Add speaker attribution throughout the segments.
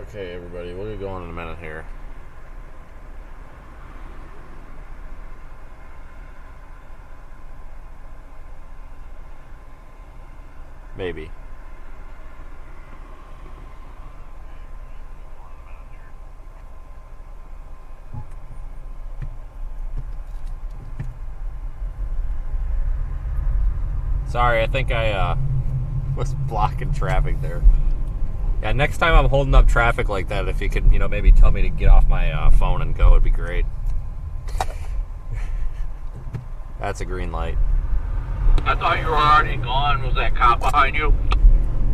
Speaker 1: Okay, everybody, we'll get going in a minute here. Maybe. Sorry, I think I was blocking traffic there. Yeah, next time I'm holding up traffic like that, if you could, maybe tell me to get off my phone and go, it'd be great. That's a green light.
Speaker 2: I thought you were already gone. Was that cop behind you?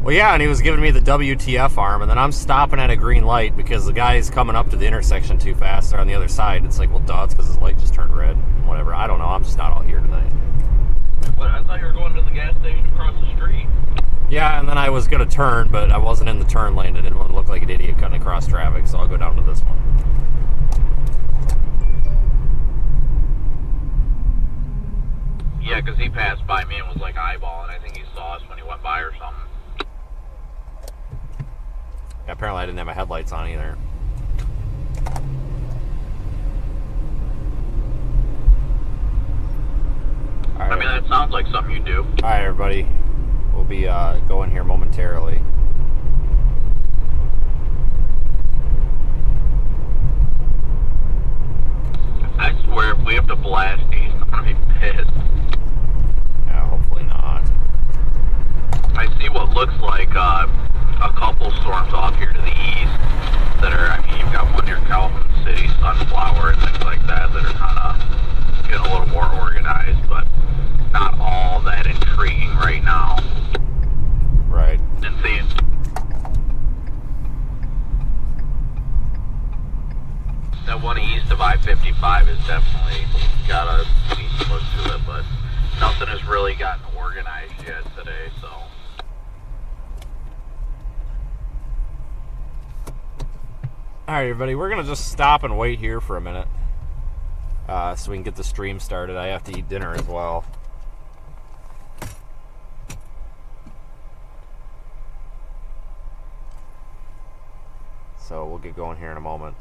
Speaker 1: Well, yeah, and he was giving me the WTF arm, and then I'm stopping at a green light because the guy's coming up to the intersection too fast. They're on the other side. It's like, well, duh, it's because his light just turned red. Whatever. I don't know. I'm just not all here tonight.
Speaker 2: But I thought you were going to the gas station across the street.
Speaker 1: Yeah, and then I was going to turn, but I wasn't in the turn lane. I didn't want to look like an idiot cutting across traffic, so I'll go down to this one.
Speaker 2: Yeah, because he passed by me and was like eyeballing. I think he saw us when he went by or something.
Speaker 1: Yeah, apparently I didn't have my headlights on either. All right.
Speaker 2: I mean, that sounds like something you do.
Speaker 1: All right, everybody. We'll be going here momentarily.
Speaker 2: I swear, if we have to blast these, I'm going to be pissed.
Speaker 1: Yeah, hopefully not.
Speaker 2: I see what looks like a couple storms off here to the east that are, I mean, you've got one near Calhoun City, Sunflower, and things like that that are kind of getting a little more organized, but not all that intriguing right now.
Speaker 1: Right.
Speaker 2: And see, that one east of I-55 has definitely got a neat look to it, but nothing has really gotten organized yet today, so.
Speaker 1: Alright, everybody, we're going to just stop and wait here for a minute so we can get the stream started. I have to eat dinner as well. So we'll get going here in a moment.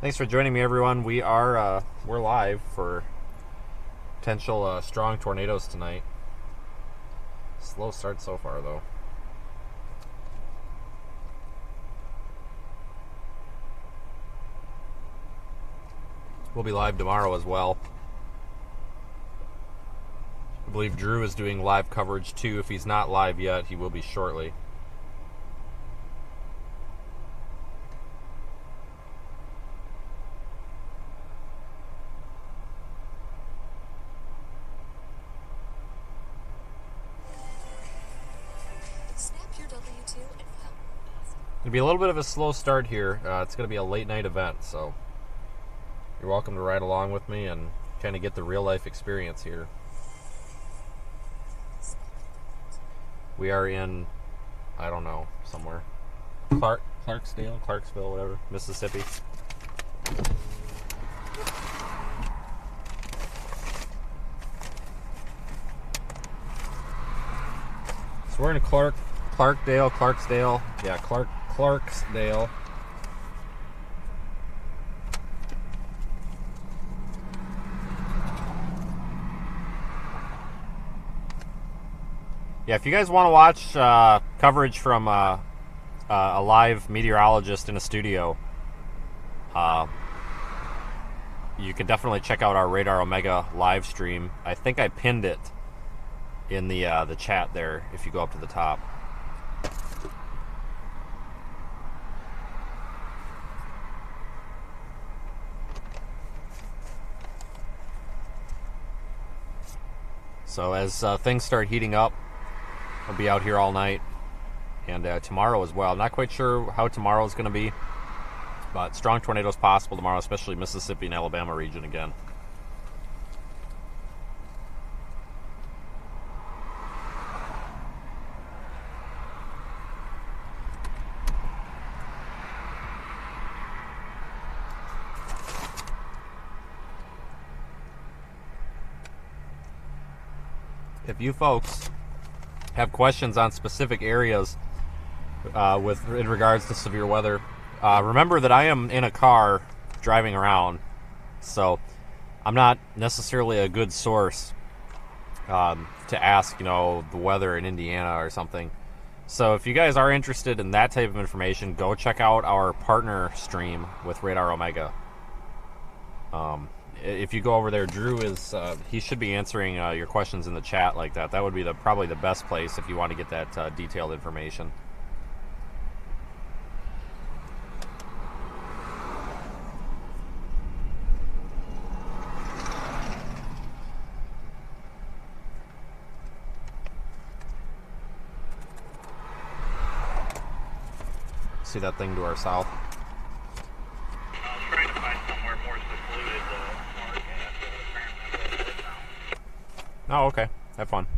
Speaker 1: Thanks for joining me, everyone. We're live for potential strong tornadoes tonight. Slow start so far, though. We'll be live tomorrow as well. I believe Drew is doing live coverage too. If he's not live yet, he will be shortly. It'll be a little bit of a slow start here. It's going to be a late night event, so you're welcome to ride along with me and kind of get the real life experience here. We are in, I don't know, somewhere. Clarksville, whatever, Mississippi. So we're in Clarksdale. Yeah, Clarksdale. Yeah, if you guys want to watch coverage from a live meteorologist in a studio, you can definitely check out our Radar Omega live stream. I think I pinned it in the chat there if you go up to the top. So as things start heating up, I'll be out here all night, and tomorrow as well. Not quite sure how tomorrow is going to be, but strong tornadoes possible tomorrow, especially Mississippi and Alabama region again. if you folks have questions on specific areas in regards to severe weather, remember that I am in a car driving around, so I'm not necessarily a good source to ask, the weather in Indiana or something. So if you guys are interested in that type of information, go check out our partner stream with Radar Omega. If you go over there, Drew he should be answering your questions in the chat like that. That would be probably the best place if you want to get that detailed information. See that thing to our south?
Speaker 2: I was trying to find somewhere more secluded to park at, but apparently now.
Speaker 1: Oh, okay. Have fun.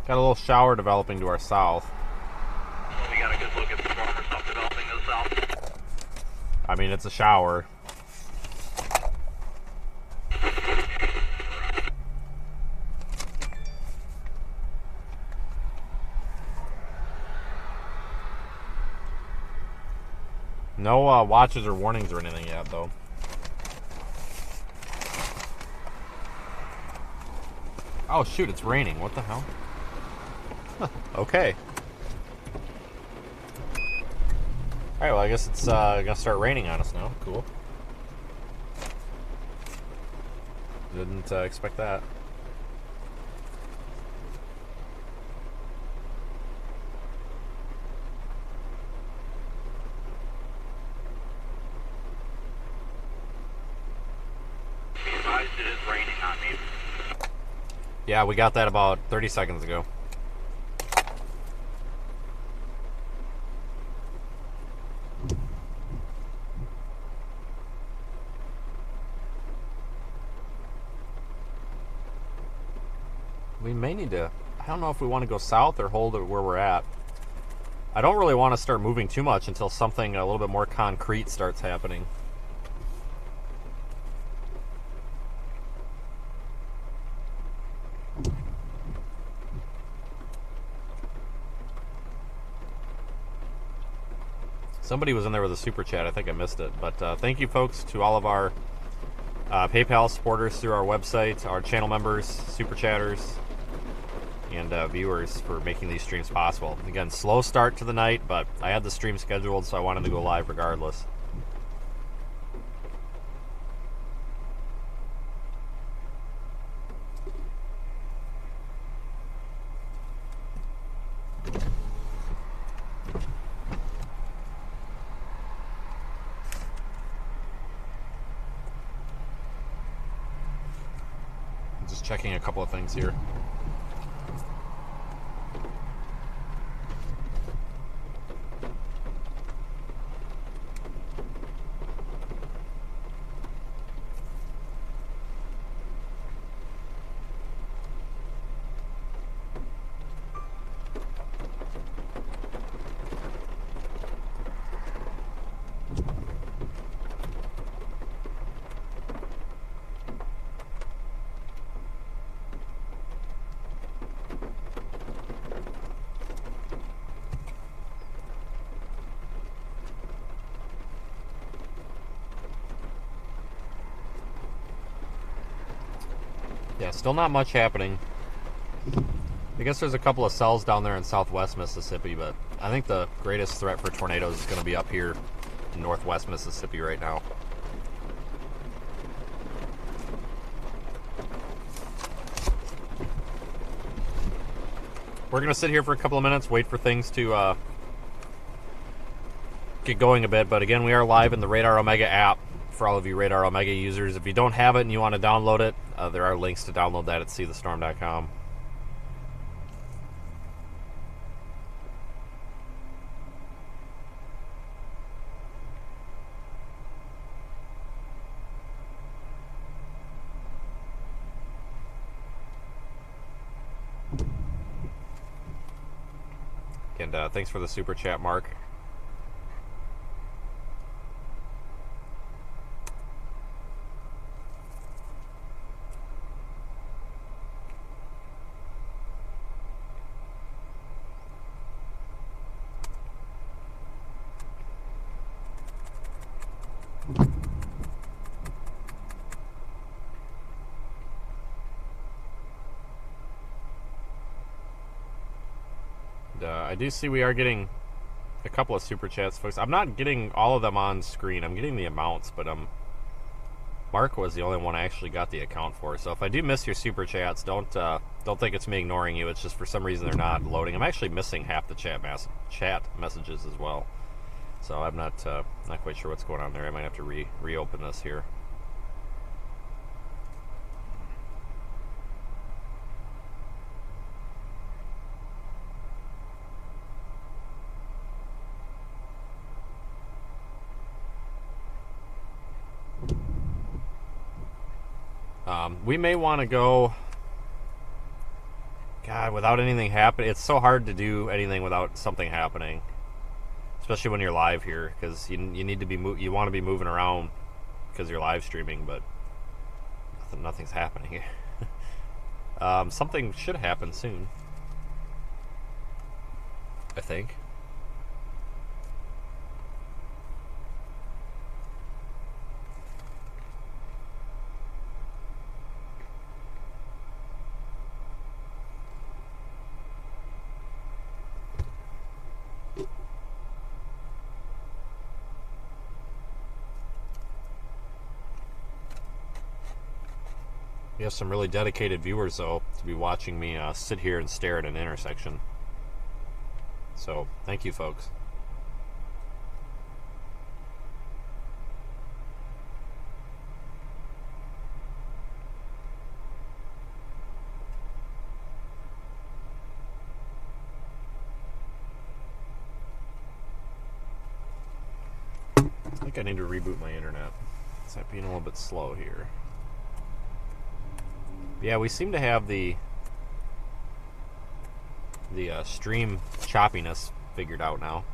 Speaker 1: Got a little shower developing to our south.
Speaker 2: Well, you got a good look at the storm or something developing to the south.
Speaker 1: I mean, it's a shower. No watches or warnings or anything yet, though. Oh, shoot, it's raining. What the hell? Okay. Alright, well, I guess it's gonna start raining on us now. Cool. Didn't expect that.
Speaker 2: It is raining on me.
Speaker 1: Yeah, we got that about 30 seconds ago. We may need to... I don't know if we want to go south or hold it where we're at. I don't really want to start moving too much until something a little bit more concrete starts happening. Somebody was in there with a super chat. I think I missed it. But thank you, folks, to all of our PayPal supporters through our website, our channel members, super chatters, and viewers for making these streams possible. Again, slow start to the night, but I had the stream scheduled, so I wanted to go live regardless. Just checking a couple of things here. Yeah, still not much happening. I guess there's a couple of cells down there in southwest Mississippi, but I think the greatest threat for tornadoes is going to be up here in northwest Mississippi right now. We're going to sit here for a couple of minutes, wait for things to get going a bit, but again, we are live in the Radar Omega app for all of you Radar Omega users. If you don't have it and you want to download it, there are links to download that at seethestorm.com. And thanks for the super chat, Mark. I do see we are getting a couple of super chats, folks. I'm not getting all of them on screen. I'm getting the amounts, but Mark was the only one I actually got the account for. So if I do miss your super chats, don't think it's me ignoring you. It's just for some reason they're not loading. I'm actually missing half the chat messages as well. So I'm not quite sure what's going on there. I might have to reopen this here. We may want to go, God, without anything happening. It's so hard to do anything without something happening, especially when you're live here, because you need to be you want to be moving around because you're live streaming, but nothing's happening here. Something should happen soon, I think. We have some really dedicated viewers, though, to be watching me sit here and stare at an intersection. So, thank you, folks. I think I need to reboot my internet. It's being a little bit slow here. Yeah, we seem to have the stream choppiness figured out now.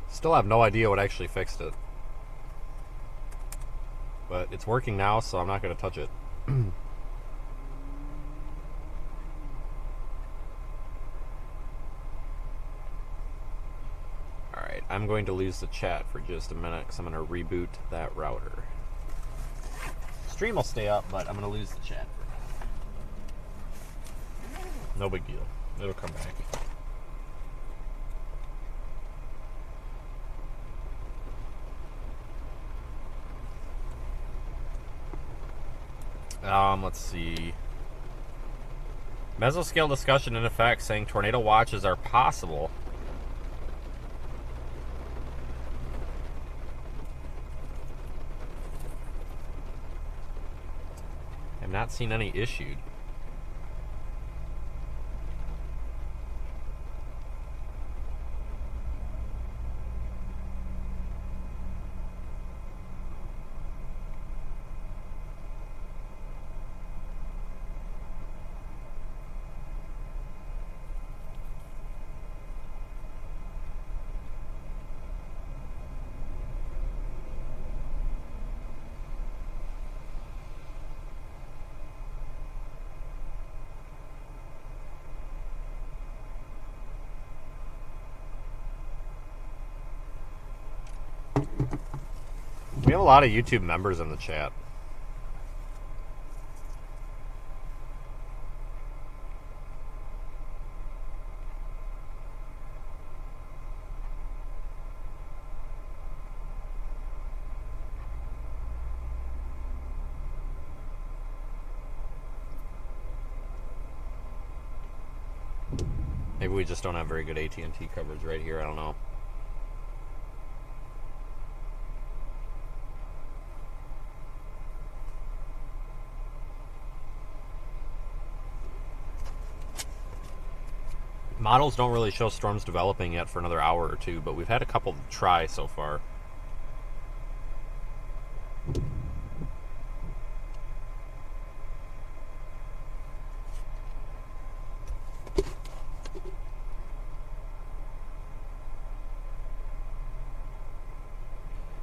Speaker 1: Still have no idea what actually fixed it. But it's working now, so I'm not going to touch it. I'm going to lose the chat for just a minute because I'm going to reboot that router. Stream will stay up, but I'm going to lose the chat for a minute. No big deal. It'll come back. Let's see. Mesoscale discussion in effect saying tornado watches are possible. Not seen any issued. We have a lot of YouTube members in the chat. Maybe we just don't have very good AT&T coverage right here. I don't know. Models don't really show storms developing yet for another hour or two, but we've had a couple try so far.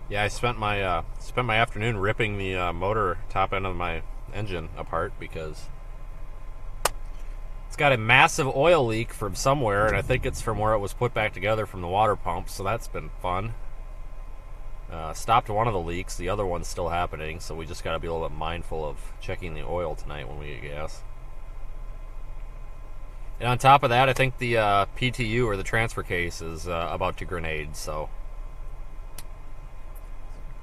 Speaker 1: Yeah, I spent my afternoon ripping the motor top end of my engine apart because it's got a massive oil leak from somewhere, and I think it's from where it was put back together from the water pump, so that's been fun. Stopped one of the leaks. The other one's still happening, so we just got to be a little bit mindful of checking the oil tonight when we get gas. And on top of that, I think the PTU, or the transfer case, is about to grenade, so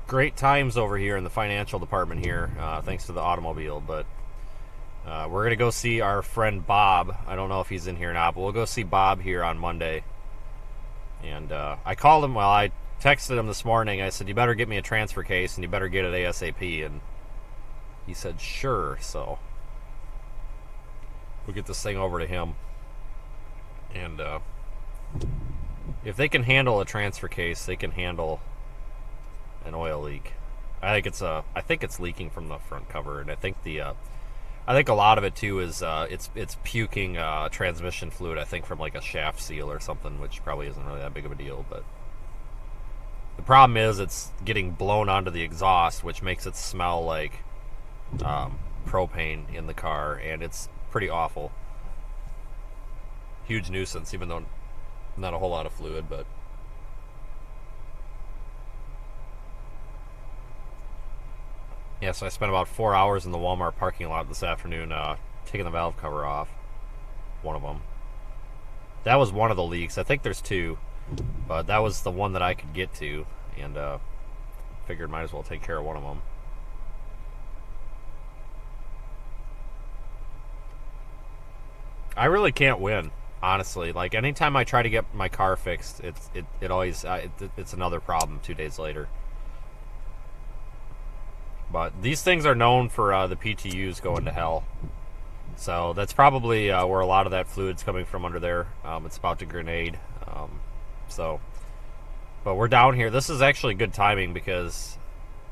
Speaker 1: great times over here in the financial department here, thanks to the automobile. But we're going to go see our friend Bob. I don't know if he's in here or not, but we'll go see Bob here on Monday. And I called him, I texted him this morning. I said, you better get me a transfer case and you better get it ASAP. And he said, sure. So we'll get this thing over to him. And if they can handle a transfer case, they can handle an oil leak. I think it's leaking from the front cover, and I think a lot of it too is it's puking transmission fluid. I think from like a shaft seal or something, which probably isn't really that big of a deal, but the problem is it's getting blown onto the exhaust, which makes it smell like propane in the car, and it's pretty awful. Huge nuisance, even though not a whole lot of fluid, but yeah, so I spent about 4 hours in the Walmart parking lot this afternoon taking the valve cover off. One of them. That was one of the leaks. I think there's two, but that was the one that I could get to, and figured might as well take care of one of them. I really can't win, honestly. Like, anytime I try to get my car fixed, it always it's another problem 2 days later. But these things are known for the PTUs going to hell. So that's probably where a lot of that fluid's coming from under there. It's about to grenade. But we're down here. This is actually good timing because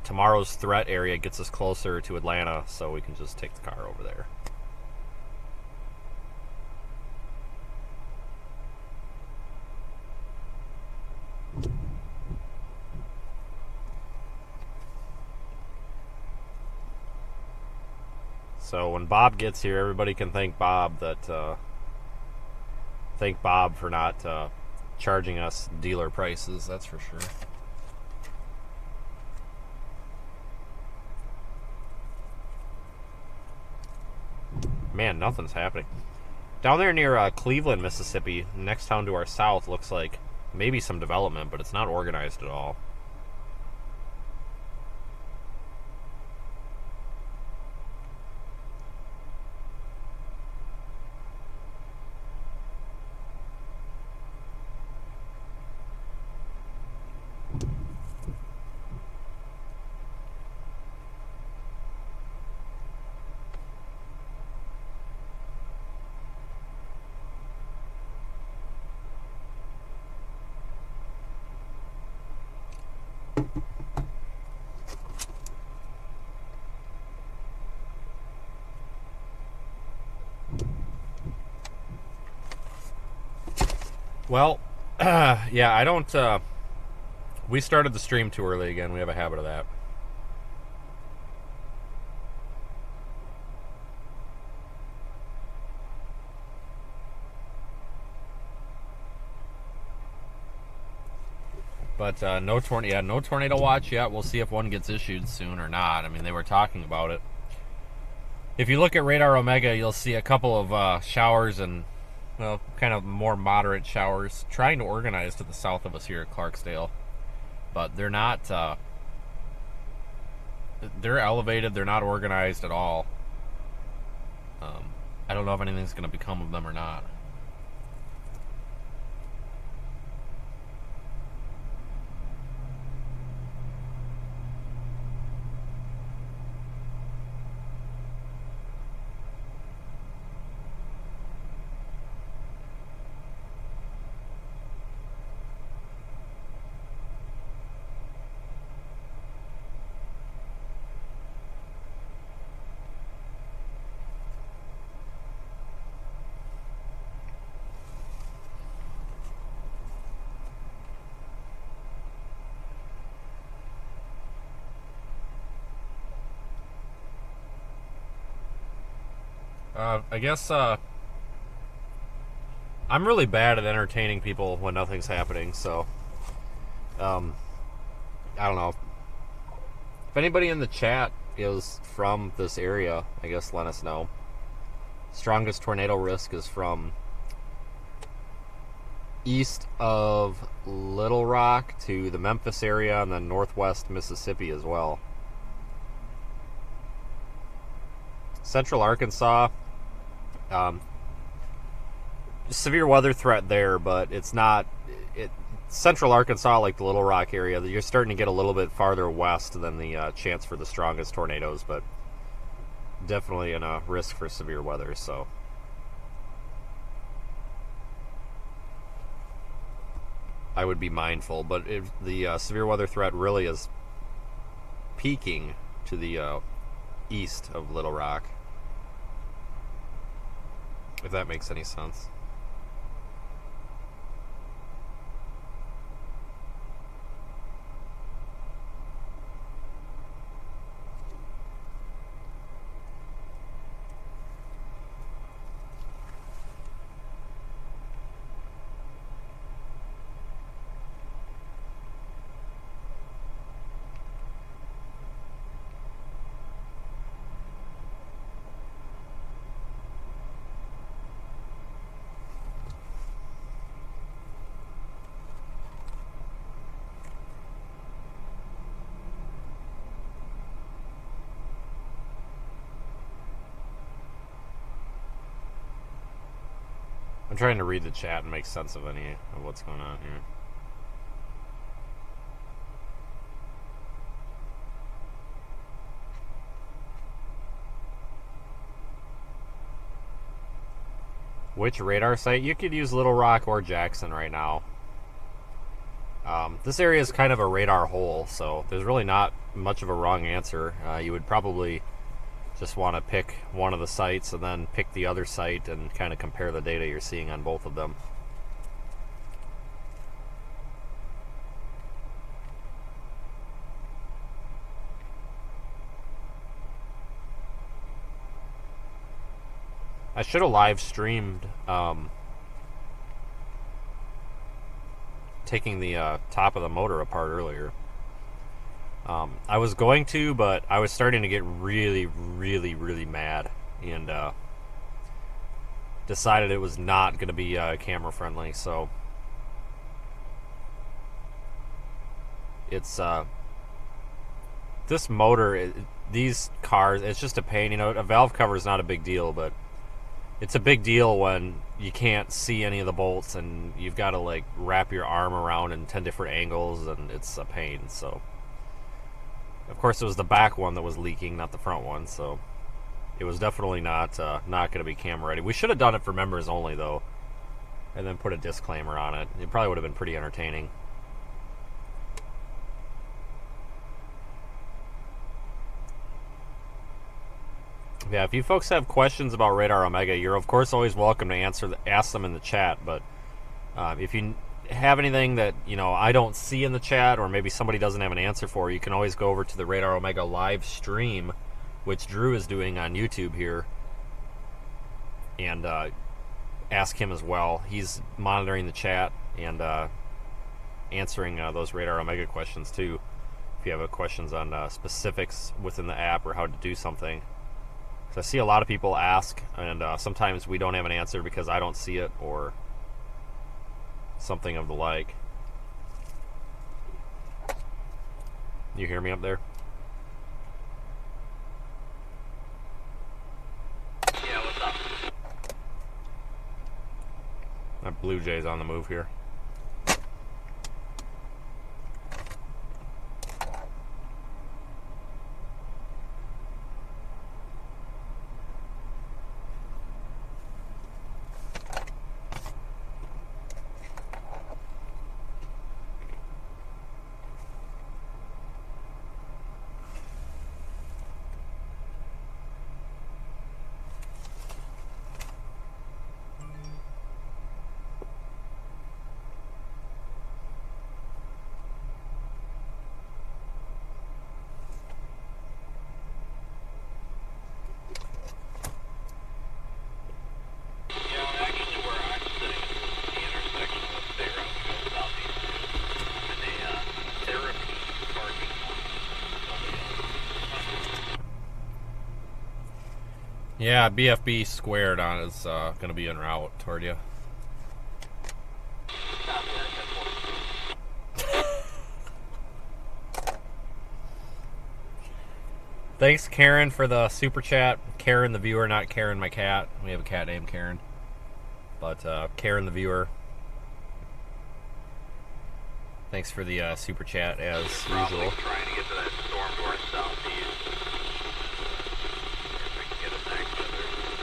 Speaker 1: tomorrow's threat area gets us closer to Atlanta, so we can just take the car over there. So when Bob gets here, everybody can thank Bob for not charging us dealer prices. That's for sure. Man, nothing's happening. Down there near Cleveland, Mississippi, next town to our south, looks like maybe some development, but it's not organized at all. Well, yeah, I don't, we started the stream too early again. We have a habit of that. But no tornado watch yet. We'll see if one gets issued soon or not. I mean, they were talking about it. If you look at Radar Omega, you'll see a couple of showers and, well, kind of more moderate showers trying to organize to the south of us here at Clarksdale. But they're not, they're elevated. They're not organized at all. I don't know if anything's going to become of them or not. I guess I'm really bad at entertaining people when nothing's happening, so I don't know. If anybody in the chat is from this area, I guess let us know. Strongest tornado risk is from east of Little Rock to the Memphis area and then northwest Mississippi as well. Central Arkansas, severe weather threat there, but it's not. Central Arkansas, like the Little Rock area, you're starting to get a little bit farther west than the chance for the strongest tornadoes, but definitely in a risk for severe weather. So I would be mindful. But if the severe weather threat really is peaking to the east of Little Rock, if that makes any sense. I'm trying to read the chat and make sense of any of what's going on here. Which radar site? You could use Little Rock or Jackson right now. This area is kind of a radar hole, so there's really not much of a wrong answer. You would probably just want to pick one of the sites and then pick the other site and kind of compare the data you're seeing on both of them. I should have live streamed taking the top of the motor apart earlier. I was going to, but I was starting to get really, really, really mad and decided it was not going to be camera friendly. So it's this motor, these cars, it's just a pain. You know, a valve cover is not a big deal, but it's a big deal when you can't see any of the bolts and you've got to like wrap your arm around in 10 different angles, and it's a pain. So of course it was the back one that was leaking, not the front one, so it was definitely not going to be camera ready. We should have done it for members only though, and then put a disclaimer on it. It probably would have been pretty entertaining. Yeah, if you folks have questions about Radar Omega, you're of course always welcome to ask them in the chat. But if you have anything that I don't see in the chat, or maybe somebody doesn't have an answer for, you can always go over to the Radar Omega live stream, which Drew is doing on YouTube here, and ask him as well. He's monitoring the chat and answering those Radar Omega questions too. If you have questions on specifics within the app or how to do something. I see a lot of people ask, and sometimes we don't have an answer because I don't see it or something of the like. You hear me up there?
Speaker 2: Yeah, what's up?
Speaker 1: That Blue Jay's on the move here. Yeah, BFB squared on is going to be en route toward you. Thanks, Karen, for the super chat. Karen, the viewer, not Karen, my cat. We have a cat named Karen. But Karen, the viewer. Thanks for the super chat, as usual.
Speaker 2: Trying to get to that storm door southeast. If we can get a next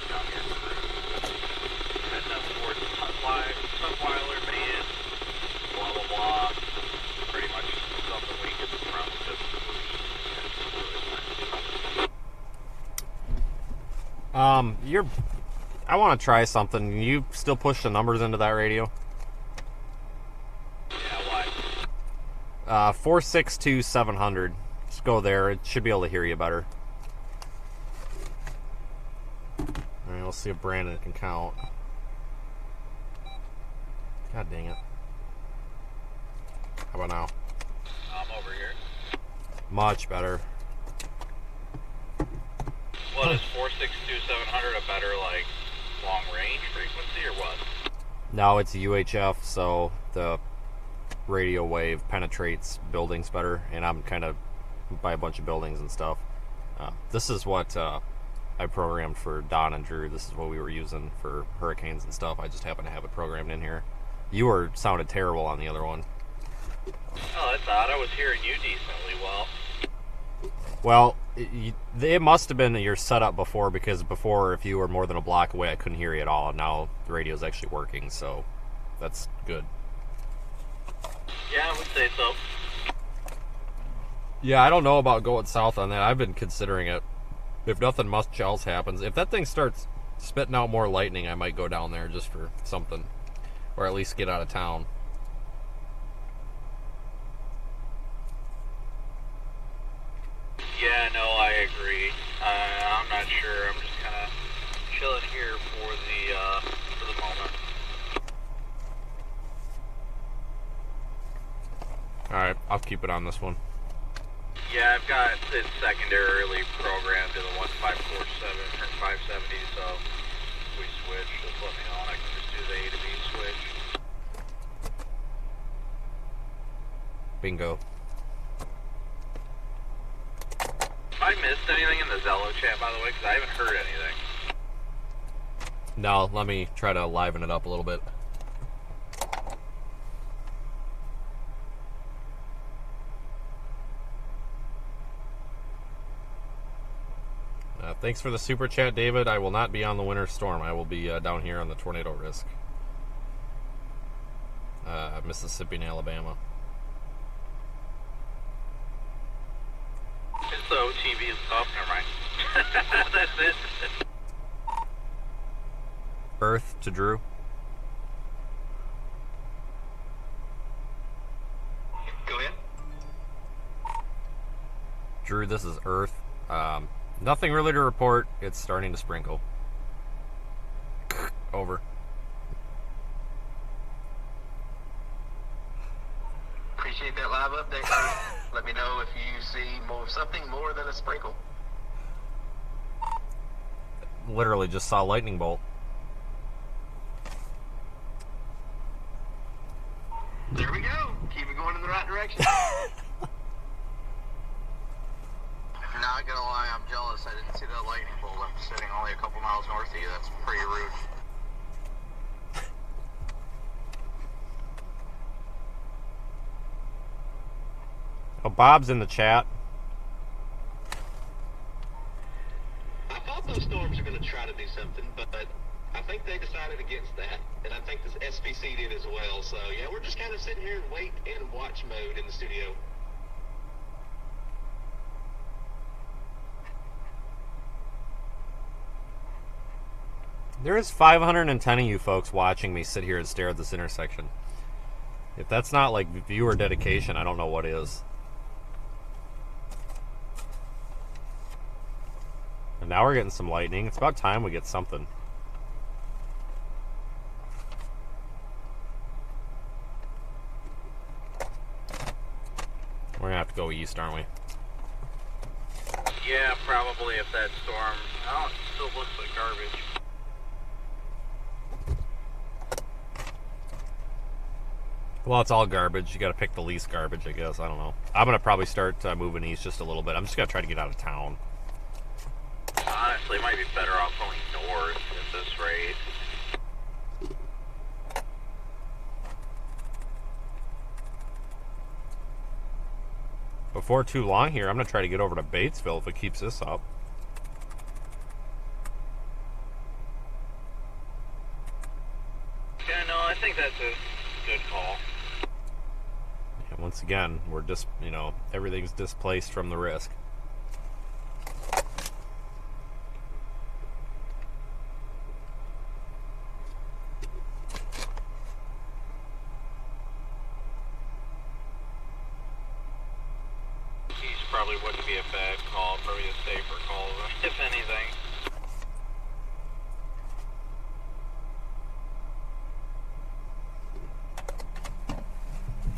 Speaker 2: down here through. Heading up towards Sunweiler, man. Blah, blah, blah. Pretty much something we can probably just
Speaker 1: I want to try something. You still push the numbers into that radio?
Speaker 2: Yeah, what?
Speaker 1: 462-700. Just go there. It should be able to hear you better. Alright, we'll see if Brandon can count. God dang it. How about now?
Speaker 2: I'm over here.
Speaker 1: Much better.
Speaker 2: What is 462-700 a better, like, long range frequency or what?
Speaker 1: No, it's UHF, so the radio wave penetrates buildings better, and I'm kind of by a bunch of buildings and stuff. This is what I programmed for Don and Drew. This is what we were using for hurricanes and stuff. I just happen to have it programmed in here. You sounded terrible on the other one.
Speaker 2: Oh, that's odd. I was hearing you decently well.
Speaker 1: Well, it must have been your setup before, because before, if you were more than a block away, I couldn't hear you at all. And now the radio's actually working, so that's good.
Speaker 2: Yeah, I would say so.
Speaker 1: Yeah, I don't know about going south on that. I've been considering it. If nothing much else happens, if that thing starts spitting out more lightning, I might go down there just for something, or at least get out of town.
Speaker 2: Yeah, no, I agree. I'm not sure. I'm just kind of chilling here for the moment.
Speaker 1: Alright, I'll keep it on this one.
Speaker 2: Yeah, I've got it secondarily programmed to the 1547 or 570, so if we switch, just let me know and I can just do the A to B switch.
Speaker 1: Bingo.
Speaker 2: Have I missed anything in the Zello chat, by the way? Because I haven't heard anything.
Speaker 1: Now, let me try to liven it up a little bit. Thanks for the super chat, David. I will not be on the winter storm. I will be down here on the tornado risk. Mississippi and Alabama.
Speaker 2: It's the OTV and stuff. Never mind. That's it.
Speaker 1: Earth to Drew.
Speaker 2: Go ahead.
Speaker 1: Drew, this is Earth. Nothing really to report. It's starting to sprinkle. Over.
Speaker 3: Appreciate that live update. Let me know if you see something more than a sprinkle.
Speaker 1: Literally just saw a lightning bolt.
Speaker 3: There we go. Keep it going in the right direction. Not gonna lie, I'm jealous. I didn't see that lightning bolt. I'm sitting only a couple miles north of you. That's pretty rude.
Speaker 1: Oh, Bob's in the chat.
Speaker 3: I thought those storms were going to try to do something, but I think they decided against that. And I think this SPC did as well. So, yeah, we're just kind of sitting here in wait and watch mode in the studio.
Speaker 1: There is 510 of you folks watching me sit here and stare at this intersection. If that's not like viewer dedication, I don't know what is. And now we're getting some lightning. It's about time we get something. We're gonna have to go east, aren't we?
Speaker 2: Yeah, probably if that storm... Oh, it still looks like garbage.
Speaker 1: Well, it's all garbage. You got to pick the least garbage, I guess. I don't know. I'm going to probably start moving east just a little bit. I'm just going to try to get out of town.
Speaker 2: Honestly, it might be better off going north at this rate.
Speaker 1: Before too long here, I'm going to try to get over to Batesville if it keeps this up.
Speaker 2: Yeah, no, I think that's a good call.
Speaker 1: And once again, we're just, everything's displaced from the risk.
Speaker 2: Probably wouldn't be a bad call, probably a safer call, if anything.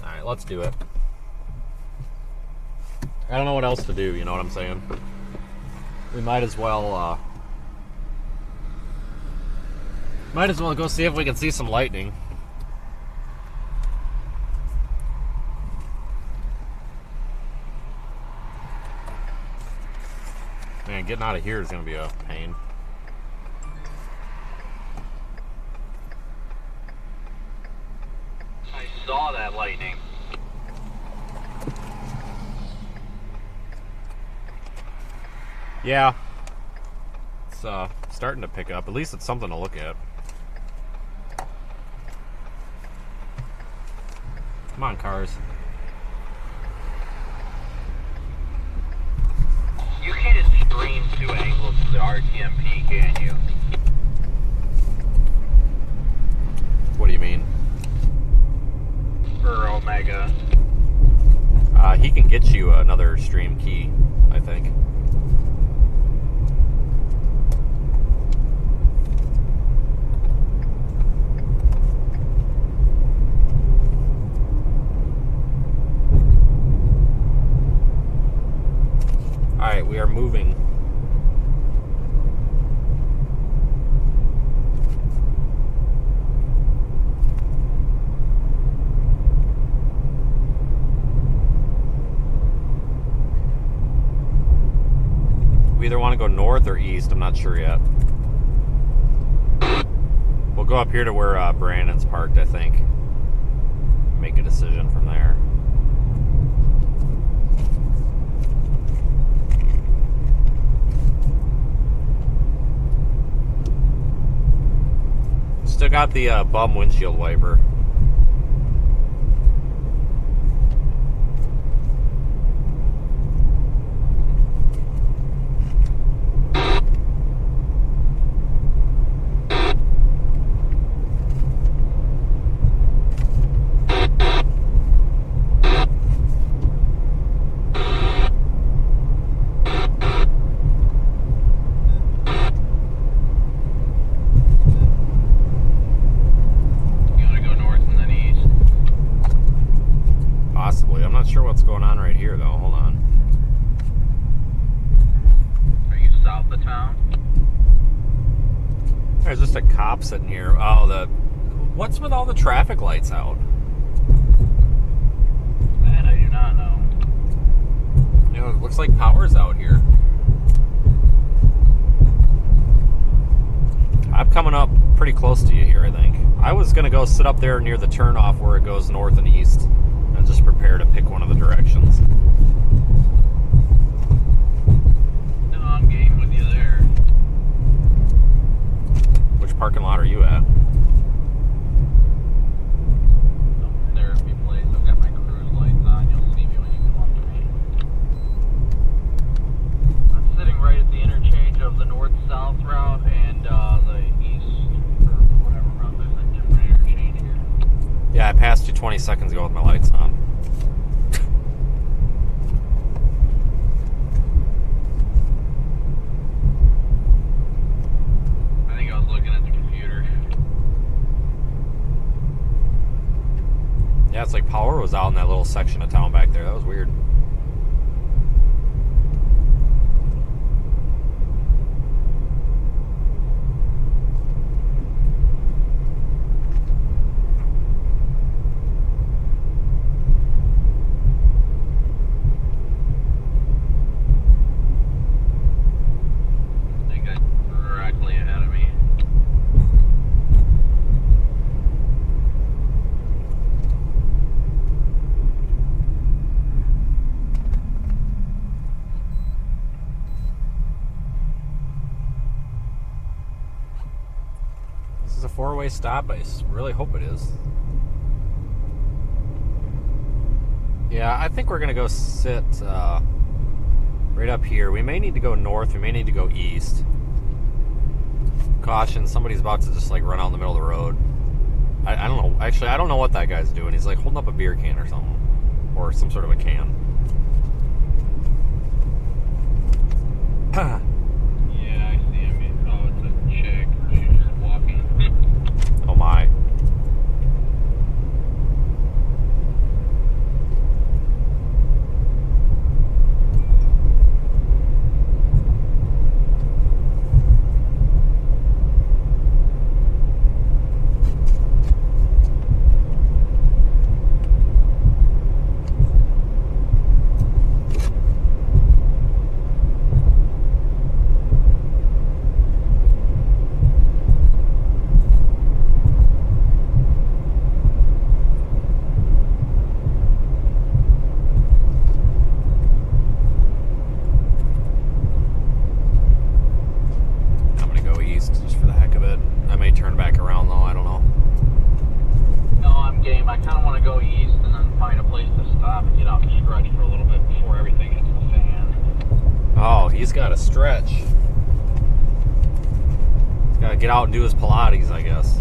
Speaker 1: Alright, let's do it. I don't know what else to do, you know what I'm saying? We might as well go see if we can see some lightning. Man, getting out of here is going to be a pain.
Speaker 2: I saw that lightning.
Speaker 1: Yeah. It's starting to pick up. At least it's something to look at. Come on, cars.
Speaker 2: You can't stream two angles to the RTMP, can you?
Speaker 1: What do you mean?
Speaker 2: For Omega.
Speaker 1: He can get you another stream key, I think. Alright, we are moving. We either want to go north or east, I'm not sure yet. We'll go up here to where Brandon's parked, I think. Make a decision from there. Still got the bum windshield wiper. Going on right here though, hold on.
Speaker 2: Are you south of town?
Speaker 1: There's just a cop sitting here. Oh, what's with all the traffic lights out?
Speaker 2: That I do not know.
Speaker 1: It looks like power's out here. I'm coming up pretty close to you here, I think. I was gonna go sit up there near the turnoff where it goes north and east. And just prepare to pick one of the directions.
Speaker 2: No, I'm game with you there.
Speaker 1: Which parking lot are you at?
Speaker 2: Therapy place. I've got my cruise lights on. You'll see me when you come up to me. I'm sitting right at the interchange of the north-south route and the east, or whatever route. There's a different interchange here.
Speaker 1: Yeah, I passed you 20 seconds ago with my lights on.
Speaker 2: I think I was looking at the computer.
Speaker 1: Yeah, it's like power was out in that little section of town back there. That was weird. four-way stop? I really hope it is. Yeah, I think we're going to go sit right up here. We may need to go north. We may need to go east. Caution, somebody's about to just like run out in the middle of the road. I don't know. Actually, I don't know what that guy's doing. He's like holding up a beer can or something. Or some sort of a can.
Speaker 2: Yeah, I see him. Oh, it's a chick. She's just walking.
Speaker 1: Oh my. He's got to stretch. He's got to get out and do his Pilates, I guess.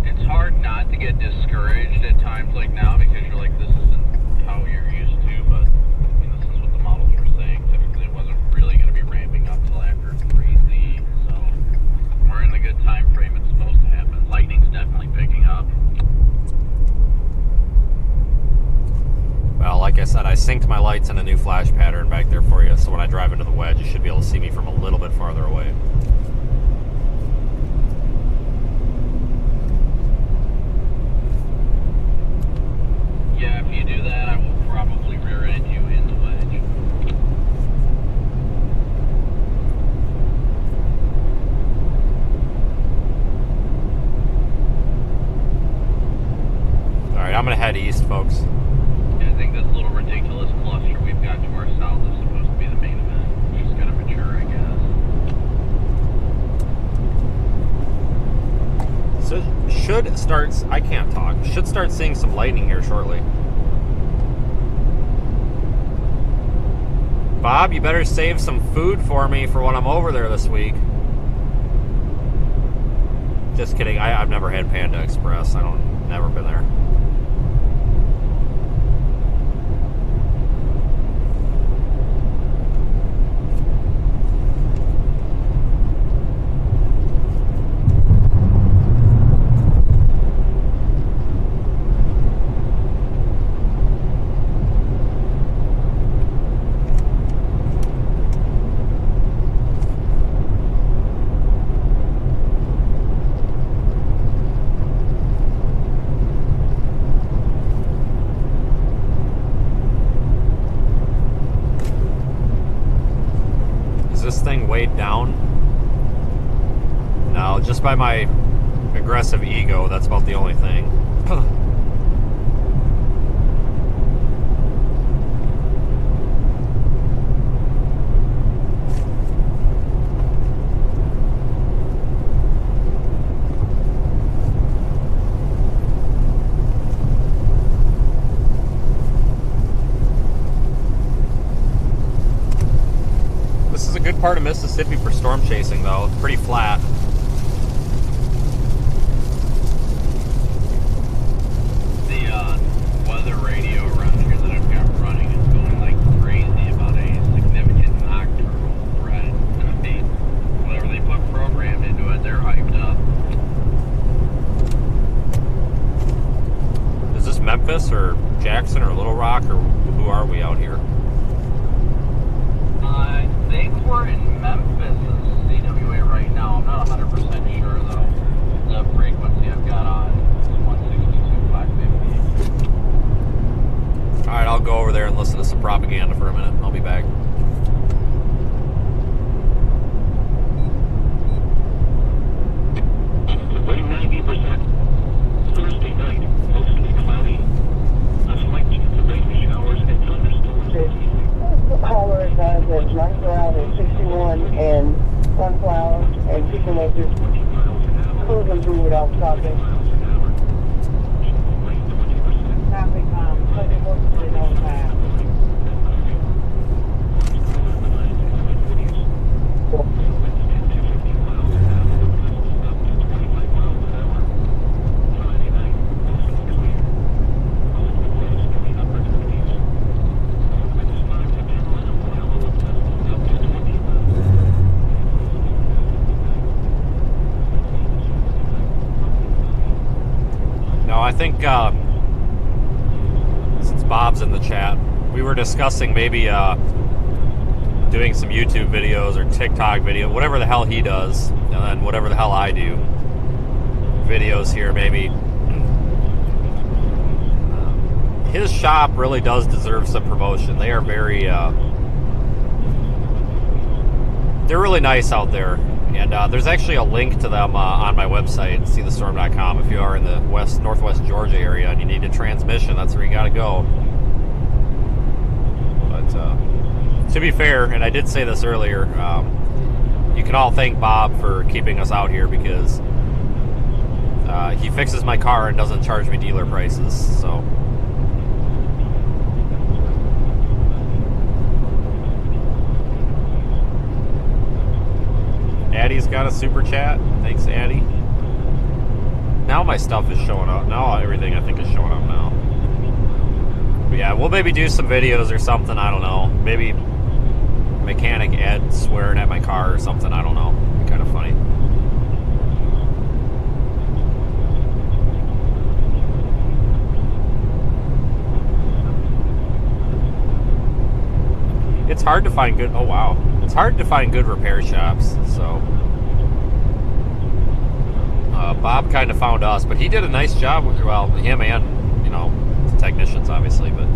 Speaker 2: It's hard not to get discouraged at times like now because you're like, this isn't how you're used to, but I mean, this is what the models were saying. Typically, it wasn't really going to be ramping up till after 3Z, so we're in the good time frame it's supposed to happen. Lightning's definitely picking up.
Speaker 1: Well, like I said, I synced my lights in a new flash pattern back there for you, so when I drive into the wedge, you should be able to see me from a little bit farther away.
Speaker 2: Yeah, if you do that, I will probably rear end you in the wedge.
Speaker 1: Alright, I'm going to head east, folks.
Speaker 2: I think this little ridiculous cluster we've got to our south is supposed to be the main event. It's just gonna mature, I guess.
Speaker 1: So should start, I can't talk, should start seeing some lightning here shortly. Bob, you better save some food for me for when I'm over there this week. Just kidding, I've never had Panda Express. Never been there. Weighed down? No, just by my aggressive ego, that's about the only thing. Good part of Mississippi for storm chasing, though. It's pretty flat.
Speaker 2: The weather radio around here that I've got running is going like crazy about a significant nocturnal threat. And I mean, whatever they put programmed into it, they're hyped up.
Speaker 1: Is this Memphis or Jackson or Little Rock, or who are we out here?
Speaker 2: I think we're in Memphis as CWA right now. I'm not 100% sure though. The frequency I've got on is 162.550.
Speaker 1: Alright, I'll go over there and listen to some propaganda for a minute. I'll be back.
Speaker 3: Wind 90%. Thursday night, mostly cloudy. A slight chance of rain showers and thunderstorms.
Speaker 4: The caller has a people are just cruising through without stopping. Traffic, public works during all time.
Speaker 1: No, I think since Bob's in the chat, we were discussing maybe doing some YouTube videos or TikTok video, whatever the hell he does, and then whatever the hell I do. Videos here, maybe. His shop really does deserve some promotion. They are very, they're really nice out there. And there's actually a link to them on my website, seethestorm.com. If you are in the northwest Georgia area and you need a transmission, that's where you got to go. But to be fair, and I did say this earlier, you can all thank Bob for keeping us out here because he fixes my car and doesn't charge me dealer prices. So. Addie's got a super chat. Thanks, Addie. Now my stuff is showing up. Now everything I think is showing up now. But yeah, we'll maybe do some videos or something. I don't know. Maybe mechanic Ed swearing at my car or something. I don't know. It'd be kind of funny. It's hard to find good. Oh wow. It's hard to find good repair shops, so Bob kind of found us, but he did a nice job with, well, him and, you know, the technicians, obviously, but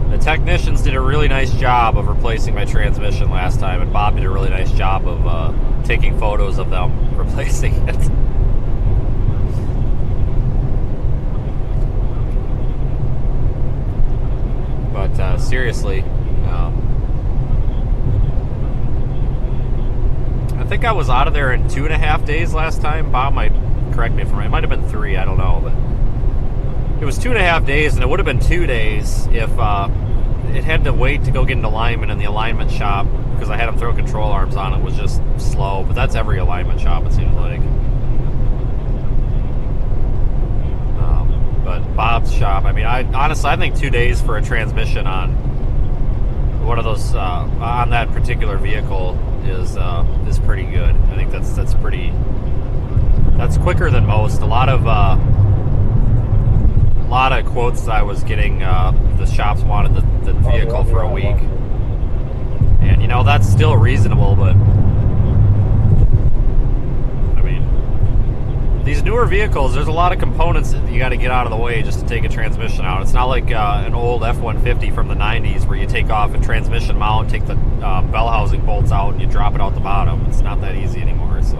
Speaker 1: the technicians did a really nice job of replacing my transmission last time, and Bob did a really nice job of taking photos of them replacing it. But seriously, I think I was out of there in 2.5 days last time. Bob might correct me if I'm right. It might have been 3, I don't know. But it was 2.5 days, and it would have been 2 days if it had to wait to go get an alignment in the alignment shop because I had them throw control arms on it. Was just slow. But that's every alignment shop, it seems like. But Bob's shop, I mean, honestly, I think 2 days for a transmission on one of those on that particular vehicle is pretty good. I think that's quicker than most. A lot of quotes that I was getting, the shops wanted the vehicle for a week, and you know that's still reasonable, but I mean, these newer vehicles, there's a lot of components that you got to get out of the way just to take a transmission out. It's not like an old F-150 from the 90s where you take off a transmission mount, take the bell housing bolts out, and you drop it out the bottom. It's not that easy anymore, so.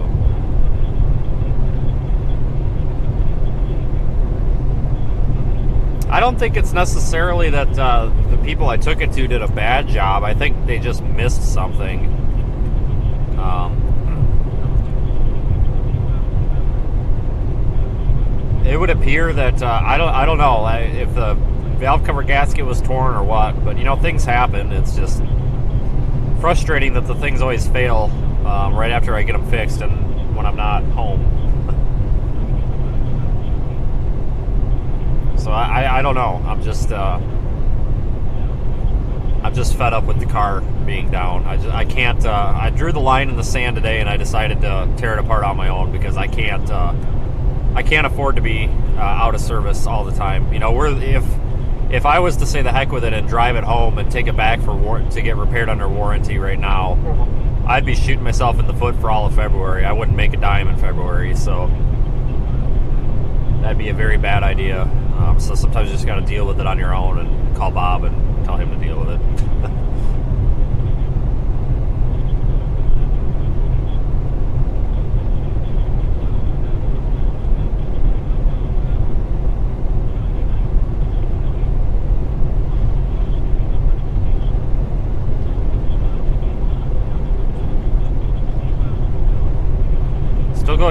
Speaker 1: I don't think it's necessarily that the people I took it to did a bad job. I think they just missed something. It would appear that I don't know if the valve cover gasket was torn or what, but you know, things happen. It's just frustrating that the things always fail right after I get them fixed and when I'm not home. So I don't know. I'm just fed up with the car being down. I can't. I drew the line in the sand today, and I decided to tear it apart on my own because I can't afford to be out of service all the time. You know, if I was to say the heck with it and drive it home and take it back to get repaired under warranty right now, I'd be shooting myself in the foot for all of February. I wouldn't make a dime in February, so that'd be a very bad idea. So sometimes you just got to deal with it on your own and call Bob and tell him to deal with it.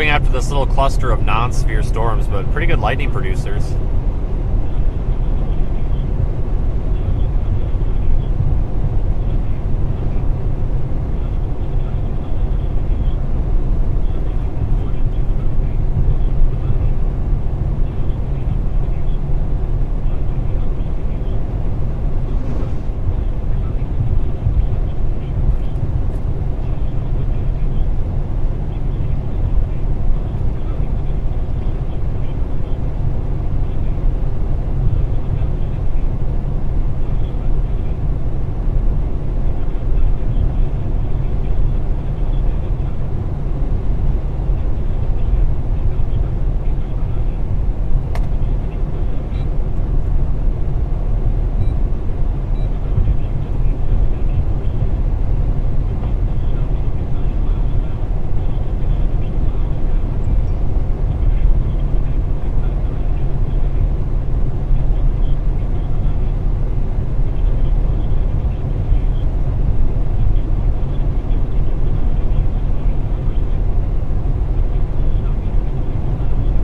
Speaker 1: starting after this little cluster of non-sphere storms, but pretty good lightning producers.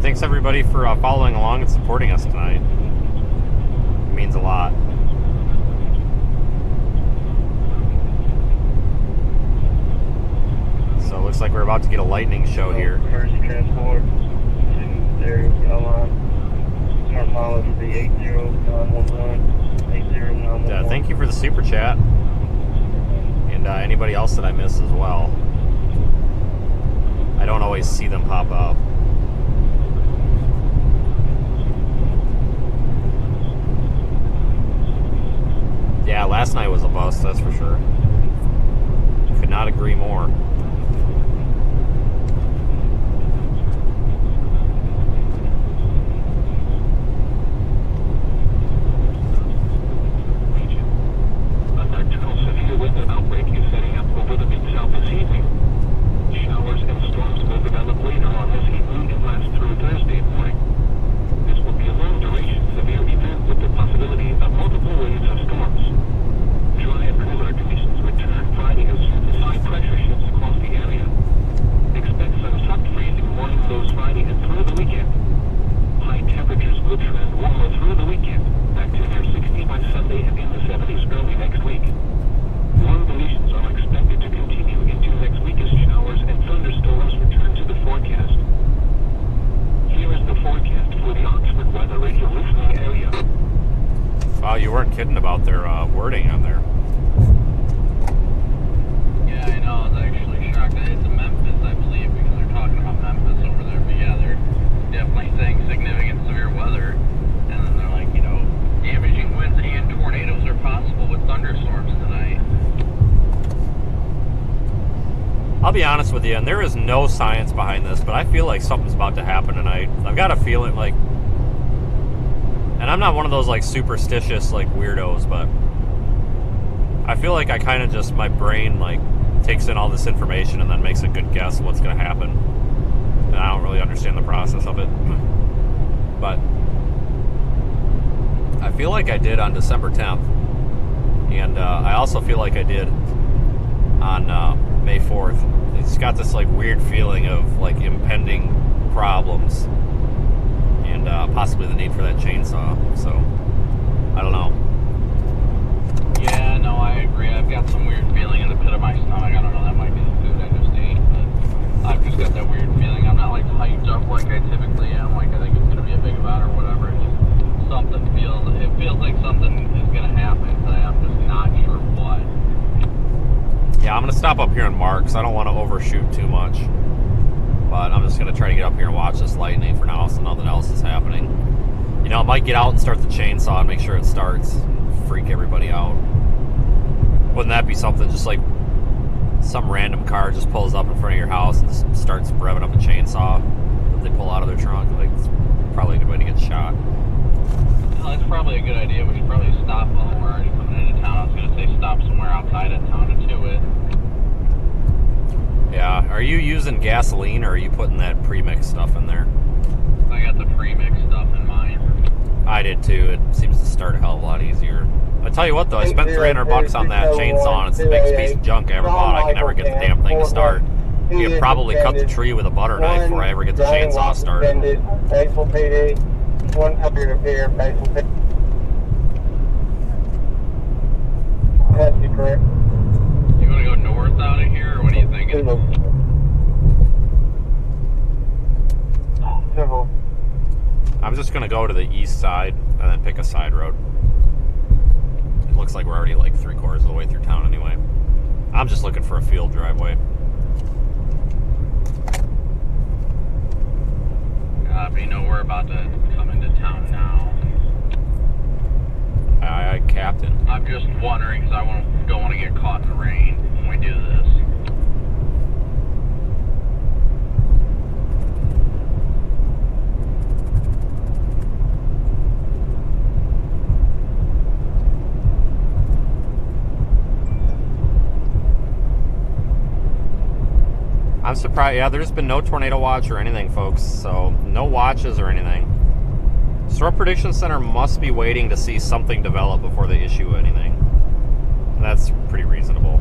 Speaker 1: Thanks everybody for following along and supporting us tonight. It means a lot. So it looks like we're about to get a lightning show here.
Speaker 5: First transport to area line. Our mileage will be 80911. 80911.
Speaker 1: Thank you for the super chat. And anybody else that I miss as well. I don't always see them pop up. Yeah, last night was a bust, that's for sure. Could not agree more.
Speaker 6: A tactical severe weather outbreak is setting up over the Mid-South this evening. Showers and storms will develop later on this evening and last through Thursday morning. This will be a long-duration severe event with the possibility of multiple waves of storms. Dry and cooler conditions return Friday as high pressure shifts across the area. Expect some sub-freezing morning lows Friday and through the weekend. High temperatures will trend warmer through the weekend, back to near 60 by Sunday and in the 70s early next week. Warm conditions are expected to continue into next week as showers and thunderstorms return to the forecast. Here is the forecast for the Oxford Weather Radio listening area.
Speaker 1: Wow, you weren't kidding about their wording on there.
Speaker 2: Yeah, I know. I was actually shocked. It's Memphis, I believe, because they're talking about Memphis over there. But yeah, they're definitely saying significant severe weather. And then they're like, you know, damaging winds and tornadoes are possible with thunderstorms tonight.
Speaker 1: I'll be honest with you, and there is no science behind this, but I feel like something's about to happen tonight. I've got a feeling like, and I'm not one of those like superstitious like weirdos, but I feel like I kind of just, my brain like takes in all this information and then makes a good guess of what's going to happen. And I don't really understand the process of it. But I feel like I did on December 10th. And I also feel like I did on May 4th. It's got this like weird feeling of like impending problems and possibly the need for that chainsaw. So I don't know.
Speaker 2: Yeah, no, I agree. I've got some weird feeling in the pit of my stomach. I don't know, that might be the food I just ate, but I've just got that weird feeling. I'm not like hyped up like I typically am. Like I think it's gonna be a big event or whatever. It's just something feels like something is gonna happen, but I'm just not sure what.
Speaker 1: Yeah, I'm gonna stop up here and mark because I don't want to overshoot too much. But I'm just gonna try to get up here and watch this lightning for now, so nothing else is happening. You know, I might get out and start the chainsaw and make sure it starts. Freak everybody out. Wouldn't that be something? Just like some random car just pulls up in front of your house and just starts revving up a chainsaw that they pull out of their trunk. Like, it's probably a good way to get shot.
Speaker 2: No, that's probably a good idea. We should probably stop while we're already coming into town. I was gonna say stop somewhere outside of town to do it.
Speaker 1: Yeah. Are you using gasoline or are you putting that pre-mix stuff in there?
Speaker 2: I got the pre-mix stuff in mine.
Speaker 1: I did too. It seems to start a hell of a lot easier. I tell you what though, I spent $300 on that chainsaw and it's the biggest piece of junk I ever bought. I can never get the damn thing to start. You could probably cut the tree with a butter knife before I ever get the chainsaw started.
Speaker 5: Batesville PD. One copy repair, Batesville PD. Has to be correct.
Speaker 2: You want to go north out of here, or what are you thinking?
Speaker 5: Civil.
Speaker 1: I'm just gonna go to the east side and then pick a side road. It looks like we're already like 3/4 of the way through town anyway. I'm just looking for a field driveway.
Speaker 2: You know we're about to come into town now.
Speaker 1: Aye, Captain.
Speaker 2: I'm just wondering, because I don't want to get caught in the rain when we do this.
Speaker 1: I'm surprised. Yeah, there's been no tornado watch or anything, folks. So no watches or anything. Storm Prediction Center must be waiting to see something develop before they issue anything. That's pretty reasonable.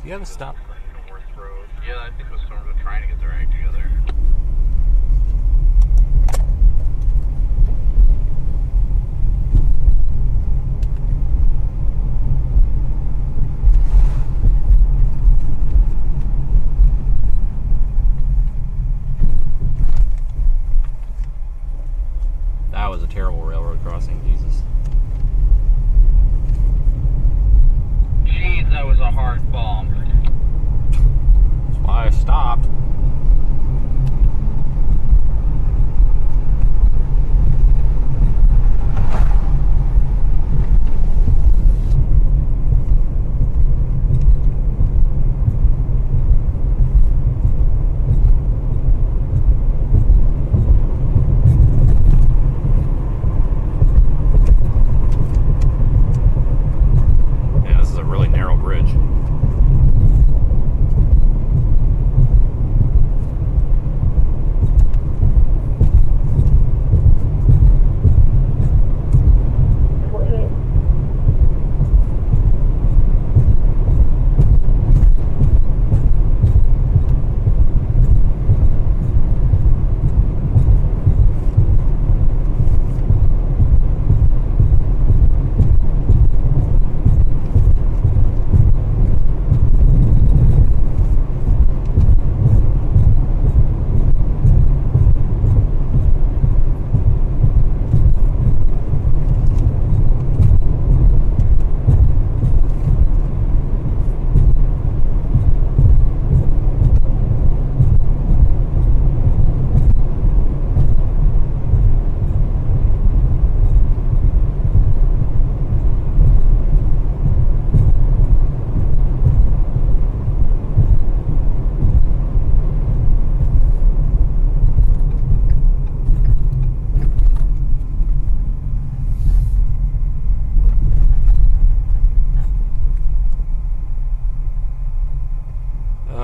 Speaker 1: Do you have a stop?
Speaker 2: North Road. Yeah, I think the storms are trying to get their act together.
Speaker 1: That was a terrible railroad crossing, Jesus.
Speaker 2: Jeez, that was a hard bump.
Speaker 1: That's why I stopped. Yeah, this is a really narrow bridge.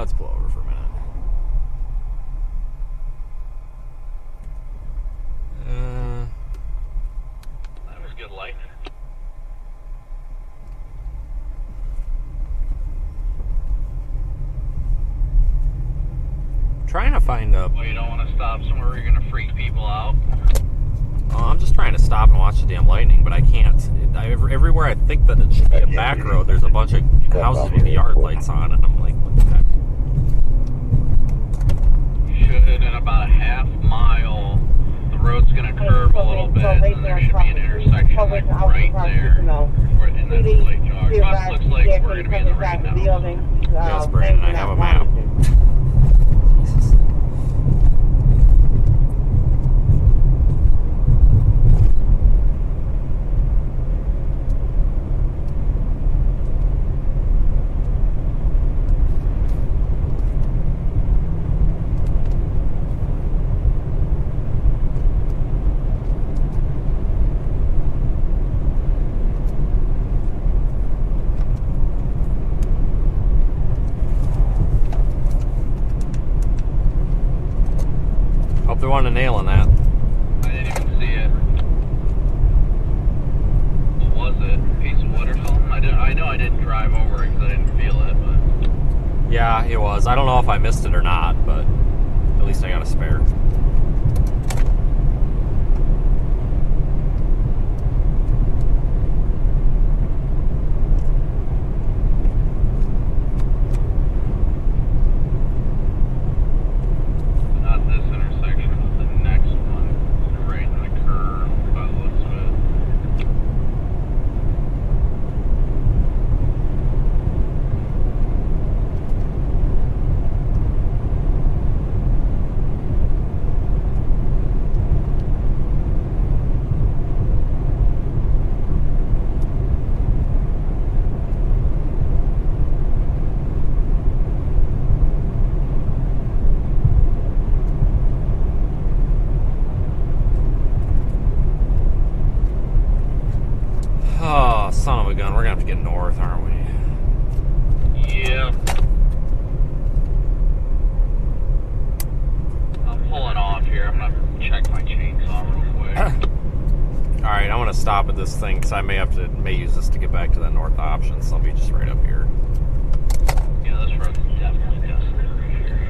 Speaker 1: Let's pull over for a minute.
Speaker 2: That was good light.
Speaker 1: Trying to find a.
Speaker 2: Well, you don't want to stop somewhere where you're going to freak people out.
Speaker 1: Oh, I'm just trying to stop and watch the damn lightning, but I can't. Everywhere I think that it should be a back road, there's a bunch of houses with the yard lights on, and I'm like, what the heck?
Speaker 2: You should, in about a half mile, the road's going to curve a little bit, and there should be an intersection like right there, and that's Lake Jog. It looks like we're going to be in the rain now.
Speaker 1: Yes, Brandon, I have a map. Jesus. Hope there wasn't a nail in that.
Speaker 2: I didn't even see it. What was it? A piece of wood or something? I know I didn't drive over it because I didn't feel it, but...
Speaker 1: Yeah, it was. I don't know if I missed it or not, but at least I got a spare.
Speaker 2: Not this intersection, but the next one. Right in the curve, by the looks of it.
Speaker 1: Oh, son of a gun. We're going to have to get north, aren't we?
Speaker 2: Yeah. I'm pulling off here. I'm going to check my chainsaw real quick.
Speaker 1: Alright, I'm going to stop at this thing because I may use this to get back to that north option, so I'll be just right up here.
Speaker 2: Yeah, this road's definitely dusted right here.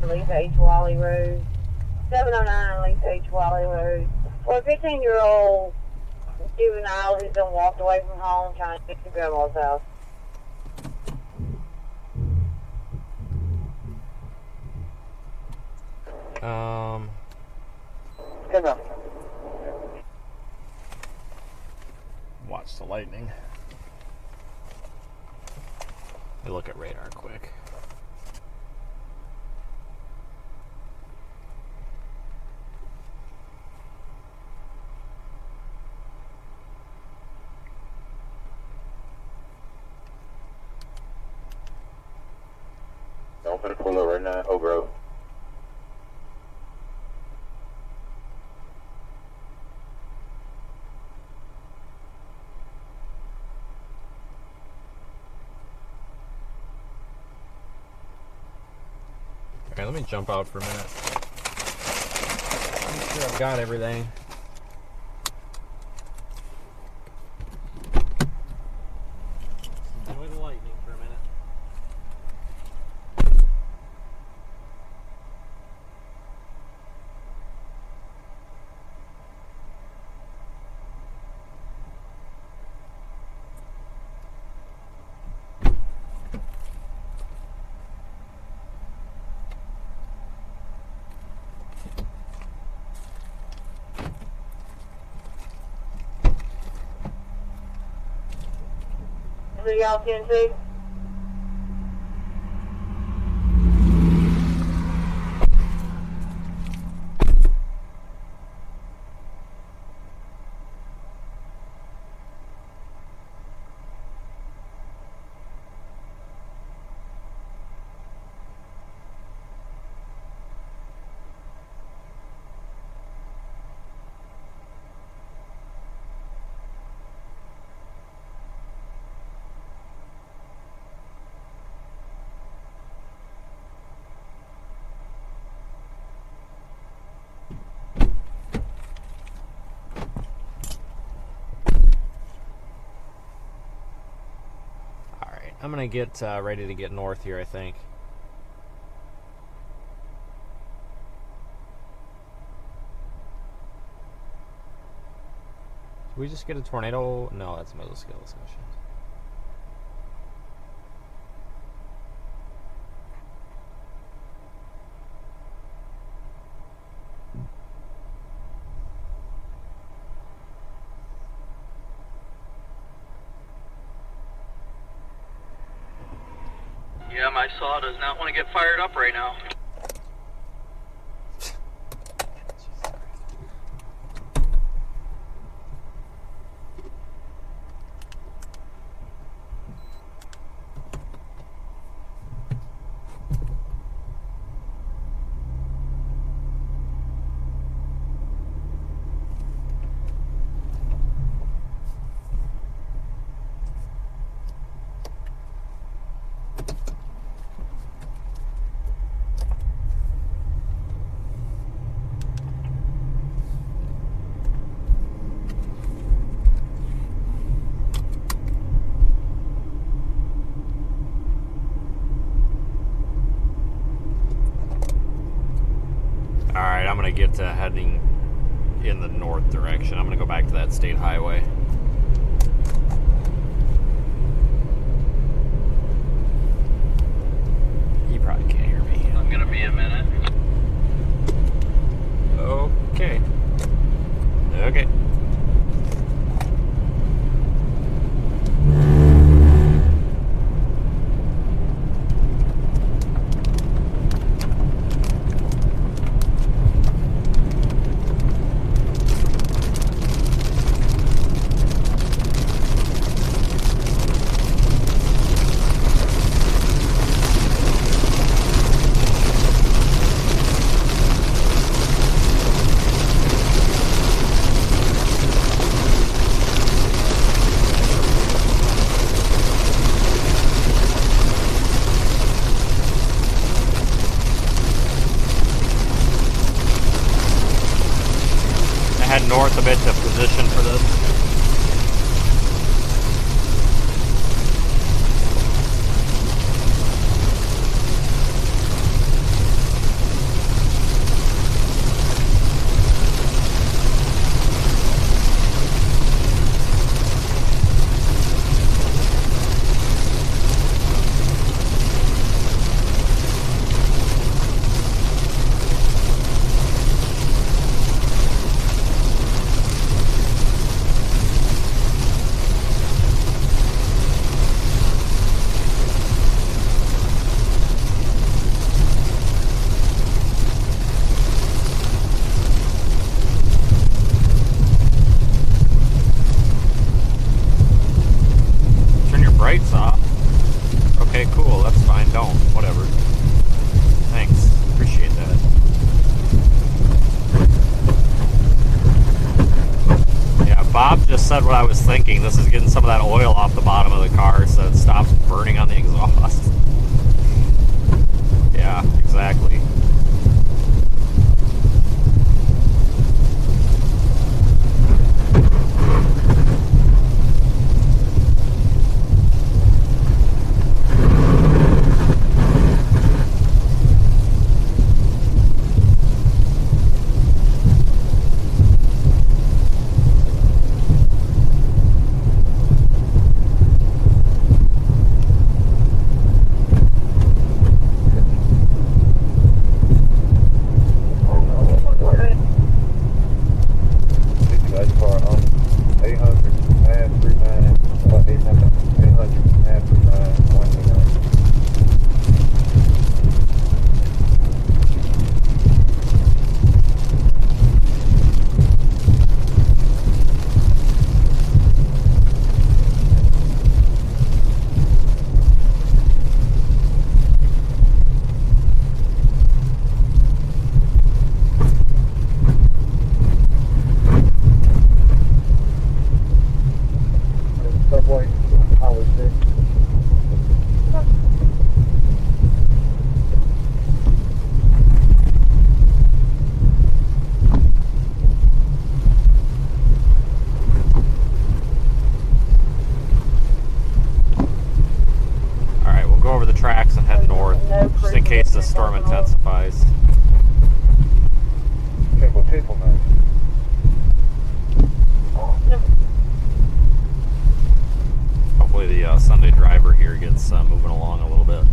Speaker 4: Lisa H. Wally Road, 709 Lisa H. Wally Road. For a 15-year-old juvenile who's been walked away from home trying to get to grandma's house.
Speaker 5: Come on.
Speaker 1: Watch the lightning. Let me look at radar quick.
Speaker 5: Don't finna pull over right now. Oh, bro.
Speaker 1: Okay, let me jump out for a minute. Make sure I've got everything. Enjoy the lightning for a minute.
Speaker 4: Who y'all can see?
Speaker 1: I'm gonna get ready to get north here, I think. Did we just get a tornado? No, that's mesoscale session.
Speaker 2: Yeah, my saw does not want to get fired up right now.
Speaker 1: Alright, I'm gonna get to heading in the north direction. I'm gonna go back to that state highway. You probably can't hear me.
Speaker 2: I'm gonna be a minute.
Speaker 1: Okay. Okay. Head north a bit to position for this. Brights off. Okay, cool. That's fine. Don't. Whatever. Thanks. Appreciate that. Yeah, Bob just said what I was thinking. This is getting some of that oil off the bottom of the car so it stops burning on the exhaust. Yeah, exactly. the storm intensifies.
Speaker 5: Careful, careful, man.
Speaker 1: Hopefully the Sunday driver here gets moving along a little bit.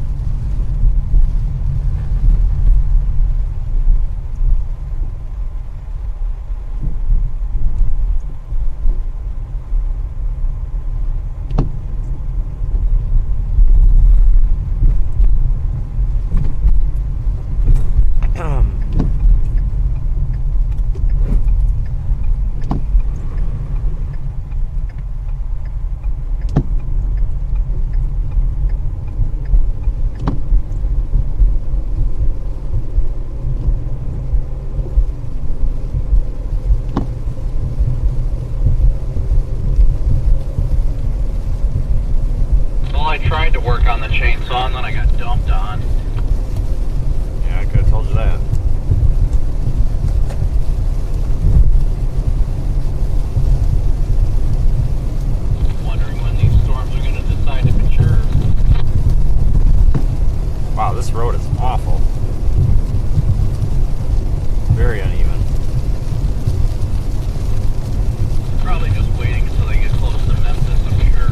Speaker 2: I tried to work on the chainsaw and then I got dumped on.
Speaker 1: Yeah, I could have told you that.
Speaker 2: Wondering when these storms are going to decide to mature.
Speaker 1: Wow, this road is awful. Very uneven.
Speaker 2: Probably just waiting until they get close to Memphis, I'm sure.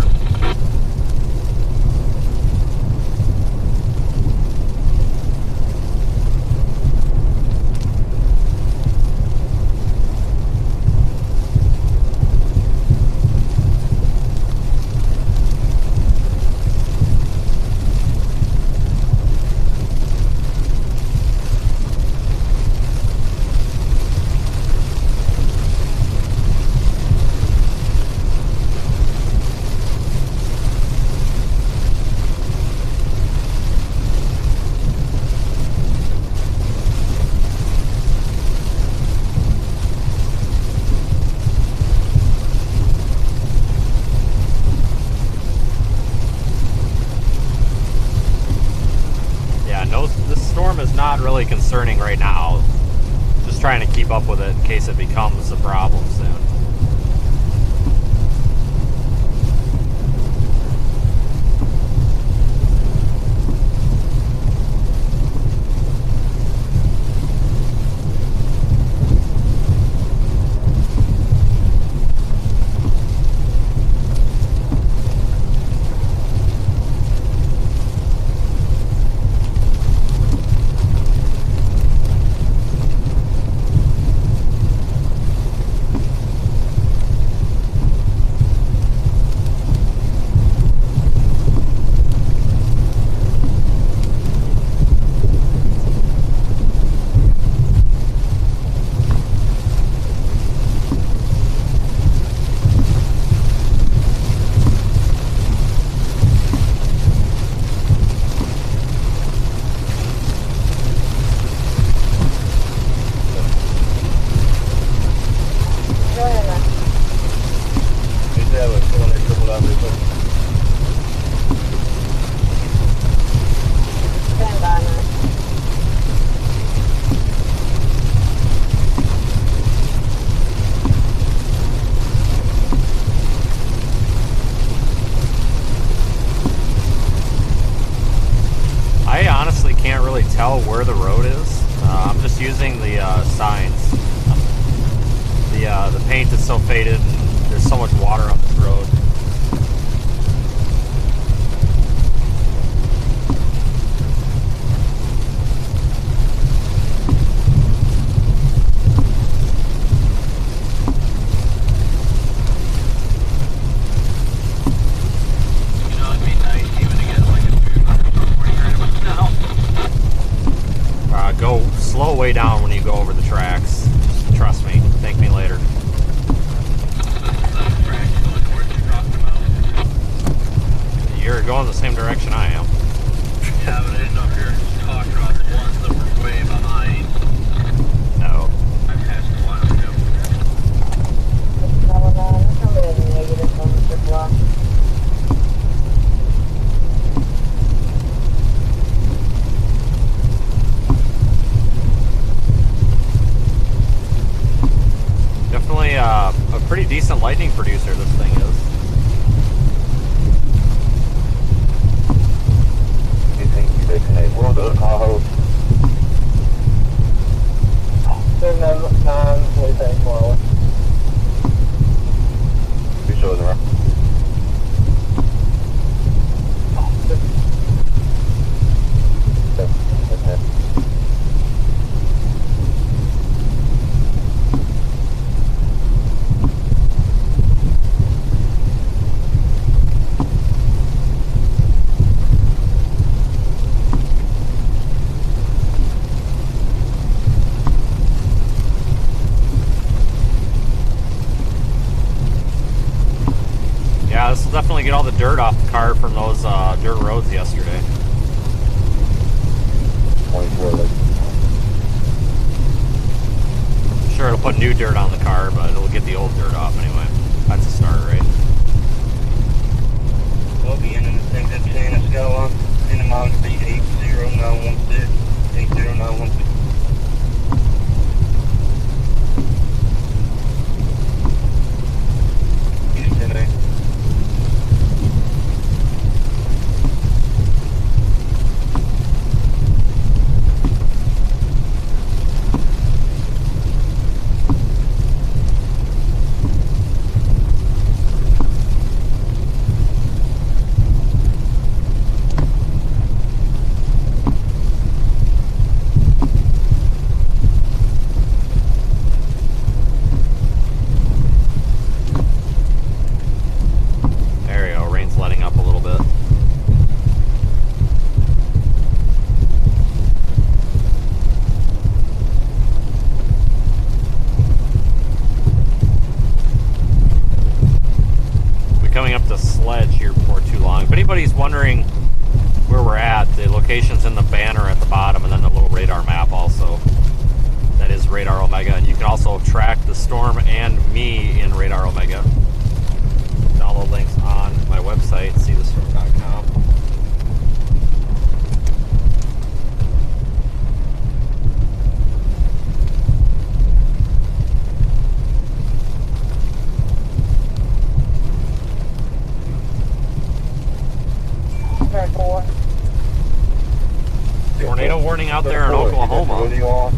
Speaker 1: This storm is not really concerning right now. Just trying to keep up with it in case it becomes a problem soon. Can't really tell where the road is. I'm just using the signs. The paint is so faded and there's so much water on this road.
Speaker 2: You know, it'd be nice even to get like a 200 from where you're at now.
Speaker 1: Go slow way down when you go over the tracks. Just trust me. Thank me later. You're going the same direction I am.
Speaker 2: Yeah, but I didn't know if you were talking about the ones that were way behind.
Speaker 1: No.
Speaker 2: I passed a while ago.
Speaker 1: Definitely a pretty decent lightning producer, this thing is.
Speaker 5: You think you can world of Tahoe? 709 Lake Edgewater.
Speaker 6: Be sure they're
Speaker 1: Yeah, this will definitely get all the dirt off the car from those dirt roads yesterday.
Speaker 6: 24 Lake.
Speaker 1: Sure, it'll put new dirt on the car, but it'll get the old dirt off anyway. That's a start, right?
Speaker 7: We'll be in the thing that's saying it's got on in the mountain speed 80916. 80916. Houston, eh?
Speaker 1: There you go, rain's letting up a little bit. We're coming up to Sledge here before too long. If anybody's wondering where we're at, the location's in the banner at the bottom and then the little radar map also. That is Radar Omega, and you can also track the storm and me in Radar Omega. Download links on my website, seethestorm.com. Tornado warning out there in Oklahoma.
Speaker 6: What are you on?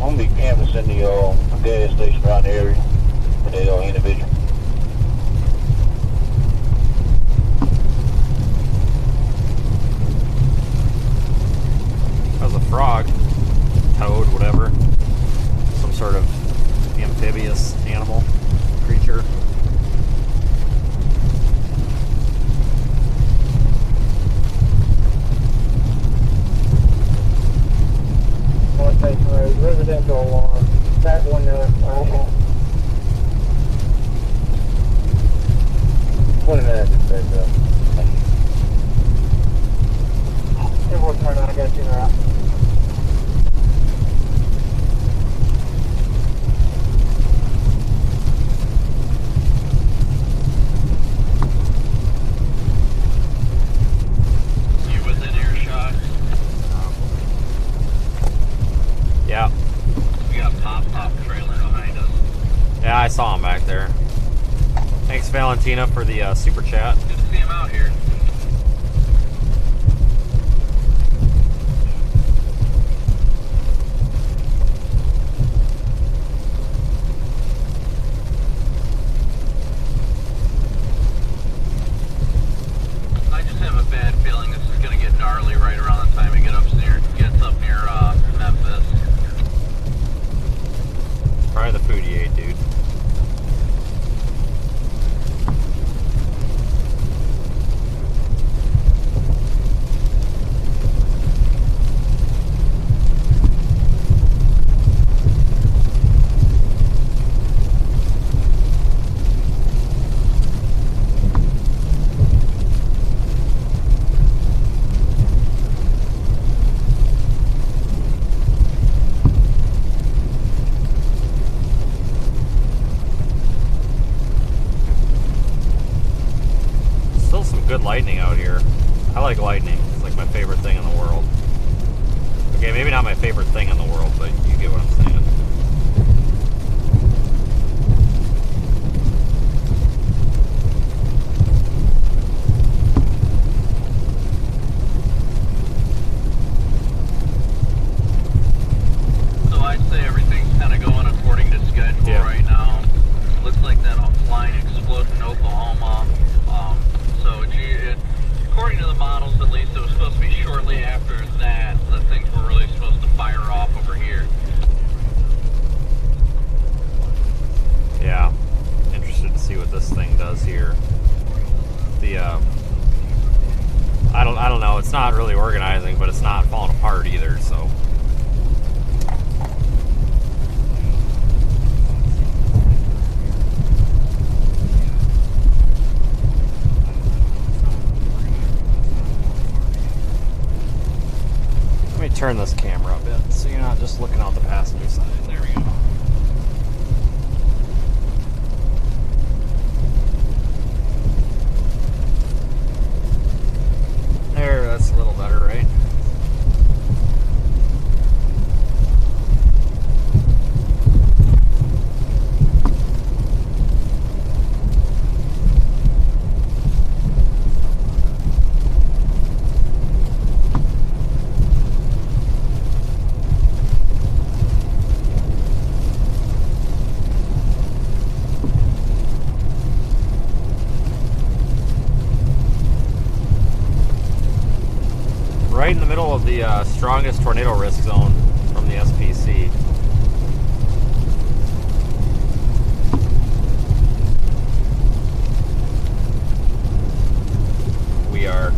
Speaker 6: I'm gonna be canvassing the gas station around the area for the individual.
Speaker 1: That was a frog, toad, whatever. Some sort of amphibious animal, creature.
Speaker 5: Residential alarm. That one, what did I just say, Bill? It will turn on, I got you right.
Speaker 2: You within earshot?
Speaker 1: Yeah.
Speaker 2: We got Pop trailer behind us.
Speaker 1: Yeah, I saw him back there. Thanks, Valentina, for the super chat.
Speaker 2: Good to see him out here. I just have a bad feeling this is going to get gnarly right around the time it gets up near Memphis.
Speaker 1: Try the food you ate, dude. Good lightning out here. I like lightning. It's like my favorite thing in the world. Okay, maybe not my favorite thing in the world, but you get what I'm saying.
Speaker 2: So I'd say everything's kind of going according to schedule right now. Looks like that flying exploded in Oklahoma. So according to the models, at least, it was supposed to be shortly after that things were really supposed to fire off over here.
Speaker 1: Yeah, interested to see what this thing does here. The I don't know. It's not really organizing, but it's not falling apart either. So. Let me turn this camera a bit so you're not just looking out the passenger side. There we go. There, that's a little better, right? Right in the middle of the strongest tornado risk zone from the SPC. We are.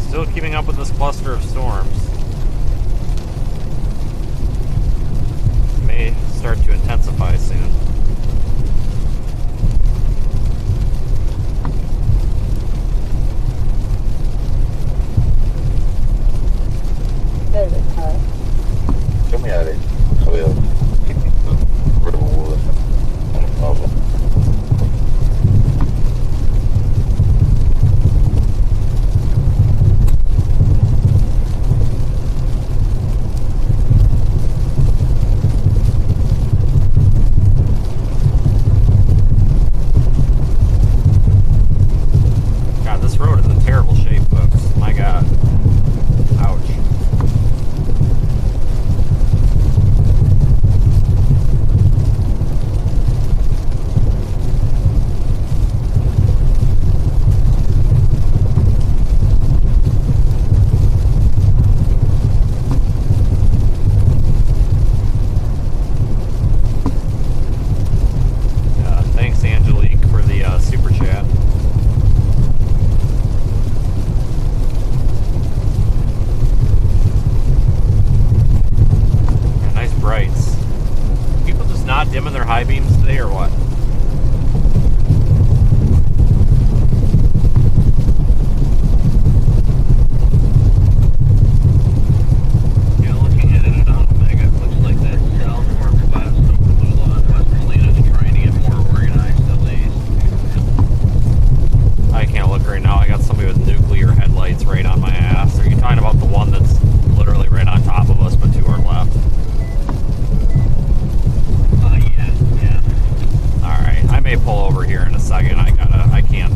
Speaker 1: Still keeping up with this cluster of storms. May start to intensify soon.
Speaker 7: Show me how it is. So we'll keep the river wood on the problem.
Speaker 1: pull over here in a second. I can't,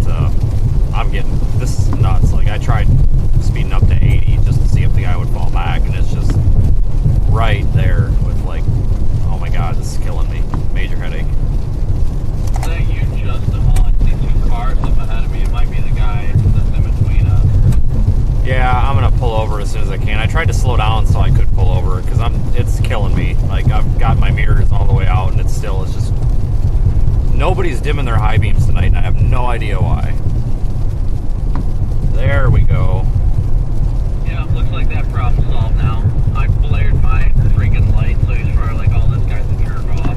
Speaker 1: this is nuts. Like, I tried speeding up to 80 just to see if the guy would fall back, and it's just right there with, like, oh my god, this is killing me. Major headache.
Speaker 2: Is that you, Justin? I see two cars up ahead of me. It might be the guy that's in between us.
Speaker 1: Yeah, I'm gonna pull over as soon as I can. I tried to slow down so I could pull over, because it's killing me. Like, I've got my mirrors all the way out, and it's just, nobody's dimming their high beams tonight, and I have no idea why. There we go.
Speaker 2: Yeah, looks like that problem's solved now. I blared my freaking light, so he's probably like, oh, this guy's a jerk off.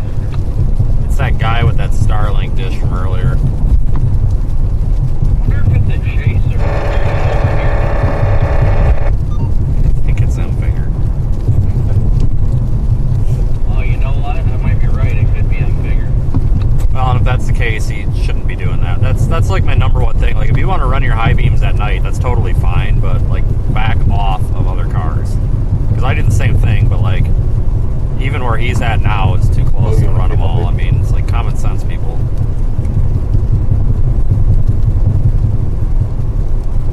Speaker 1: It's that guy with that Starlink dish from earlier.
Speaker 2: I wonder if it's a chaser.
Speaker 1: I think it's M-Finger.
Speaker 2: Oh, you know what? I might be right. It could be M-Finger.
Speaker 1: Well, and if that's the case, he shouldn't be doing that. That's like my number one thing. Like, if you want to run your high beams at night, that's totally fine, but, like, back off of other cars. Because I did the same thing, but, like, even where he's at now is too close to run them all. I mean, it's like common sense, people.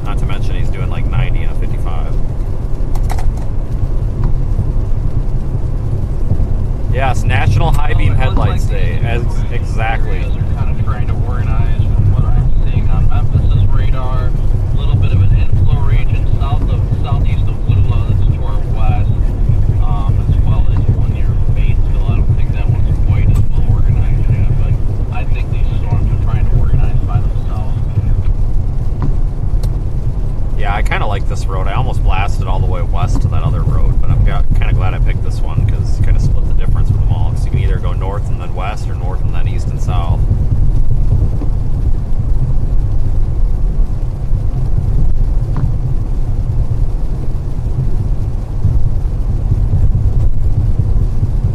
Speaker 1: Not to mention he's doing, like, 90 and a 55. Yes, National High Beam Headlights Day. Exactly.
Speaker 2: They're kind of trying to organize from what I'm seeing on Memphis's radar. A little bit of an inflow region southeast of Lula that's to our west, as well as one near Batesville. I don't think that one's quite as well organized yet, but I think these storms are trying to organize by themselves.
Speaker 1: Yeah, I kind of like this road. I almost blasted all the way west to that other road, but I'm kind of glad I picked this one because it kind of split the difference with them all. Because you can either go north and then west, or north and then east and south.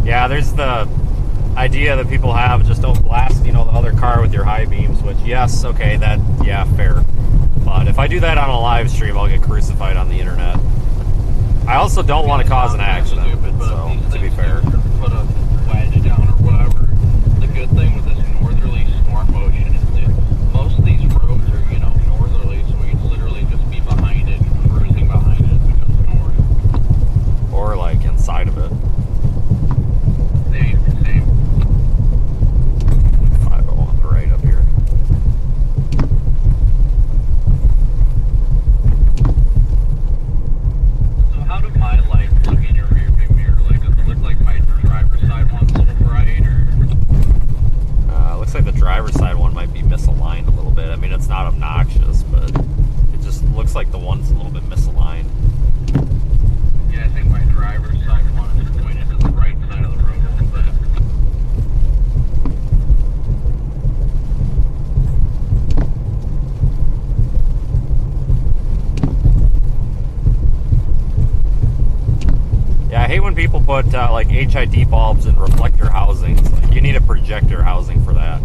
Speaker 1: Yeah, there's the idea that people have, just don't blast, the other car with your high beams, which, yes, okay, yeah, fair. But if I do that on a live stream, I'll get crucified on the internet. I also don't want to cause an accident, so, to be fair.
Speaker 2: Put a wedge down or whatever. The good thing with this northerly storm motion is that most of these roads are, northerly, so we can literally just be behind it, cruising behind it as it goes north.
Speaker 1: Or, like, inside of it.
Speaker 2: Same.
Speaker 1: 50 on the right up here.
Speaker 2: So how do my lights look in your rearview mirror? Like, does it look like my driver's side one's a little bright, or?
Speaker 1: Looks like the driver's side one might be misaligned a little bit. I mean, it's not obnoxious, but it just looks like the one's a little bit misaligned.
Speaker 2: Yeah, I think my driver's side one is pointed to the right side of the road a little bit.
Speaker 1: Yeah, I hate when people put like HID bulbs in reflector housings. Like, you need a projector housing for that.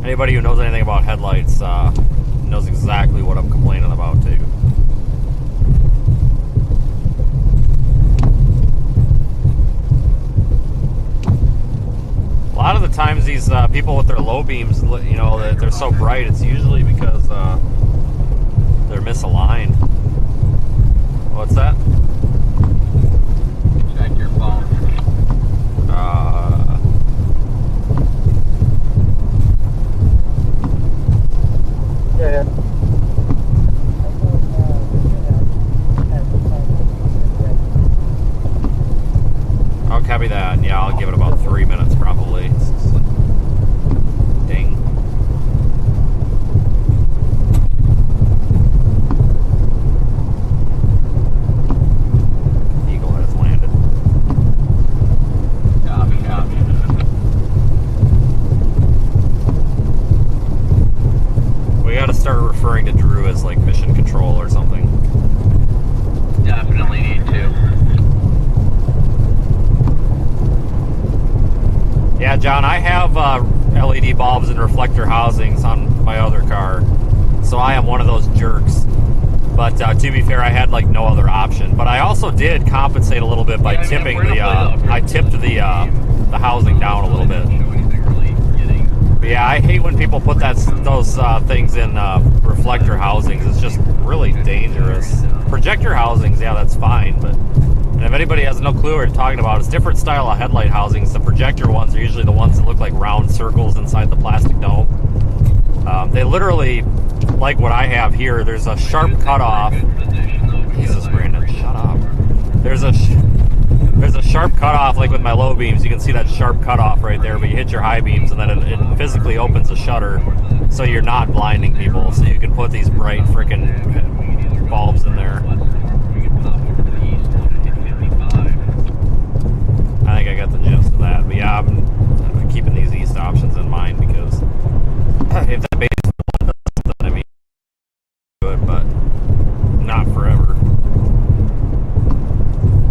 Speaker 1: Anybody who knows anything about headlights knows exactly what I'm complaining about too. A lot of the times these people with their low beams, they're so bright, it's usually because they're misaligned. What's that?
Speaker 2: Check your phone.
Speaker 5: Yeah.
Speaker 1: I'll copy that. Yeah, I'll give it about 3 minutes probably. Ding. Eagle has landed.
Speaker 2: Copy.
Speaker 1: We gotta start referring to Drew as like mission control or something.
Speaker 2: Definitely need to.
Speaker 1: Yeah, John, I have LED bulbs and reflector housings on my other car, so I am one of those jerks. But to be fair, I had like no other option. But I also did compensate a little bit by tipping the. I tipped the housing down a little bit. Yeah, I hate when people put those things in reflector housings. It's just really dangerous. Projector housings, yeah, that's fine, but and if anybody has no clue what you're talking about, it's different style of headlight housings. The projector ones are usually the ones that look like round circles inside the plastic dome. They literally, like what I have here, there's a sharp cutoff. Jesus, Brandon, shut up. There's a sharp cutoff, like with my low beams. You can see that sharp cutoff right there, but you hit your high beams, and then it physically opens a shutter, so you're not blinding people. So you can put these bright freaking bulbs in there. I think I got the gist of that. But yeah, I'm keeping these east options in mind because if that base one does something, I mean, good, but not forever.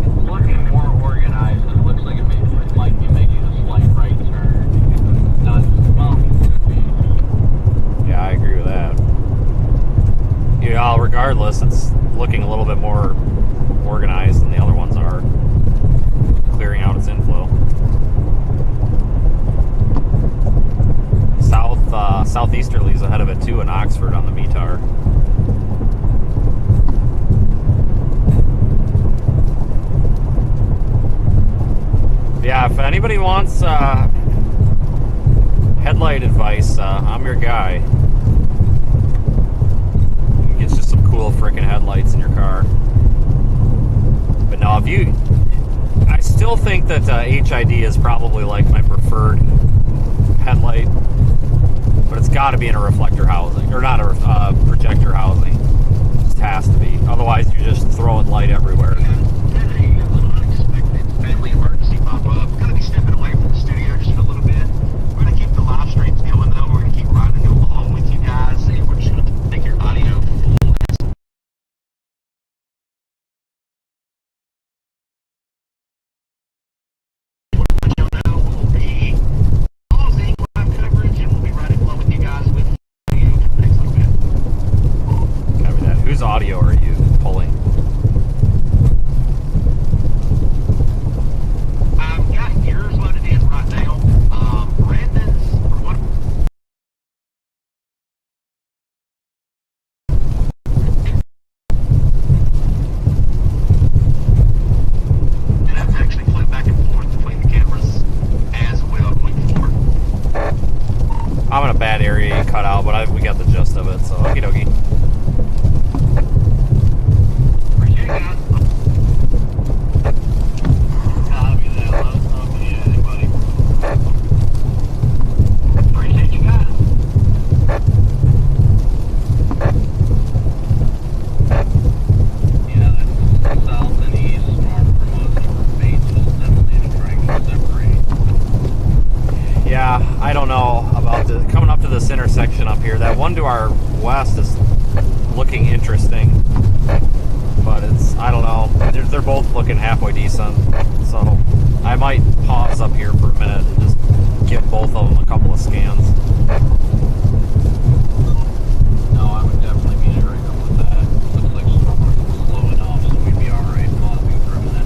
Speaker 2: It's looking more organized, and it looks like it might be making a slight right turn. Not well.
Speaker 1: Yeah, I agree with that. Yeah, regardless, it's looking a little bit more organized than the other ones are, clearing out its inflow. Southeasterly's ahead of it too in Oxford on the METAR. Yeah, if anybody wants headlight advice, I'm your guy. Get you some cool freaking headlights in your car. But no, I still think that HID is probably like my preferred headlight, but it's got to be in a reflector housing, or not a projector housing. It just has to be. Otherwise, you're just throwing light everywhere.
Speaker 3: A little unexpected family emergency pop up. We're going to be stepping away from the studio just for a little bit. We're going to keep the live streams going, though. We're going to keep riding along with you guys, and we're just going to take your audio full.
Speaker 1: Whose audio are you pulling?
Speaker 3: I've got yours loaded in right now. Brandon's, for what? And I've actually flipped back and forth between the cameras as well going forward.
Speaker 1: I'm in a bad area you cut out, but we got the gist of it, so okie dokie. I don't know about coming up to this intersection up here. That one to our west is looking interesting, but I don't know. They're both looking halfway decent, so I might pause up here for a minute and just give both of them a couple of scans.
Speaker 2: No, I would definitely be in agreement with that. Looks like storm's slow enough, so we'd be alright pausing for a minute.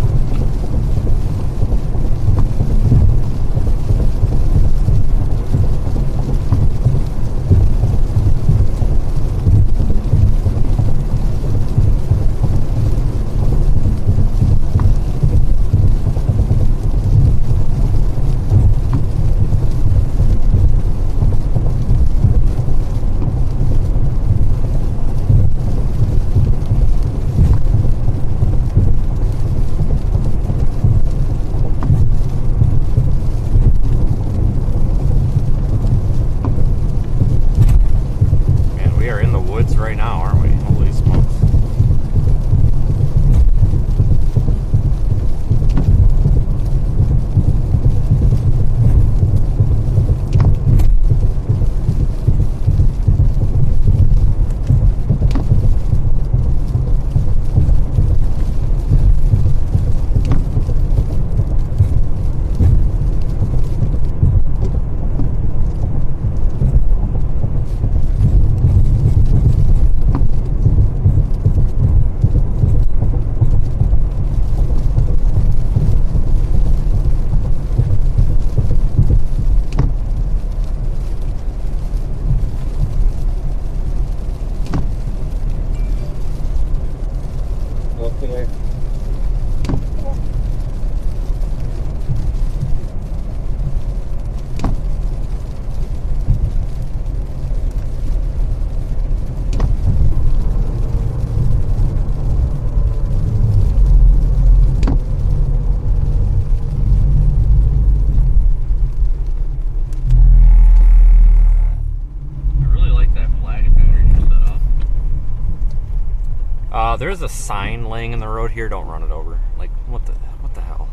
Speaker 1: There's a sign laying in the road here. Don't run it over. Like, what the hell?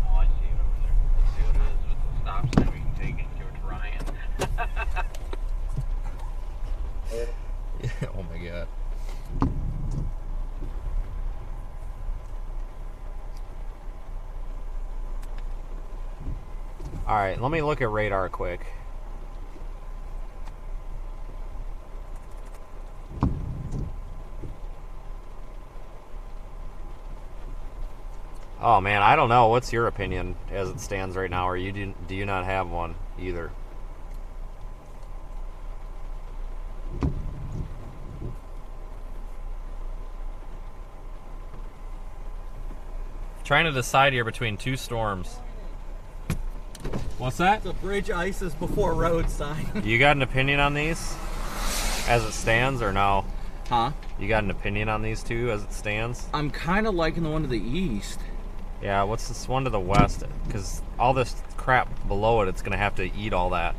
Speaker 2: Oh, I see it over there. Let's see what it is with the stop sign. We can take it and give it to Ryan.
Speaker 1: Yeah, oh my god. Alright, let me look at radar quick. Oh man, I don't know. What's your opinion as it stands right now? Or do you not have one either? Trying to decide here between two storms. What's that?
Speaker 8: The bridge ice is before road sign.
Speaker 1: You got an opinion on these as it stands or no?
Speaker 8: Huh?
Speaker 1: You got an opinion on these two as it stands?
Speaker 8: I'm kind of liking the one to the east.
Speaker 1: Yeah, what's this one to the west? Because all this crap below it, it's going to have to eat all that.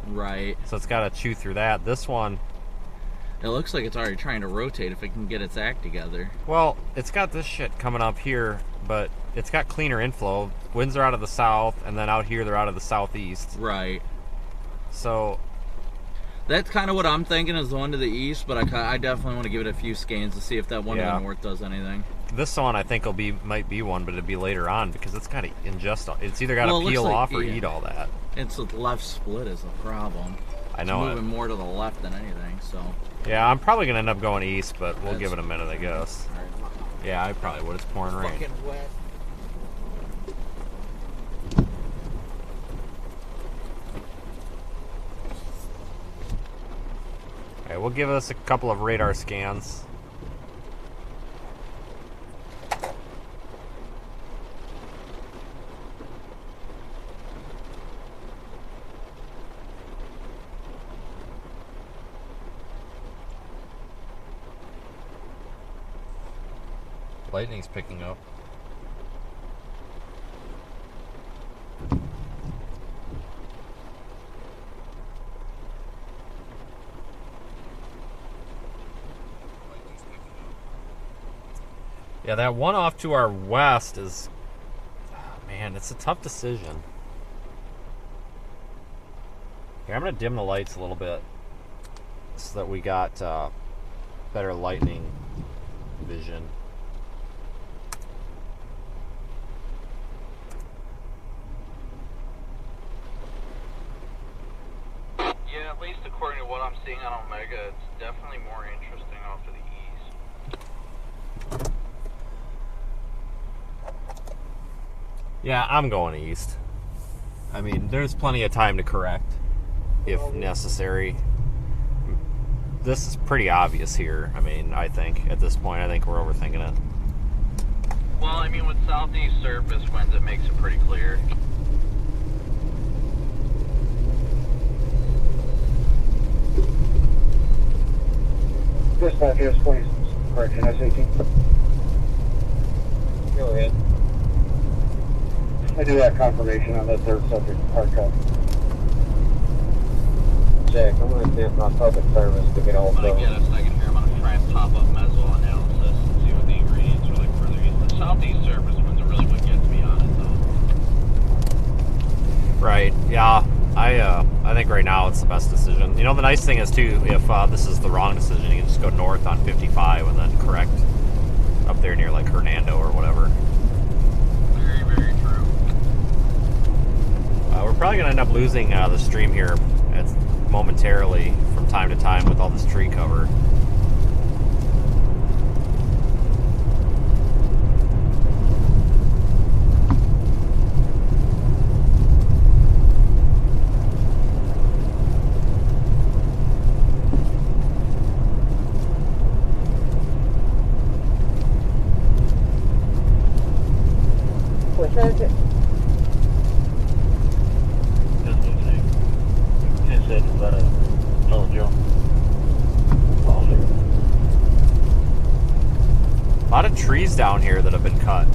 Speaker 8: Right.
Speaker 1: So it's got to chew through that. This one...
Speaker 8: It looks like it's already trying to rotate if it can get its act together.
Speaker 1: Well, it's got this shit coming up here, but it's got cleaner inflow. Winds are out of the south, and then out here they're out of the southeast.
Speaker 8: Right.
Speaker 1: So...
Speaker 8: That's kind of what I'm thinking is the one to the east, but I definitely want to give it a few scans to see if that one to the north does anything.
Speaker 1: This one I think might be one, but it'll be later on because it's got to ingest all. It's either got to peel off or eat all that.
Speaker 8: It's the left split is the problem.
Speaker 1: I know
Speaker 8: it's moving more to the left than anything, so.
Speaker 1: Yeah, I'm probably gonna end up going east, but we'll give it a minute, I guess. Yeah, I probably would. It's pouring rain.
Speaker 8: Fucking wet.
Speaker 1: Okay, we'll give us a couple of radar scans. Lightning's picking up. Yeah, that one off to our west is... Oh, man, it's a tough decision. Here, I'm going to dim the lights a little bit so that we got better lightning vision.
Speaker 2: Yeah, at least according to what I'm seeing on Omega, it's definitely more interesting off to the east.
Speaker 1: Yeah, I'm going east. I mean, there's plenty of time to correct if necessary. This is pretty obvious here. I mean, I think at this point, I think we're overthinking it.
Speaker 2: Well, I mean, with southeast surface winds, it makes it pretty clear.
Speaker 5: Dispatch, yes, please. Correction, S18. Go ahead. I do have confirmation on that third subject, hard cut. Jack, I'm going to send my public service to get all
Speaker 2: When I get a second here, I'm going to try and pop up meso analysis and see what the ingredients are like further east. The southeast surface winds are really what gets me on it, though.
Speaker 1: Right, yeah. I think right now it's the best decision. You know, the nice thing is, too, if this is the wrong decision, you can just go north on 55 and then correct up there near, like, Hernando or whatever.
Speaker 2: Very, very true.
Speaker 1: We're probably going to end up losing the stream here momentarily from time to time with all this tree cover.
Speaker 4: What is it?
Speaker 1: A lot of trees down here that have been cut.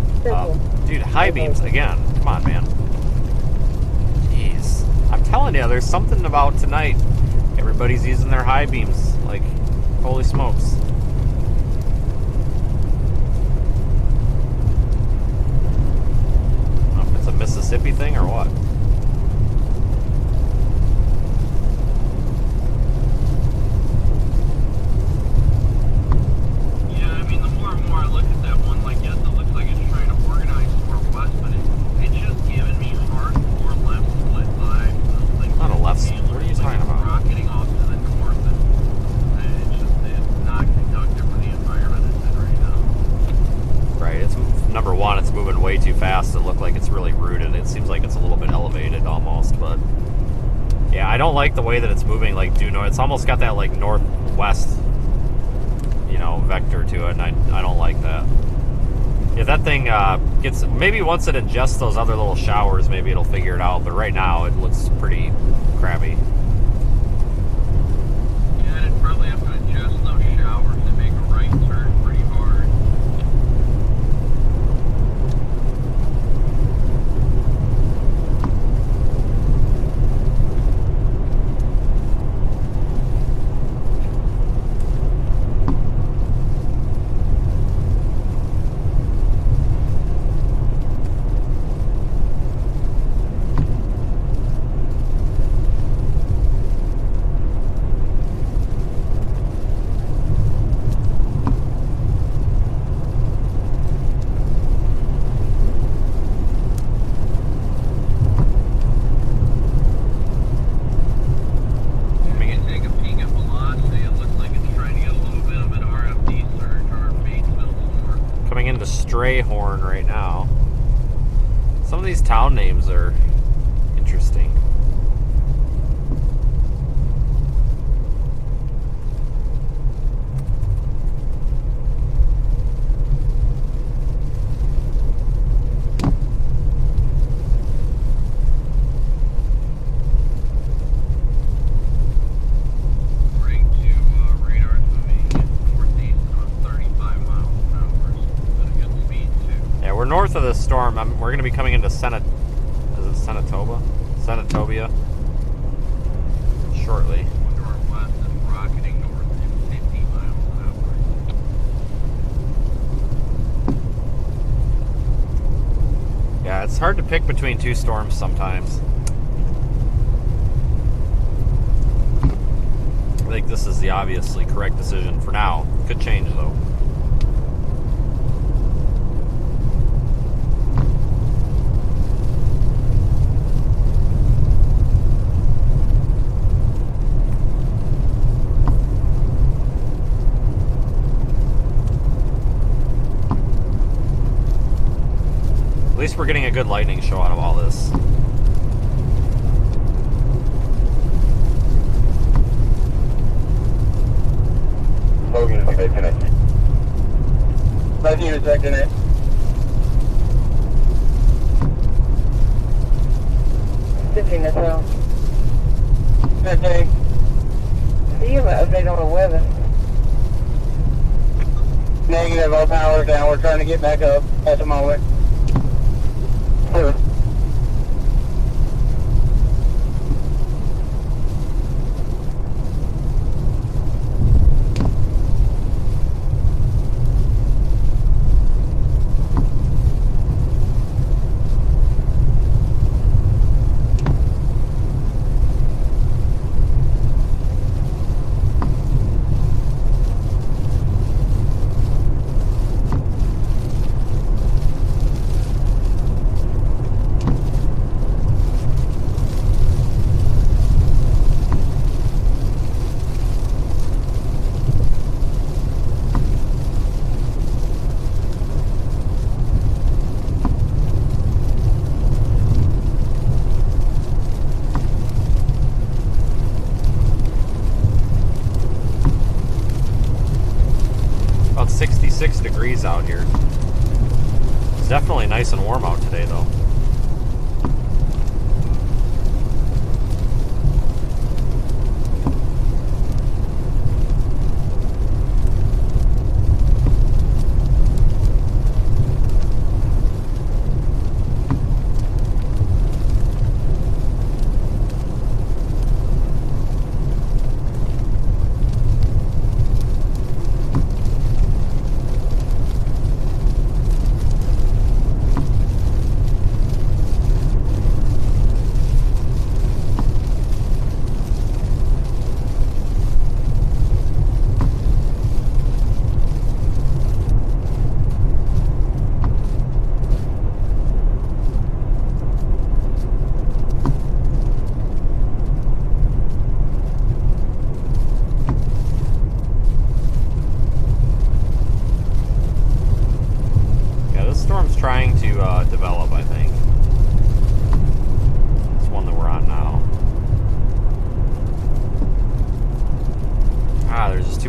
Speaker 1: Dude, high beams again. Come on, man. Jeez. I'm telling you, there's something about tonight. Everybody's using their high beams. Like, holy smokes. a Mississippi thing or what?
Speaker 2: Yeah, I mean, the more and more I look at that one, like, yes, it looks like it's trying to organize for west, but it's just giving me hardcore left split vibes.
Speaker 1: Not a left split. What are you talking about?
Speaker 2: Rocketing off to the north, and it's not conductive for the environment it's in right now.
Speaker 1: Right. It's number one. It's moving way too fast to look like it's really rooted. It seems like it's a little bit elevated almost, but yeah, I don't like the way that it's moving like due north. It's almost got that like northwest, vector to it, and I don't like that. Yeah, that thing gets, maybe once it ingests those other little showers, maybe it'll figure it out, but right now it looks pretty crappy.
Speaker 2: Yeah, and it'd probably have to adjust those showers and make a right turn pretty hard.
Speaker 1: Horn right now. Some of these town names are interesting. North of this storm, we're going to be coming into Senatobia shortly.
Speaker 2: Northwest is rocketing north at 50 miles an hour.
Speaker 1: Yeah, it's hard to pick between two storms sometimes. I think this is the obviously correct decision for now. Could change though. At least we're getting a good lightning show out of all this.
Speaker 5: Logan, okay, connect. Left unit, second it.
Speaker 4: That's well.
Speaker 5: Okay.
Speaker 4: See you have an update on the weather.
Speaker 5: Negative, all power's down. We're trying to get back up at the moment.
Speaker 1: About 66 degrees out here. It's definitely nice and warm out today though.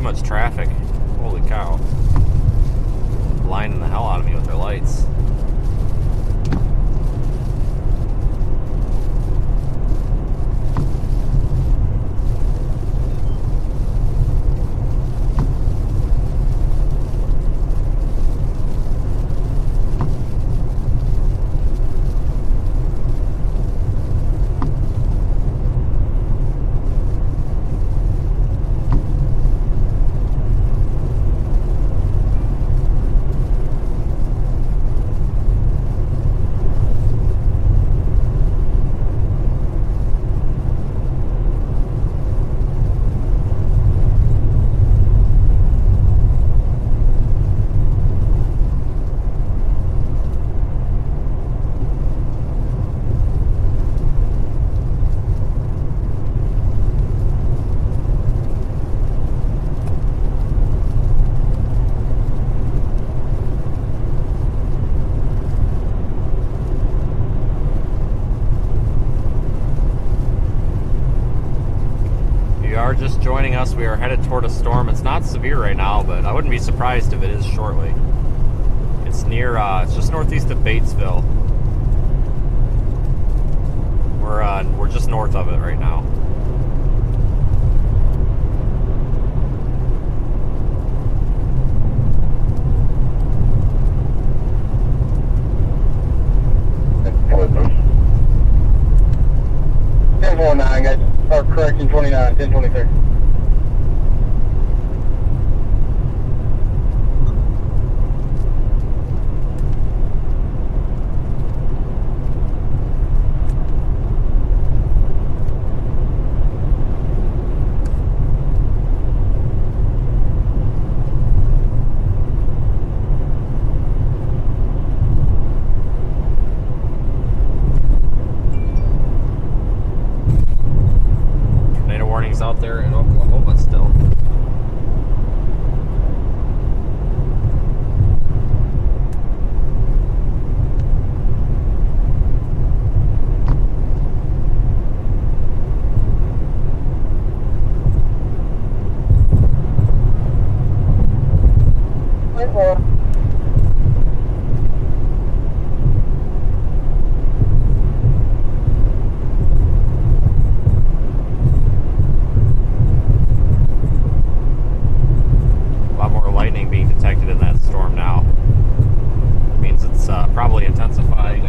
Speaker 1: too much traffic. Holy cow. Blinding the hell out of me with their lights. Just joining us, we are headed toward a storm. It's not severe right now, but I wouldn't be surprised if it is shortly. It's near, it's just northeast of Batesville. We're just north of it right now.
Speaker 5: Guys. Or correction, 29, 1023.
Speaker 1: Out there in Oklahoma still. Probably intensifying.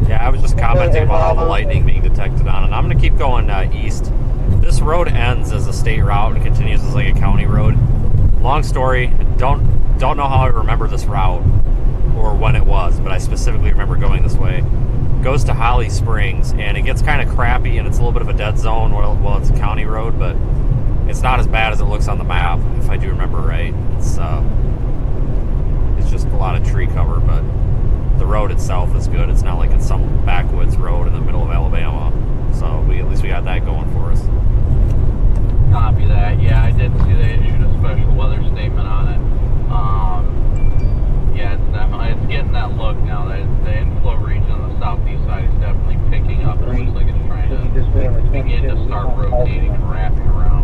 Speaker 1: Yeah, I was just commenting about all the lightning being detected on, and I'm going to keep going east. This road ends as a state route and continues as like a county road. Long story, don't know how I remember this route or when it was, but I specifically remember going this way. Goes to Holly Springs, and it gets kind of crappy, and it's a little bit of a dead zone while it's a county road, but it's not as bad as it looks on the map, if I do remember right. It's just a lot of tree cover, but the road itself is good. It's not like it's some backwoods road in the middle of Alabama. So at least we got that going for us.
Speaker 2: Copy that. Yeah, I did see they issued a special weather statement on it. Yeah, it's getting that look now. The inflow region on the southeast side is definitely picking up. It looks like it's trying to begin to start rotating and wrapping around.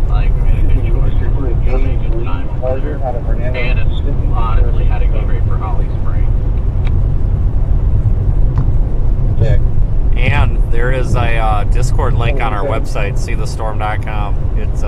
Speaker 2: So I think we made a good choice. It's a good time over there. And it's honestly heading straight for Holly Springs.
Speaker 1: And there is a Discord link on our website, seethestorm.com. It's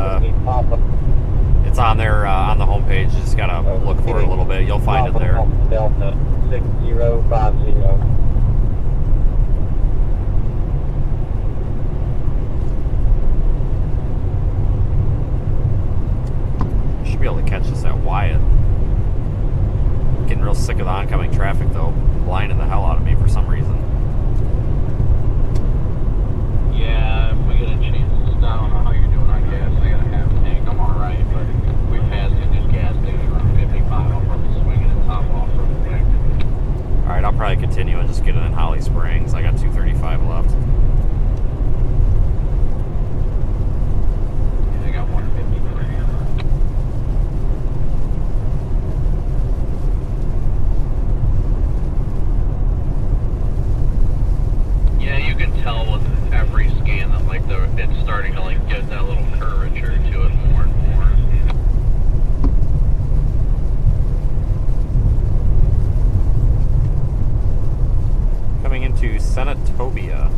Speaker 1: on there on the homepage. You just gotta look for it a little bit. You'll find it there.
Speaker 5: Delta 6050.
Speaker 1: Should be able to catch us at Wyatt. Getting real sick of the oncoming traffic though, blinding the hell out of me for some reason.
Speaker 2: Yeah, if we get a chance to stop, I don't know how you're doing on gas. I got a half tank. I'm alright, but we passed in this gas station around 55. I'll probably swing it and top off real quick.
Speaker 1: Alright, I'll probably continue and
Speaker 2: every scan that like it's starting to like get that little curvature to it more and more.
Speaker 1: Coming into Senatobia.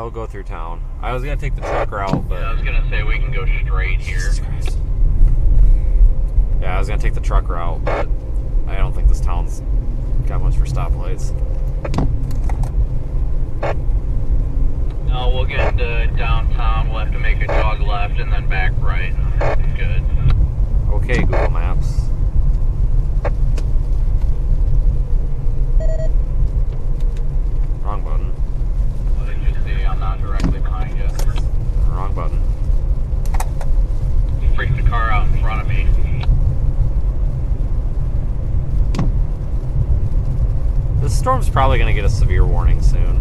Speaker 1: We'll go through town. I was gonna take the truck route, but
Speaker 2: Yeah, I was gonna say we can go straight here.
Speaker 1: Jesus Christ. Yeah, I was gonna take the truck route, but I don't think this town's got much for stoplights.
Speaker 2: No, we'll get into downtown. We'll have to make a jog left and then back right. Good.
Speaker 1: Okay, Google Maps. Wrong button.
Speaker 2: What did you see? I'm not directly behind you.
Speaker 1: Wrong button.
Speaker 2: You freaked the car out in front of me.
Speaker 1: This storm's probably gonna get a severe warning soon.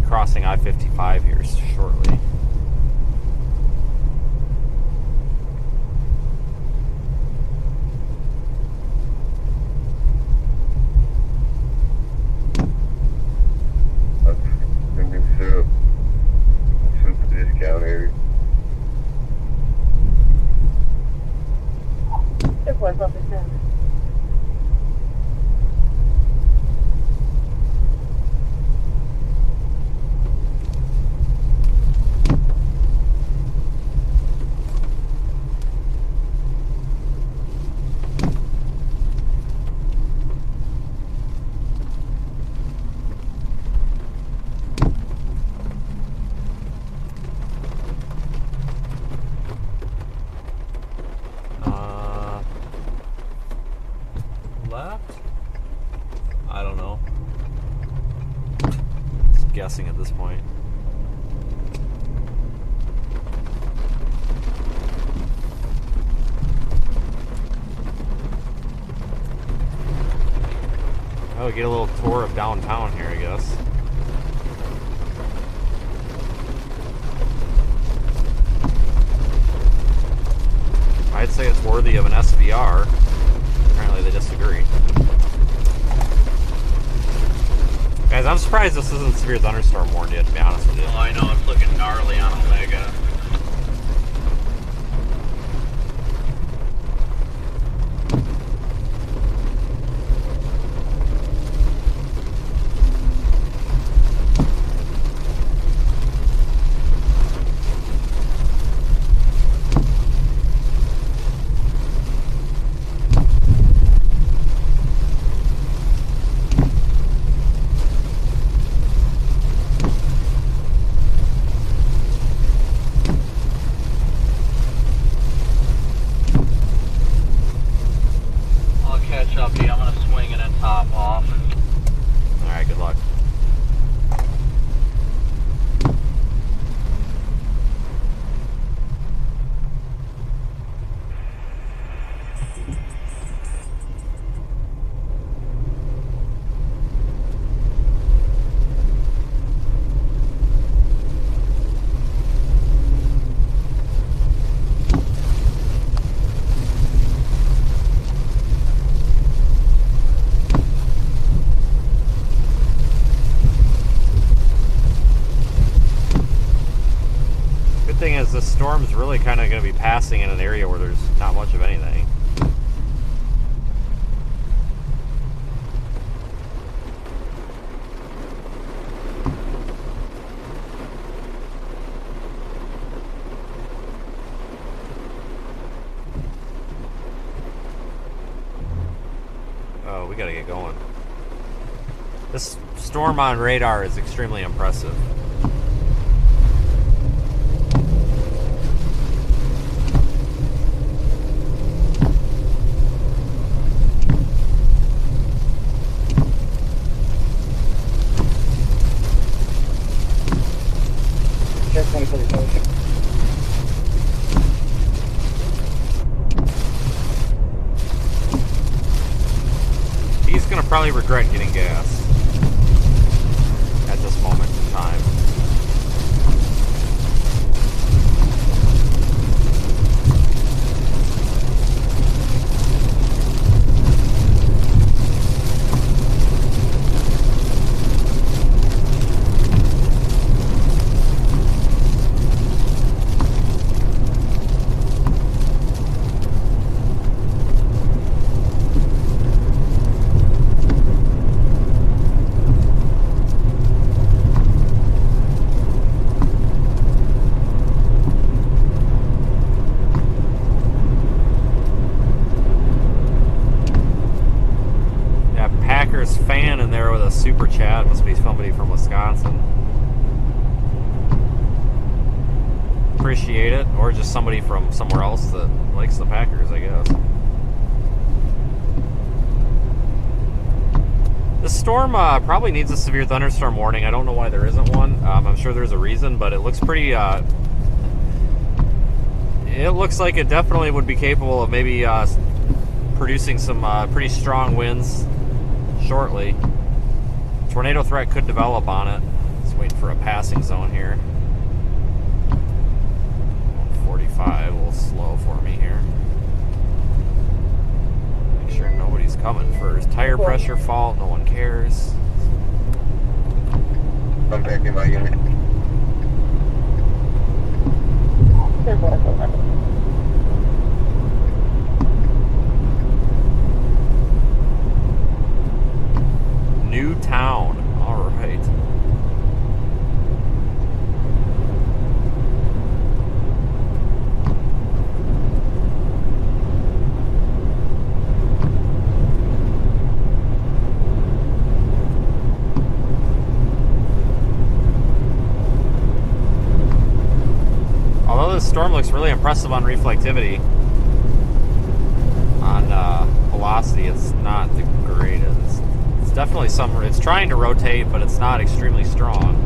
Speaker 1: Crossing I-55 here shortly.
Speaker 7: Super discount area.
Speaker 4: It was up and down.
Speaker 1: Left? I don't know. Just guessing at this point. Oh, get a little tour of downtown here, I guess. I'd say it's worthy of an SVR. Apparently they disagree. Guys, I'm surprised this isn't severe thunderstorm warned yet, to be honest with you.
Speaker 2: Oh, I know, it's looking gnarly on Omega. I'm gonna swing and then top off.
Speaker 1: Alright, good luck. Thing is, this storm's really kind of going to be passing in an area where there's not much of anything. gotta get going. This storm on radar is extremely impressive.
Speaker 5: Check 145.
Speaker 1: He's gonna probably regret getting gas at this moment in time. Fan in there with a super chat. Must be somebody from Wisconsin. Appreciate it. Or just somebody from somewhere else that likes the Packers, I guess. This storm probably needs a severe thunderstorm warning. I don't know why there isn't one. I'm sure there's a reason, but it looks pretty... it looks like it definitely would be capable of maybe producing some pretty strong winds shortly. Tornado threat could develop on it. Just waiting for a passing zone here. 145, a little slow for me here. Make sure nobody's coming first. Tire pressure fault, no one cares.
Speaker 5: I'm back in my unit.
Speaker 1: New town. All right. Although this storm looks really impressive on reflectivity, on velocity, it's not the greatest. It's definitely some. It's trying to rotate, but it's not extremely strong.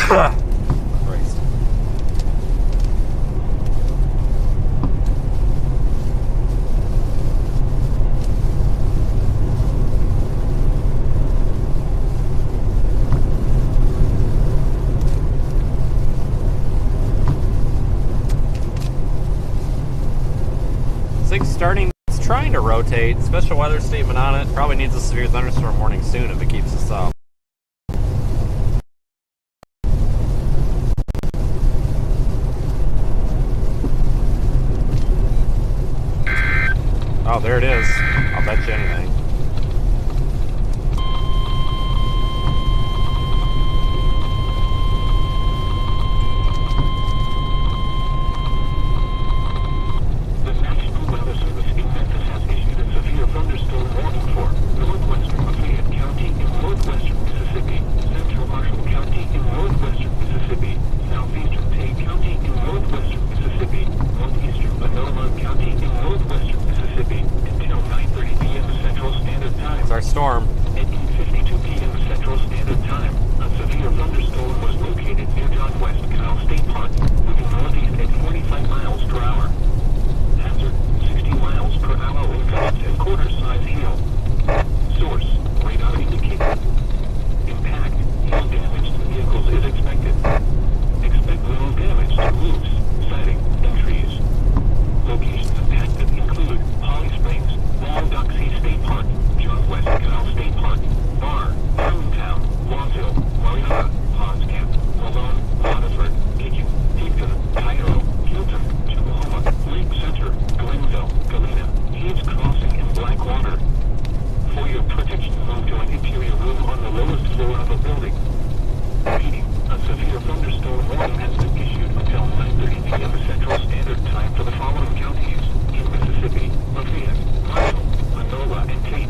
Speaker 1: Christ. It's trying to rotate. Special weather statement on it. Probably needs a severe thunderstorm warning soon if it keeps us up. there it is. I'll bet you anything.
Speaker 6: The National Weather Service in Memphis has issued a severe thunderstorm warning for northwestern Lafayette County in northwestern Mississippi, central Marshall County in northwestern Mississippi, southeastern Tate County in northwestern Mississippi, northeastern Panola County in northwestern Mississippi, until 9:30 p.m. Central Standard Time.
Speaker 1: It's our storm.
Speaker 6: At 8:52 p.m. Central Standard Time, a severe thunderstorm was located near John West Canal State Park, moving northeast at 45 miles per hour. Hazard, 60 miles per hour in gusts and quarter-size hail. Source, radar indicated. Impact, hail damage to vehicles is expected. Expect little damage to roofs, siding, and trees. Locations impacted include Holly Springs, Wall-Doxie State Park, John West Canal State Park, Barr, Allentown, Wazoo, Marietta, Ponds Camp, Malone, Waterford, Kitchen, Deepton, Cairo, Hilton, Tullahoma, Lake Center, Glenville, Galena, Hayes Crossing, and Blackwater. For your protection, move to an interior room on the lowest floor of a building. Repeating, a severe thunderstorm warning has been issued until 9:30 p.m. Central Standard Time for the following counties in Mississippi: Lafayette, Marshall, Panola, and Tate.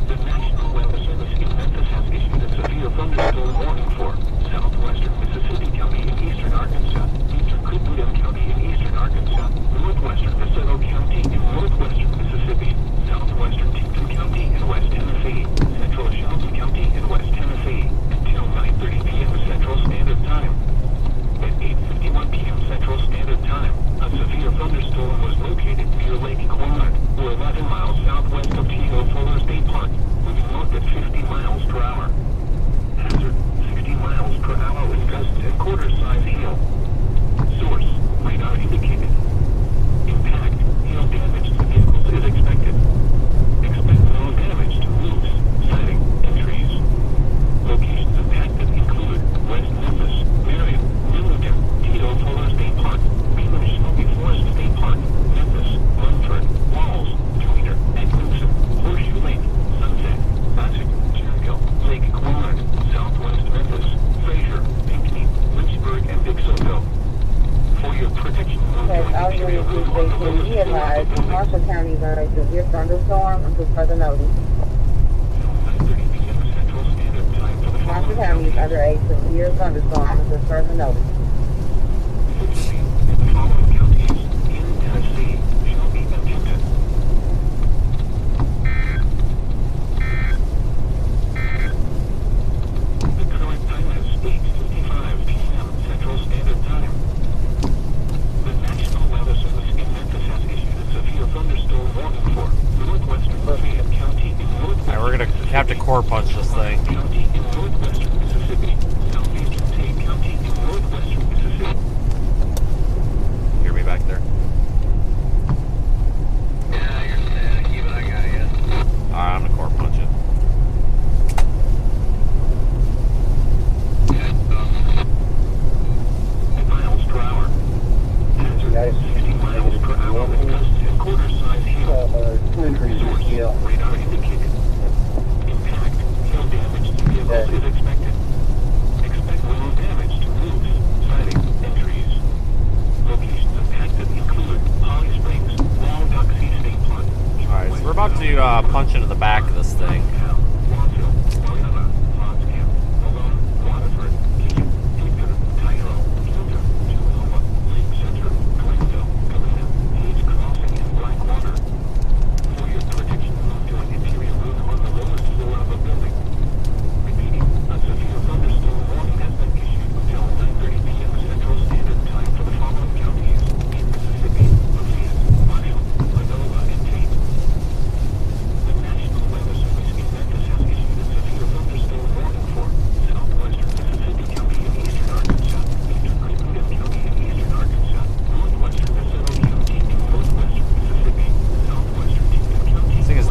Speaker 6: The National Weather Service in Memphis has issued a severe thunderstorm warning for southwestern Mississippi County in eastern Arkansas, eastern Cleveland County in eastern Arkansas, northwestern DeSoto County in northwestern Mississippi, southwestern Tipton County in West Tennessee, central Shelby County in West Tennessee, until 9:30 p.m. Central Standard Time. At 8:51 p.m. Central Standard Time, a severe thunderstorm was located near Lake Cormorant, or 11 miles southwest of Tito Fuller State Park, moving north at 50 miles per hour. Hazard, 60 miles per hour with gusts and quarter-size hail. Source, radar indicated. Impact, hail damage to vehicles is expected. Expect no damage to roofs, siding, and trees. Locations impacted include West Memphis, Marion, Millington, Tito Fuller State Park, Beeman Shelby Forest State Park, Memphis, Munford, Walls, Tweeder, Atkinson, Horseshoe Lake, Sunset, Bassett, Cherville, Lake Cormorant, Southwest Memphis, Fraser, Pinckney, Lynchburg, and Dixonville. For your protection, move to
Speaker 4: Okay,
Speaker 6: an
Speaker 4: all you
Speaker 6: interior
Speaker 4: need
Speaker 6: room on the
Speaker 4: to
Speaker 6: lowest
Speaker 4: be
Speaker 6: floor of
Speaker 4: advised,
Speaker 6: the building.
Speaker 4: Marshall County is under a severe thunderstorm until further notice.
Speaker 6: 9:30 p.m. Central Standard Time for the
Speaker 4: Marshall
Speaker 6: following
Speaker 4: County is
Speaker 6: counties.
Speaker 4: under a severe thunderstorm until further notice.
Speaker 6: In the following counties in Tennessee, Shelby and Tipton. The current time is 8:55 p.m. Central Standard Time. The National Weather Service in Memphis has issued a severe thunderstorm warning for northwestern Lafayette County in northwestern
Speaker 1: Alright, we're gonna have to core punch this thing.
Speaker 6: County in northwestern Mississippi, southeastern Tate County in northwestern Mississippi.
Speaker 1: Hear me back there?
Speaker 2: Yeah, you're staticky, but I got you.
Speaker 1: Alright, I'm gonna core punch it.
Speaker 6: 10 miles per hour. Hazard, 60 miles per hour with gusts and quarter-size hail. Source, radar indicated. Impact, hail damage to vehicles is expected. Expect little damage to roofs, siding, and trees. Locations impacted include Holly Springs, Wall-Doxie State Park.
Speaker 1: Alright, so we're about to punch into the back of this thing.
Speaker 6: Wazoo, Marietta, Ponds Camp, Malone, Waterford, Kitchen, Deepton, Cairo, Hilton, Tullahoma, Lake Center, Glenville, Galena, Hayes Crossing, and Blackwater. For your protection, move to an interior room on the lowest floor of a building. Repeating, a severe thunderstorm warning has been issued until 9:30 p.m. Central Standard Time for the following counties in Mississippi, Lafayette, Marshall, Panola, and Tate. The National Weather Service in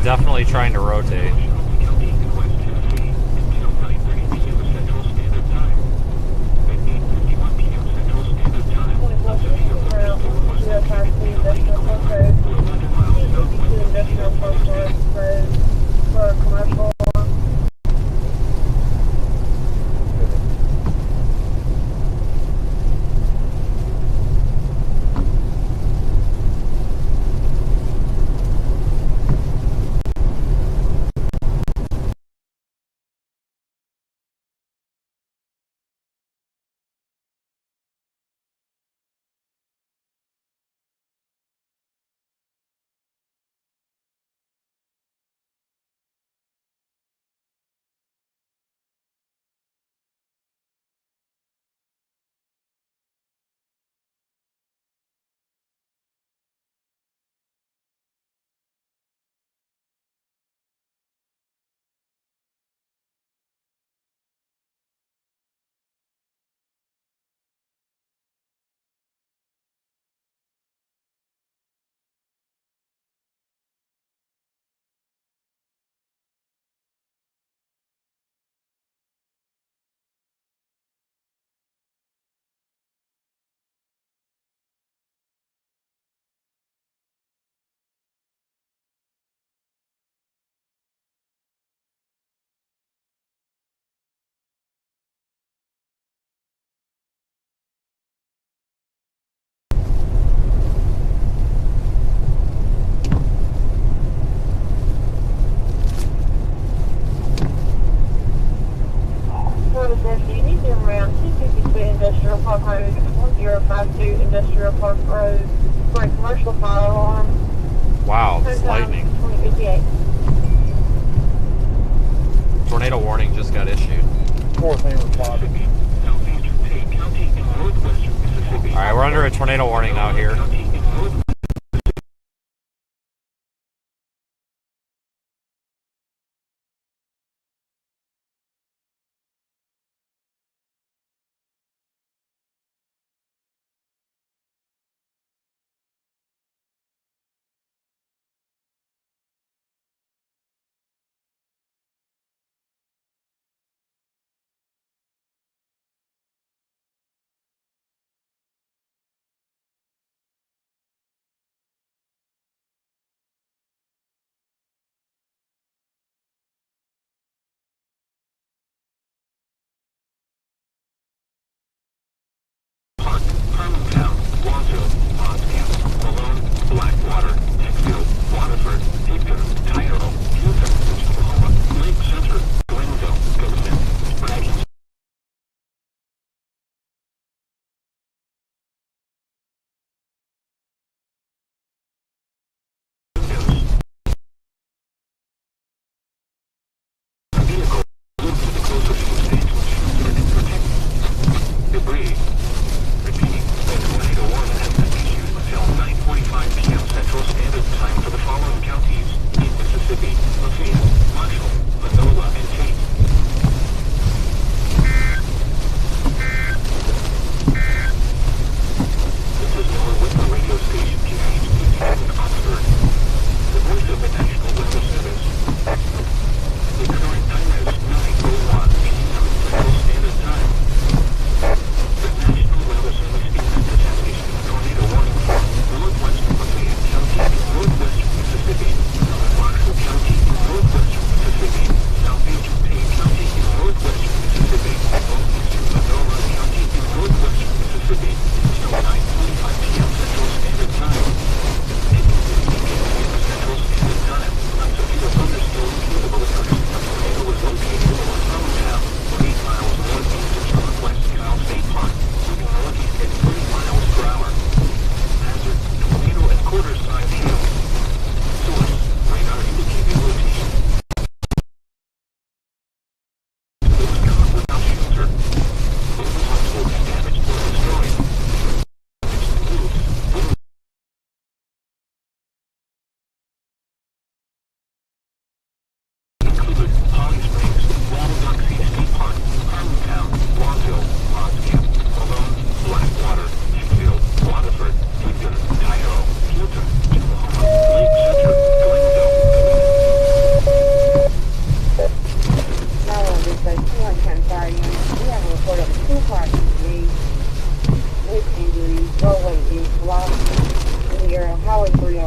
Speaker 1: definitely trying to rotate.
Speaker 6: County in West Tennessee until 9:30 p.m. Central Standard Time. At 8:51 p.m. Central Standard Time, a severe thunderstorm was located between Cleveland to 11 miles southwest of Indianapolis.
Speaker 4: For a commercial. Industrial Park Road, 1052 Industrial Park Road, for a commercial fire alarm.
Speaker 1: Wow, it's lightning.
Speaker 4: 2058.
Speaker 1: Tornado warning just got issued.
Speaker 5: Fourth name responded.
Speaker 6: Southeastern Payne County in northwestern Mississippi.
Speaker 1: All right, we're under a tornado warning out here.
Speaker 6: County in north-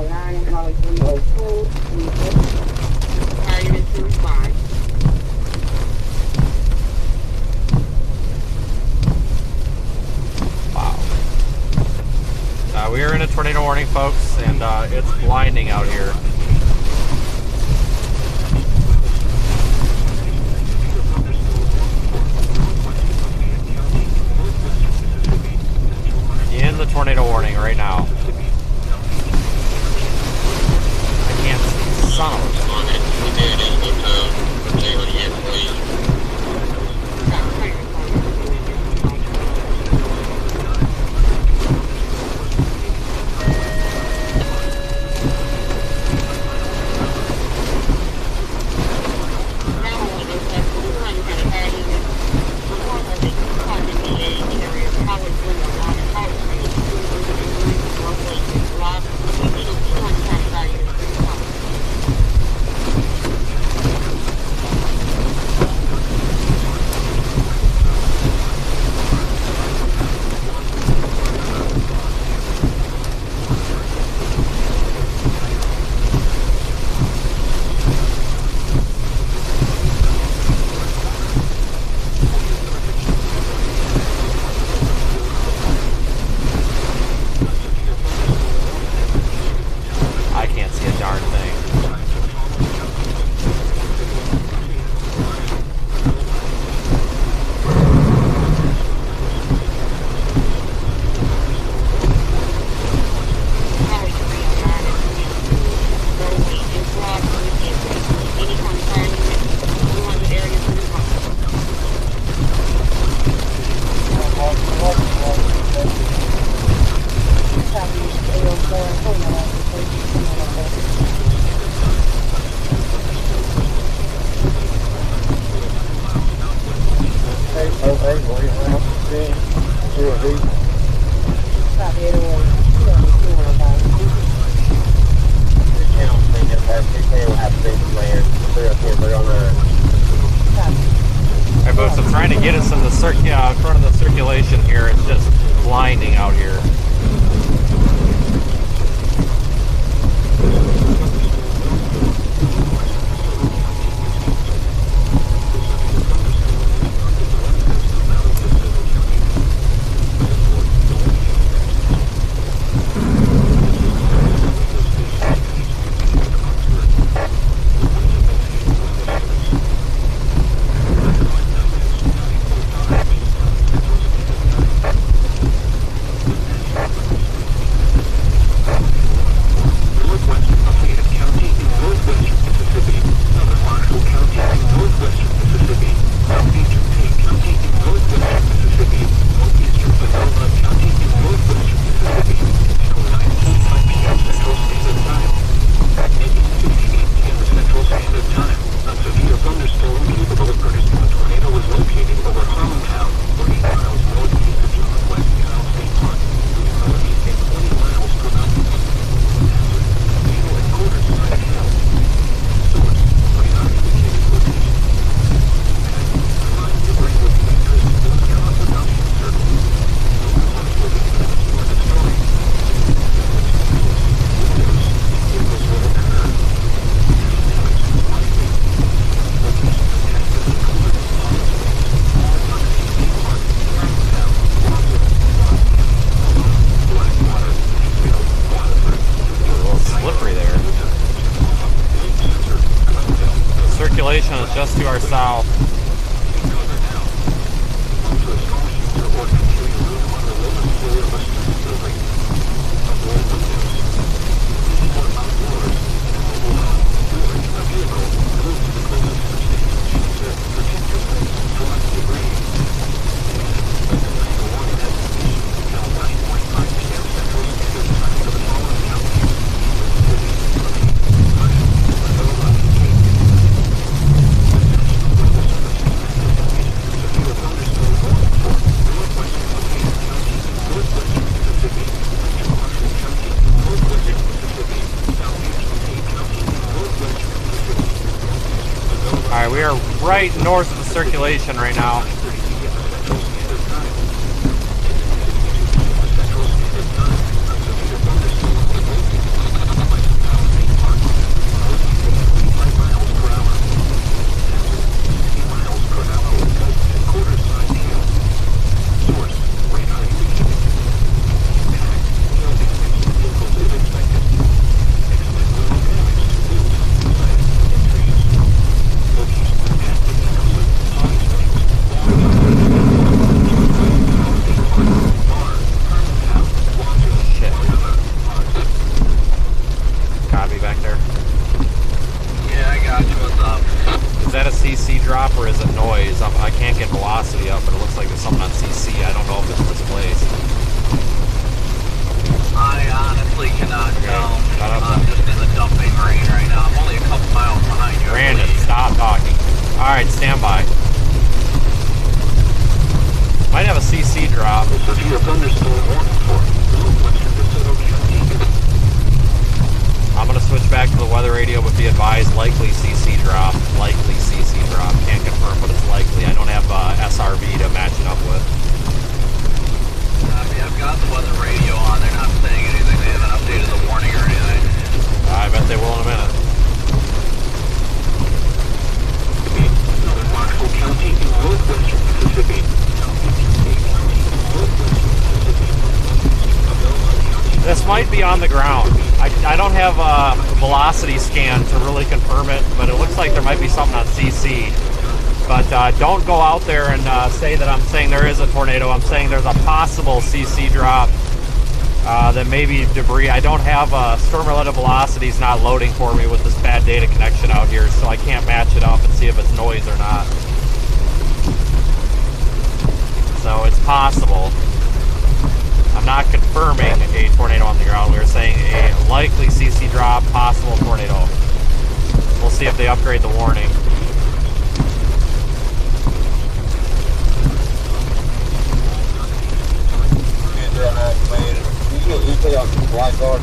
Speaker 4: 609 and Holly 302. Target to respond.
Speaker 1: Wow. We are in a tornado warning, folks, and it's blinding out here. In the tornado warning right now. I can't see. Son of a... Alright, folks, I'm trying to get us in the front of the circulation here. It's just blinding out here. Is just to our south. We are right north of the circulation right now.
Speaker 2: Gotcha, what's up?
Speaker 1: Is that a CC drop or is it noise? I can't get velocity up, but it looks like there's something on CC. I don't know if it's displaced.
Speaker 2: I honestly cannot tell.
Speaker 1: Shut up.
Speaker 2: I'm just in the dumping rain right now. I'm only a couple miles behind you.
Speaker 1: Brandon, stop talking. Alright, stand by. Might have a CC drop.
Speaker 6: Severe thunderstorm warning for northwestern DeSoto County.
Speaker 1: I'm going to switch back to the weather radio, but be advised, likely CC drop. Likely CC drop. Can't confirm, but it's likely. I don't have SRV to match it up with.
Speaker 2: I've got the weather radio on. They're not saying anything. They haven't updated the warning or anything.
Speaker 1: I bet they will in a minute.
Speaker 6: Northern Knoxville County in northwestern Mississippi.
Speaker 1: This might be on the ground. I don't have a velocity scan to really confirm it, but it looks like there might be something on CC. But don't go out there and say that I'm saying there is a tornado. I'm saying there's a possible CC drop that may be debris. I don't have storm-related velocities not loading for me with this bad data connection out here, so I can't match it up and see if it's noise or not. So it's possible. I'm not confirming a tornado on the ground. We were saying a likely CC drop, possible tornado. We'll see if they upgrade the warning.
Speaker 7: You stay on blind guard.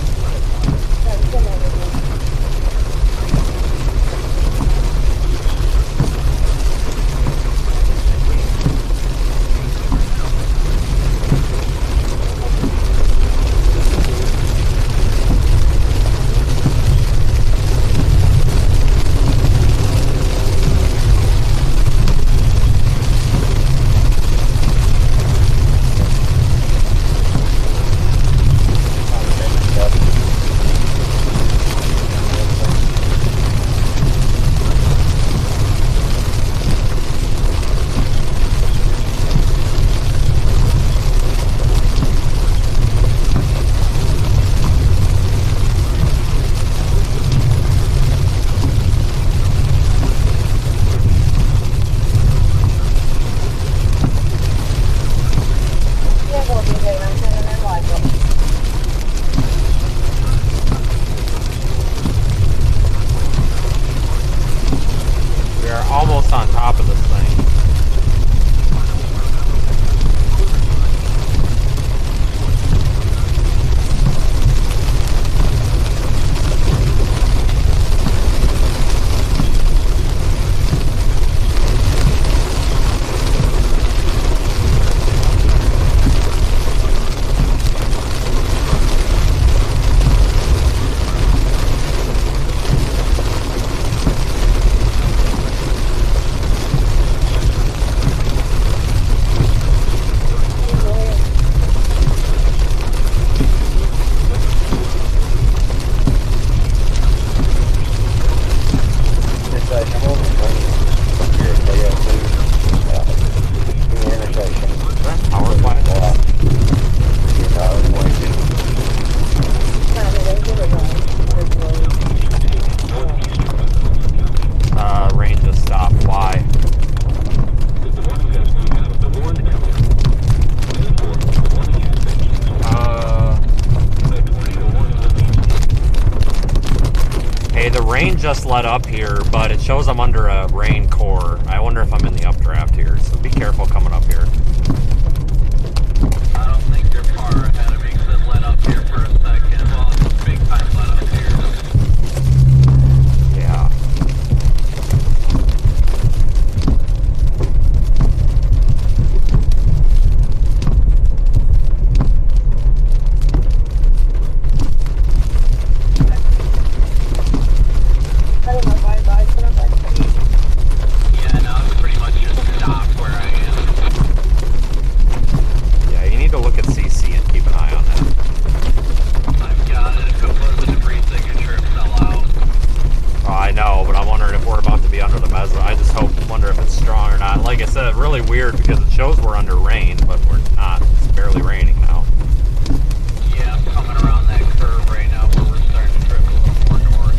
Speaker 1: Just let up here, but it shows I'm under a rain core. I wonder if I'm in the updraft here, so be careful coming up here.
Speaker 2: I don't think they're far ahead of me because it let up here for a second. Well, it's a big time let up here.
Speaker 1: Yeah. Weird because it shows we're under rain, but we're not. It's barely raining now.
Speaker 2: Yeah, I'm coming around that curve right now where we're starting to drift a little more north.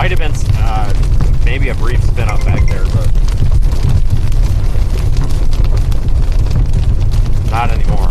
Speaker 1: might have been maybe a brief spin up back there, but not anymore.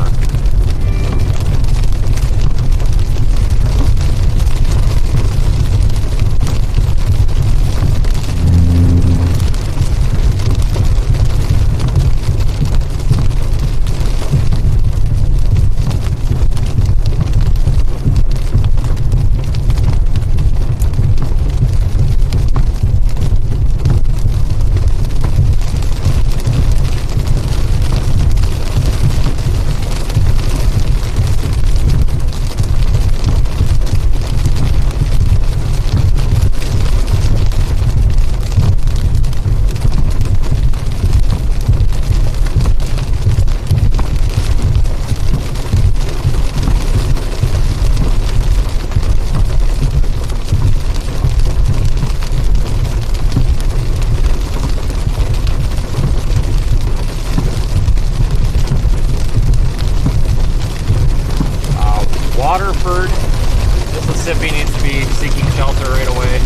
Speaker 1: Waterford, Mississippi needs to be seeking shelter right away.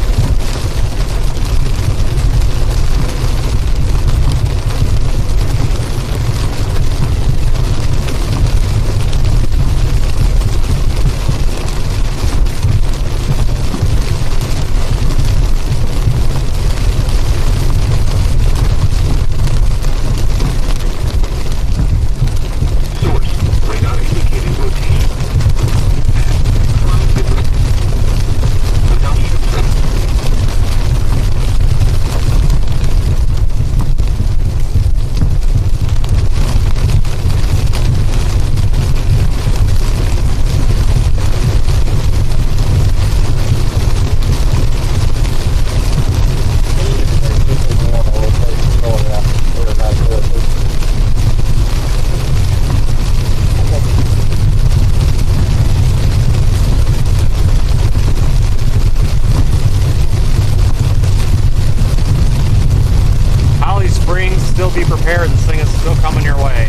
Speaker 1: Still be prepared, this thing is still coming your way.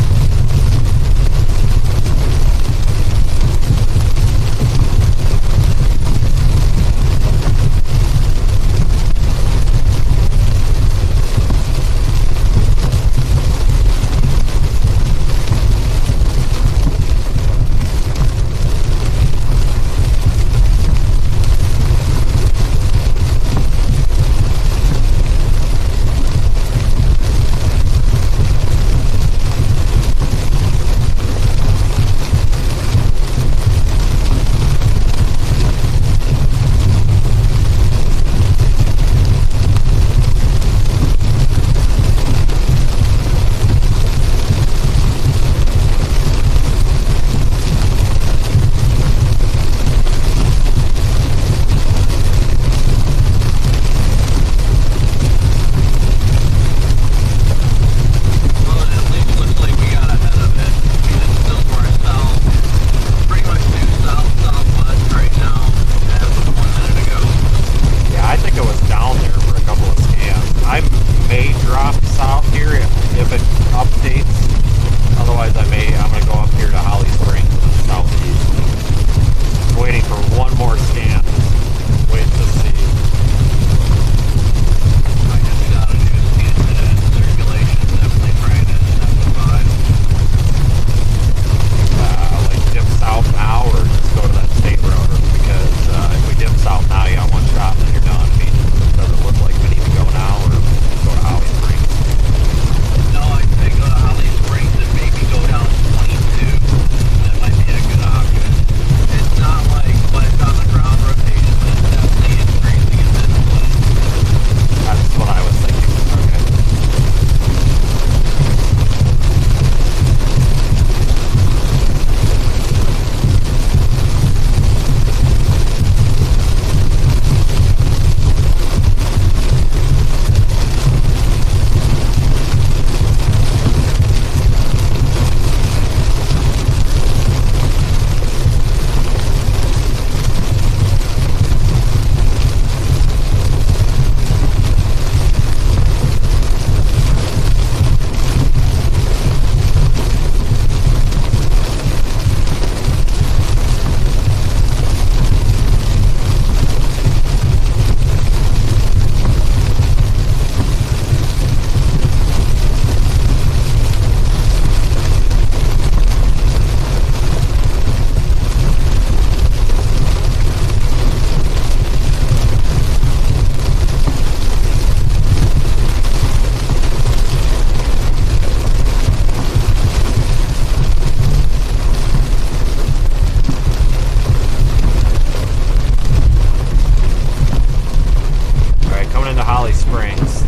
Speaker 1: Springs.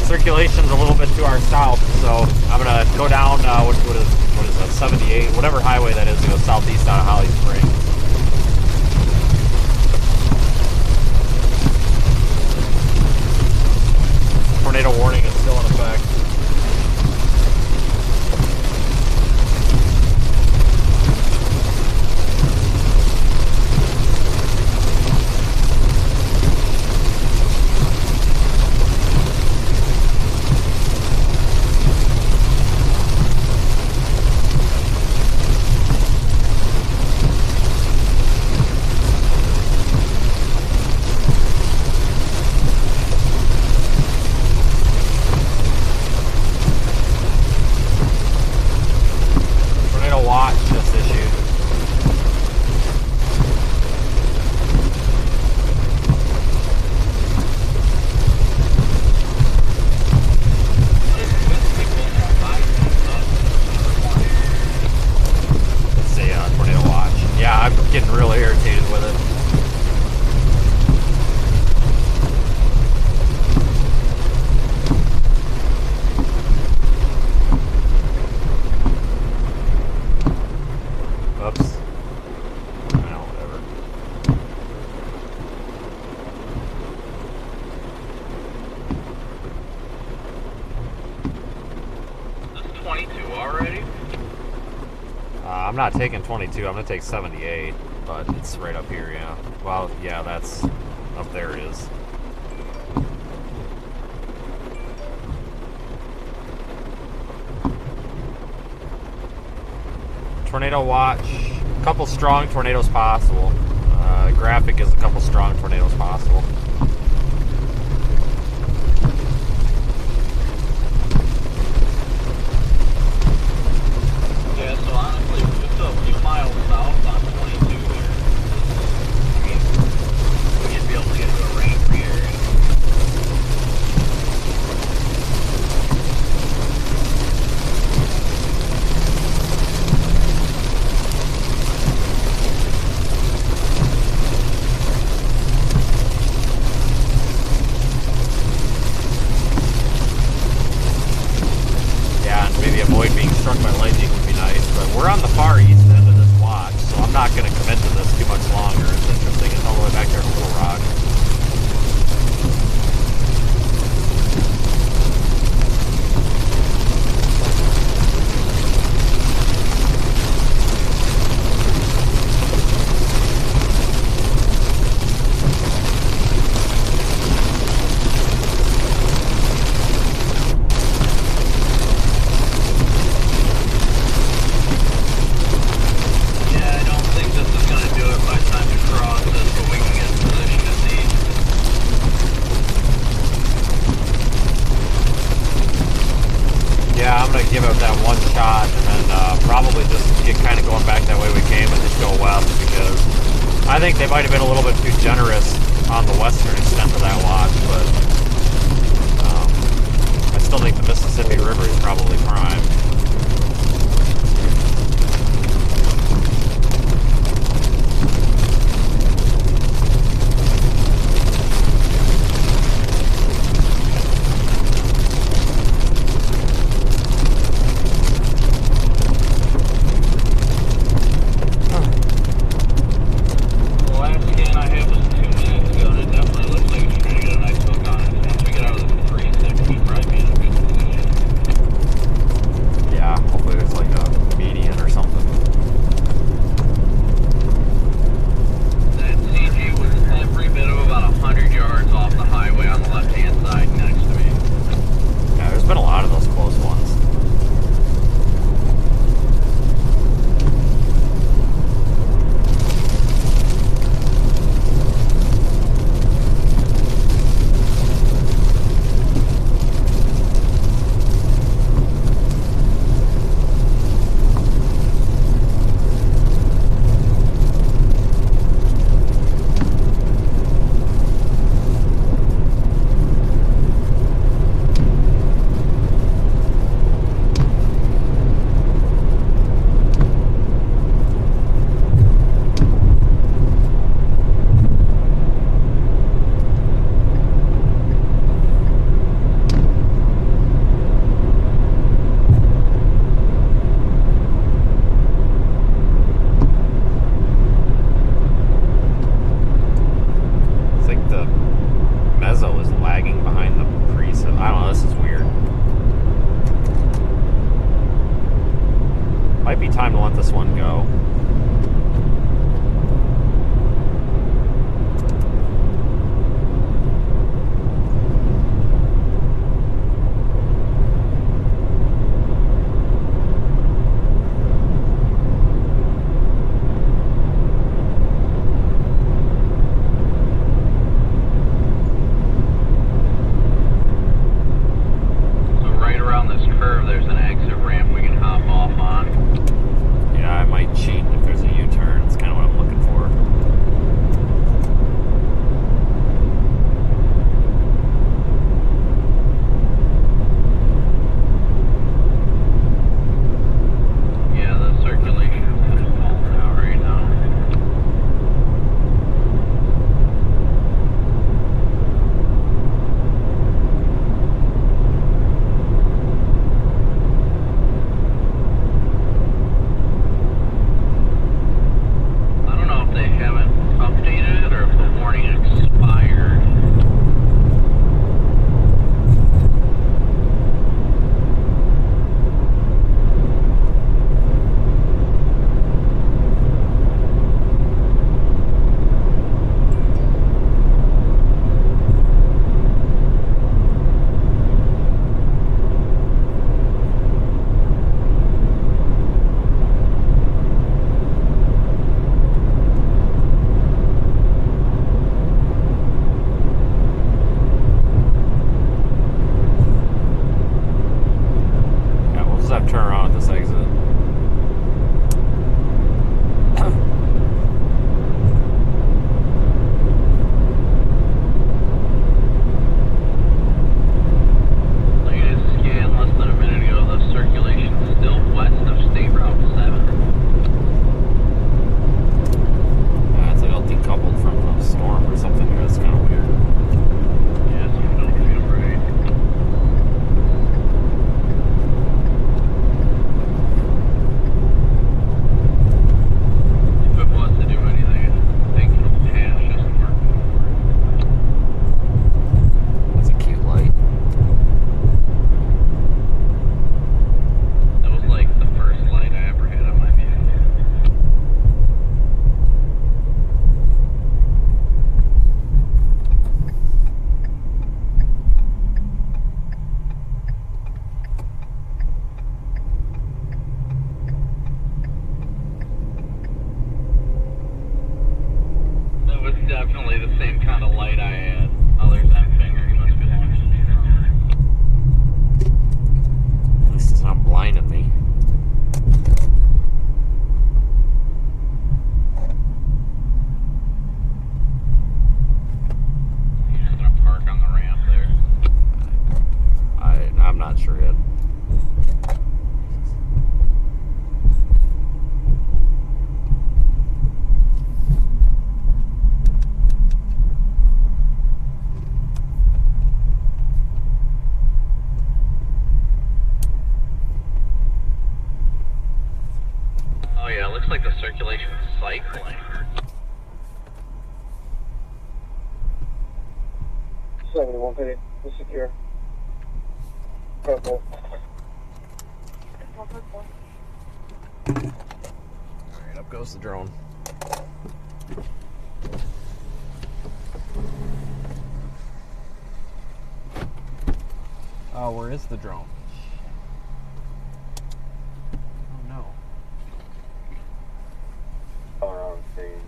Speaker 1: Circulation's a little bit to our south, so I'm gonna go down. What is that? 78, whatever highway that is, to go southeast out of Holly Springs. Tornado warning is still in effect. Getting really irritated with it. Oops. No, whatever.
Speaker 2: That's 22 already?
Speaker 1: I'm not taking 22, I'm going to take 78, but it's right up here, yeah. Well, yeah, that's up there it is. Tornado watch, a couple strong tornadoes possible. Graphic is a couple strong tornadoes possible.
Speaker 2: Yeah, so honestly, we're just a few miles south on 22 there. I mean, we'd be able to get to a rain-free area.
Speaker 1: Yeah, and maybe avoid being struck by lightning would be nice, but we're on the far east end of this watch, so I'm not going to commit to this too much longer. It's interesting. It's all the way back there to Little Rock.
Speaker 2: Yeah, I don't think this is going to do it by the time we cross this, but we can get in position to see.
Speaker 1: Yeah, I'm going to give it that one shot and then probably just get kind of going back that way we came and just go west, because I think they might have been a little bit too generous on the western extent of that watch, but I still think the Mississippi River is probably prime.
Speaker 2: The last scan I had was 2 minutes ago, and it definitely looks like it's trying to get a nice hook on it. Once we get out of the 360, we'd probably be in a good position.
Speaker 1: Yeah, Ezo is lagging behind the preset. I don't know, this is weird. Might be time to let this one go.
Speaker 2: Definitely the same kind of light I had. Oh, there's that finger. He must be launching.
Speaker 1: At least it's not blinding me.
Speaker 2: He's just gonna park on the ramp there.
Speaker 1: I'm not sure yet.
Speaker 2: Oh yeah, it looks like the circulation is cycling.
Speaker 5: 7150, it's secure. Purple.
Speaker 1: Alright, up goes the drone. Oh, where is the drone? Oh no.
Speaker 9: On scene.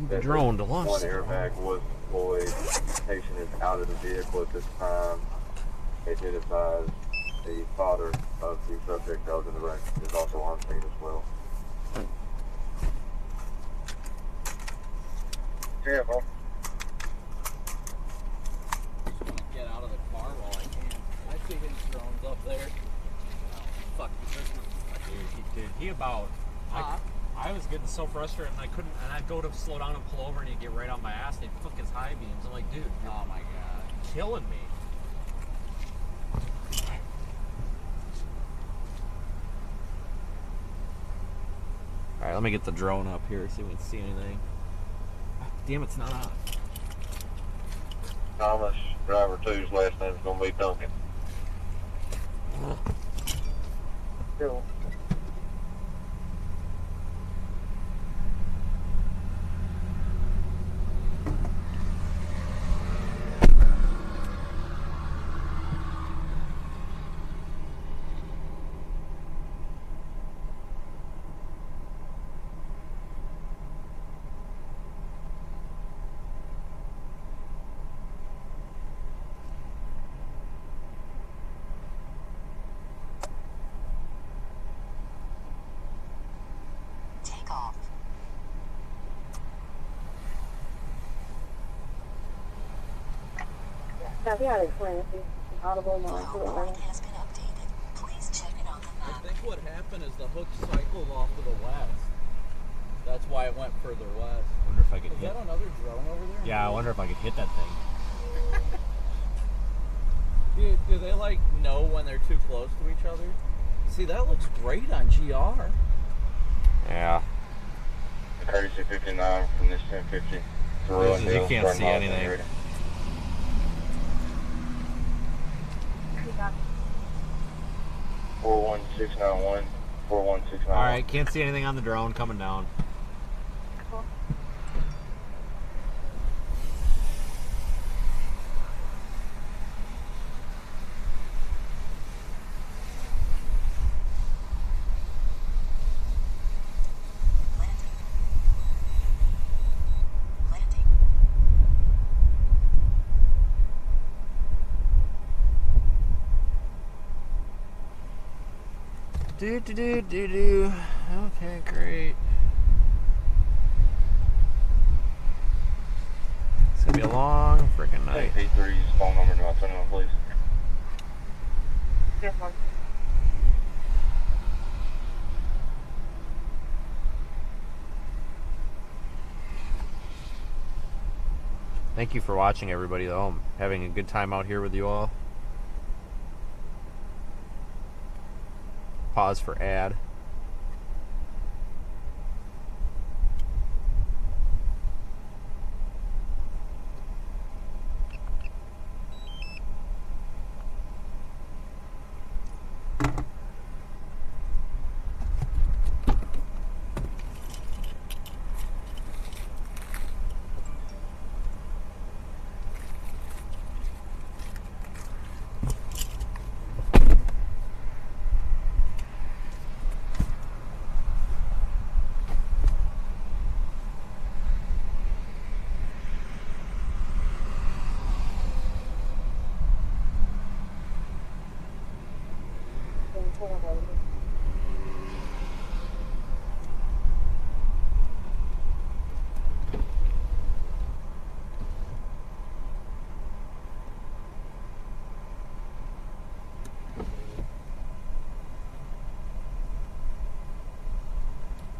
Speaker 1: The drone to launch.
Speaker 9: One airbag was deployed. Patient is out of the vehicle at this time. Identifies the father of the subject that was in the wreck is also on scene as well.
Speaker 5: Careful.
Speaker 8: Get out of the car while I can. I see his drones up there. Oh, fuck.
Speaker 1: He about. I was getting so frustrated and I couldn't, and I'd go to slow down and pull over and he'd get right on my ass and he'd fuck his high beams. I'm like, dude, you're
Speaker 8: Oh my god.
Speaker 1: killing me. Alright, let me get the drone up here, see if we can see anything. Damn, it's not on.
Speaker 9: Thomas. Driver 2's last name's gonna be Duncan.
Speaker 5: Cool.
Speaker 4: Copy out of Clancy. Audible line.
Speaker 8: I think what happened is the hook cycled off to the west. That's why it went further west.
Speaker 1: I wonder if I could
Speaker 8: Is
Speaker 1: hit.
Speaker 8: that another drone over there?
Speaker 1: Yeah, I wonder if I could hit that thing.
Speaker 8: Do they like know when they're too close to each other? See, that looks great on GR.
Speaker 1: Yeah.
Speaker 9: Courtesy 59 from this 1050.
Speaker 1: You can't see anything.
Speaker 9: Four 41691. 41691.
Speaker 1: All right, can't see anything on the drone coming down. Do. Okay, great. It's gonna be a long freaking night.
Speaker 9: P3's phone number to my 21, please.
Speaker 4: Yes, one.
Speaker 1: Thank you for watching, everybody, though. I'm having a good time out here with you all. Pause for ad.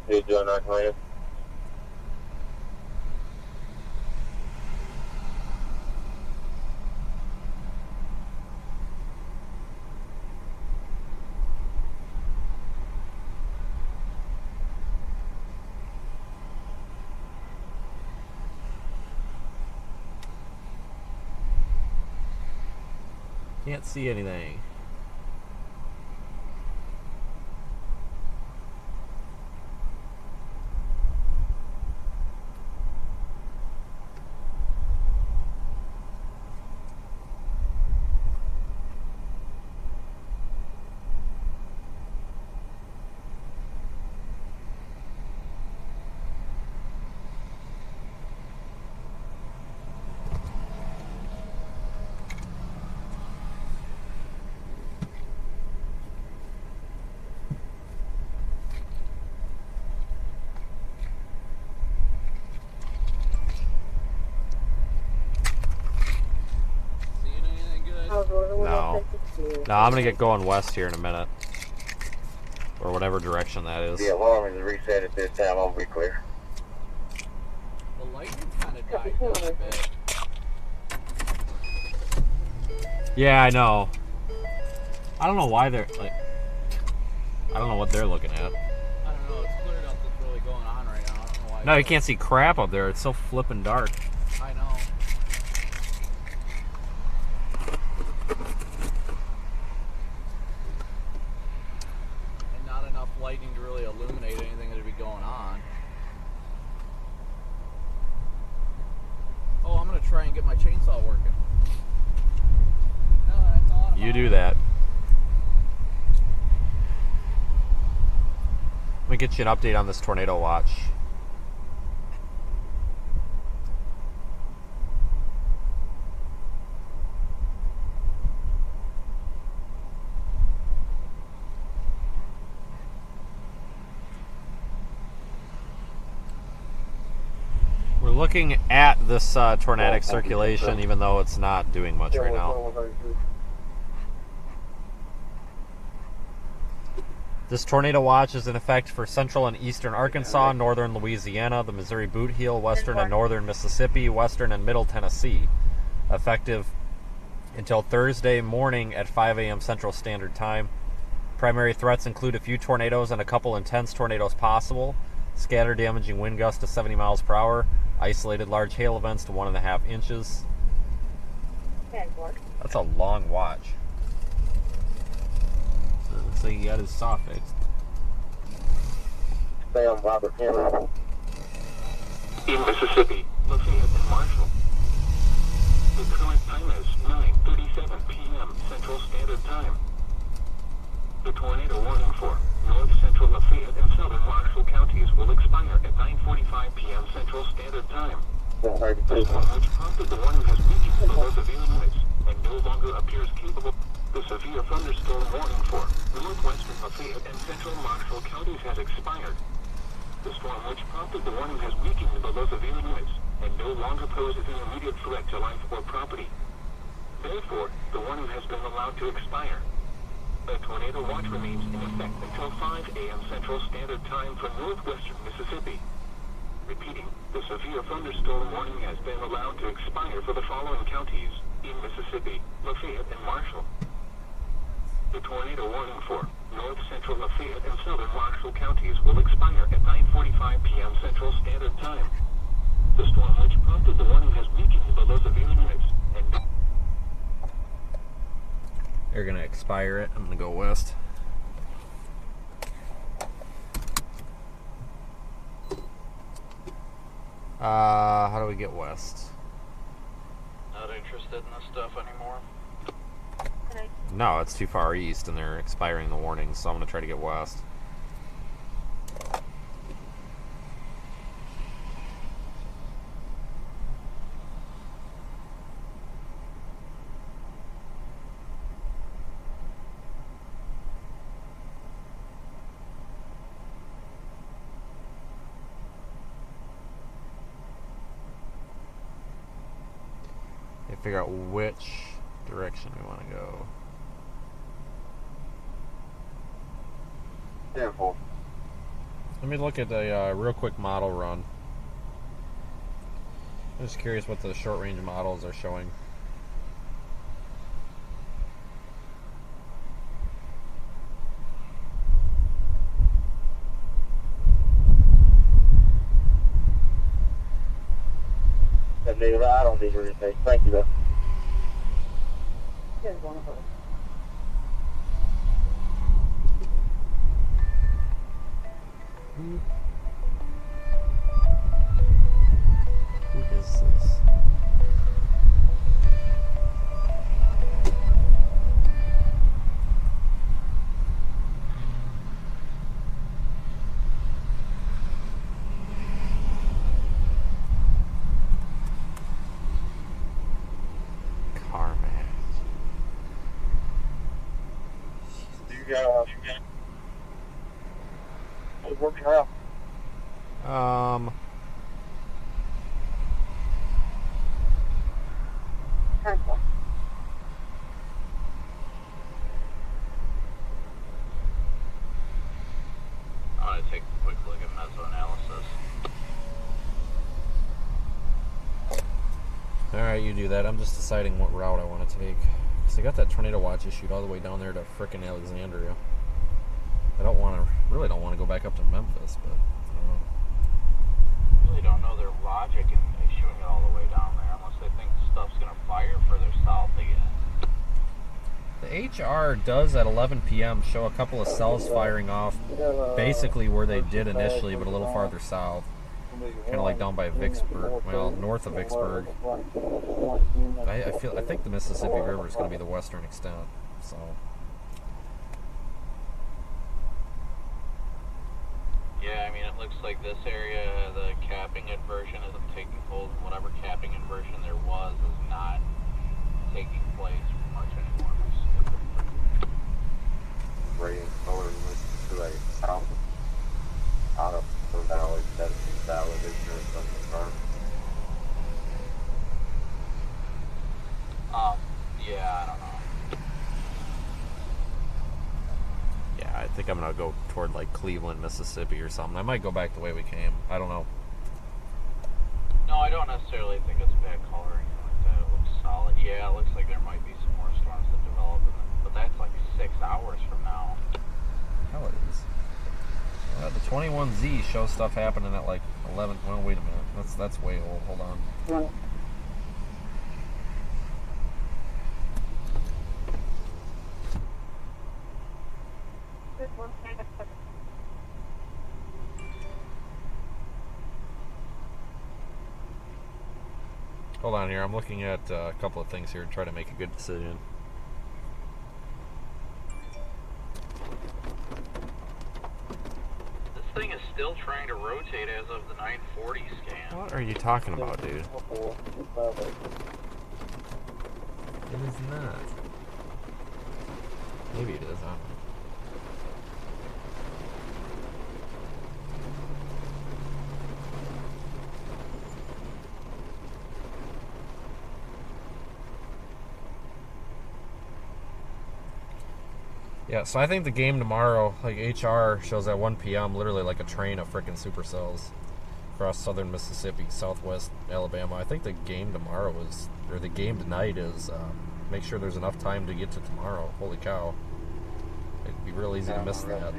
Speaker 9: Hey, John, not coming in.
Speaker 1: Can't see anything. No. No, I'm gonna get going west here in a minute. Or whatever direction that is.
Speaker 9: The alarm is reset at this time. I'll be clear.
Speaker 8: The lightning kind of died down a bit.
Speaker 1: Yeah, I know. I don't know why they're like. I don't know what they're looking at.
Speaker 8: I don't know. It's cleared up what's really going on right now. I don't know why.
Speaker 1: No, you can't see crap up there. It's so flippin' dark.
Speaker 8: I know. my chainsaw working. No, that's all.
Speaker 1: You do that. Let me get you an update on this tornado watch. We're looking at this tornadic circulation, even though it's not doing much right now. This tornado watch is in effect for central and eastern Arkansas, northern Louisiana, the Missouri Boot Heel, western and northern Mississippi, western and middle Tennessee. Effective until Thursday morning at 5 a.m. Central Standard Time. Primary threats include a few tornadoes and a couple intense tornadoes possible. Scatter damaging wind gusts to 70 miles per hour. Isolated large hail events to 1.5 inches. That's a long watch. So it looks like he got his saw fixed.
Speaker 7: Stay on Robert Henry.
Speaker 6: In Mississippi, Lafayette and Marshall. The current time is 9:37 p.m. Central Standard Time. The tornado warning for north central Lafayette and southern Marshall counties will expire at 9:45 p.m. Central Standard Time. The storm which prompted the warning has weakened below the Illinois and no longer appears capable. The severe thunderstorm warning for northwestern Lafayette and central Marshall counties has expired. The storm which prompted the warning has weakened below the Illinois and no longer poses an immediate threat to life or property. Therefore, the warning has been allowed to expire. A tornado watch remains in effect until 5 a.m. Central Standard Time for northwestern Mississippi. Repeating, the severe thunderstorm warning has been allowed to expire for the following counties in Mississippi, Lafayette and Marshall. The tornado warning for north central Lafayette and southern Marshall counties will expire at 9:45 p.m. Central Standard Time. The storm which prompted the warning has weakened below the Illinois and
Speaker 1: They're going to expire it. I'm going to go west. How do we get west?
Speaker 8: Not interested in this stuff anymore.
Speaker 1: No, it's too far east and they're expiring the warnings, so I'm going to try to get west. Figure out which direction we want to go.
Speaker 9: Careful.
Speaker 1: Let me look at a real quick model run. I'm just curious what the short range models are showing.
Speaker 7: I don't need anything. Thank you, though.
Speaker 4: Here's one of those.
Speaker 1: Who is this?
Speaker 7: It's working out.
Speaker 8: I want to take a quick look at mesoanalysis.
Speaker 1: Alright, you do that. I'm just deciding what route I want to take. Because I got that tornado watch issued all the way down there to frickin' Alexandria. I really don't want to go back up to Memphis, but I don't know.
Speaker 8: I really don't know their logic in issuing it all the way down there unless they think stuff's going to fire further south again.
Speaker 1: The HR does at 11 p.m. show a couple of cells firing off basically where they did initially, but a little farther south. kind of like down by Vicksburg, well, north of Vicksburg. I think the Mississippi River is going to be the western extent, so.
Speaker 8: Yeah, I mean, it looks like this area, the capping inversion isn't taking hold. Whatever capping inversion there was is not taking place much anymore.
Speaker 9: Rain color to a south out of the valley, that is valid ignorance of the term.
Speaker 8: Yeah, I don't know.
Speaker 1: Yeah, I think I'm going to go toward like Cleveland, Mississippi or something. I might go back the way we came. I don't know.
Speaker 8: No, I don't necessarily think it's bad color or anything like that. It looks solid. Yeah, it looks like there might be some more storms that develop, but that's like 6 hours from now.
Speaker 1: Hell it is. The 21Z shows stuff happening at like 11. Well, wait a minute. That's way old. Hold on. Hold on here. I'm looking at a couple of things here to try to make a good decision.
Speaker 8: This thing is still trying to rotate as of the 940 scan.
Speaker 1: What are you talking about, dude? It is not. Maybe it is. I don't know. Yeah, so I think the game tomorrow, like HR shows at 1 p.m., literally like a train of frickin' supercells across southern Mississippi, southwest Alabama. I think the game tomorrow is, or the game tonight is, make sure there's enough time to get to tomorrow. Holy cow. It'd be real easy to miss that.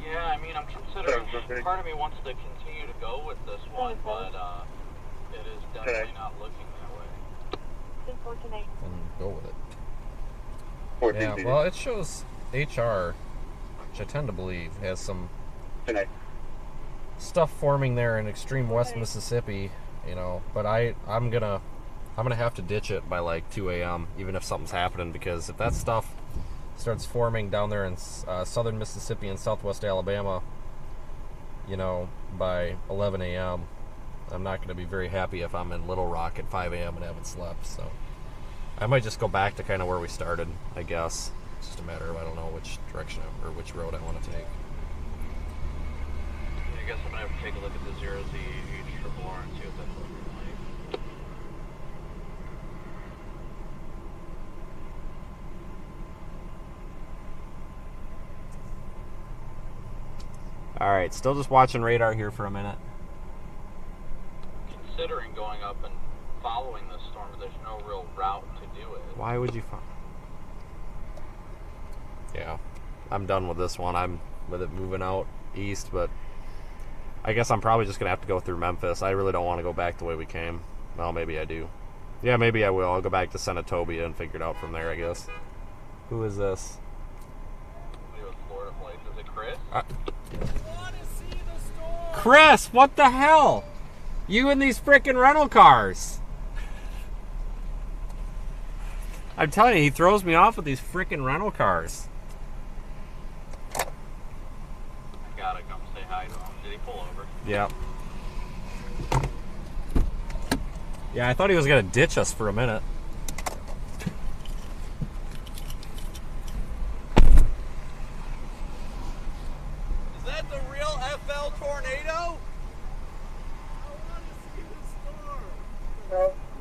Speaker 8: Yeah, I mean, I'm considering, part of me wants to continue to go with this one, but it is definitely not looking that way.
Speaker 1: And go with it. Yeah, well, it shows HR, which I tend to believe has some stuff forming there in extreme west Mississippi, you know. But I'm gonna have to ditch it by like 2 a.m. even if something's happening, because if that stuff starts forming down there in southern Mississippi and southwest Alabama, you know, by 11 a.m. I'm not going to be very happy if I'm in Little Rock at 5 a.m. and haven't slept, so I might just go back to kind of where we started, I guess. It's just a matter of I don't know which direction or which road I want to take.
Speaker 8: I guess I'm going to have to take a look at the 0Z HRRR and see what that's looking like.
Speaker 1: Alright, still just watching radar here for a minute.
Speaker 8: Considering going up and following this storm, but there's no real route to do it.
Speaker 1: Why would you Yeah, I'm done with this one. I'm with it moving out east, but I guess I'm probably just going to have to go through Memphis. I really don't want to go back the way we came. Well, maybe I do. Yeah, maybe I will. I'll go back to Senatobia and figure it out from there, I guess. Who is this?
Speaker 8: Florida Flights. Is it Chris?
Speaker 1: Chris, what the hell? You and these frickin' rental cars. I'm telling you, he throws me off with these frickin' rental cars.
Speaker 8: I gotta come say hi to him. Did he pull over?
Speaker 1: Yeah. Yeah, I thought he was gonna ditch us for a minute.
Speaker 10: Is that the real FL tornado?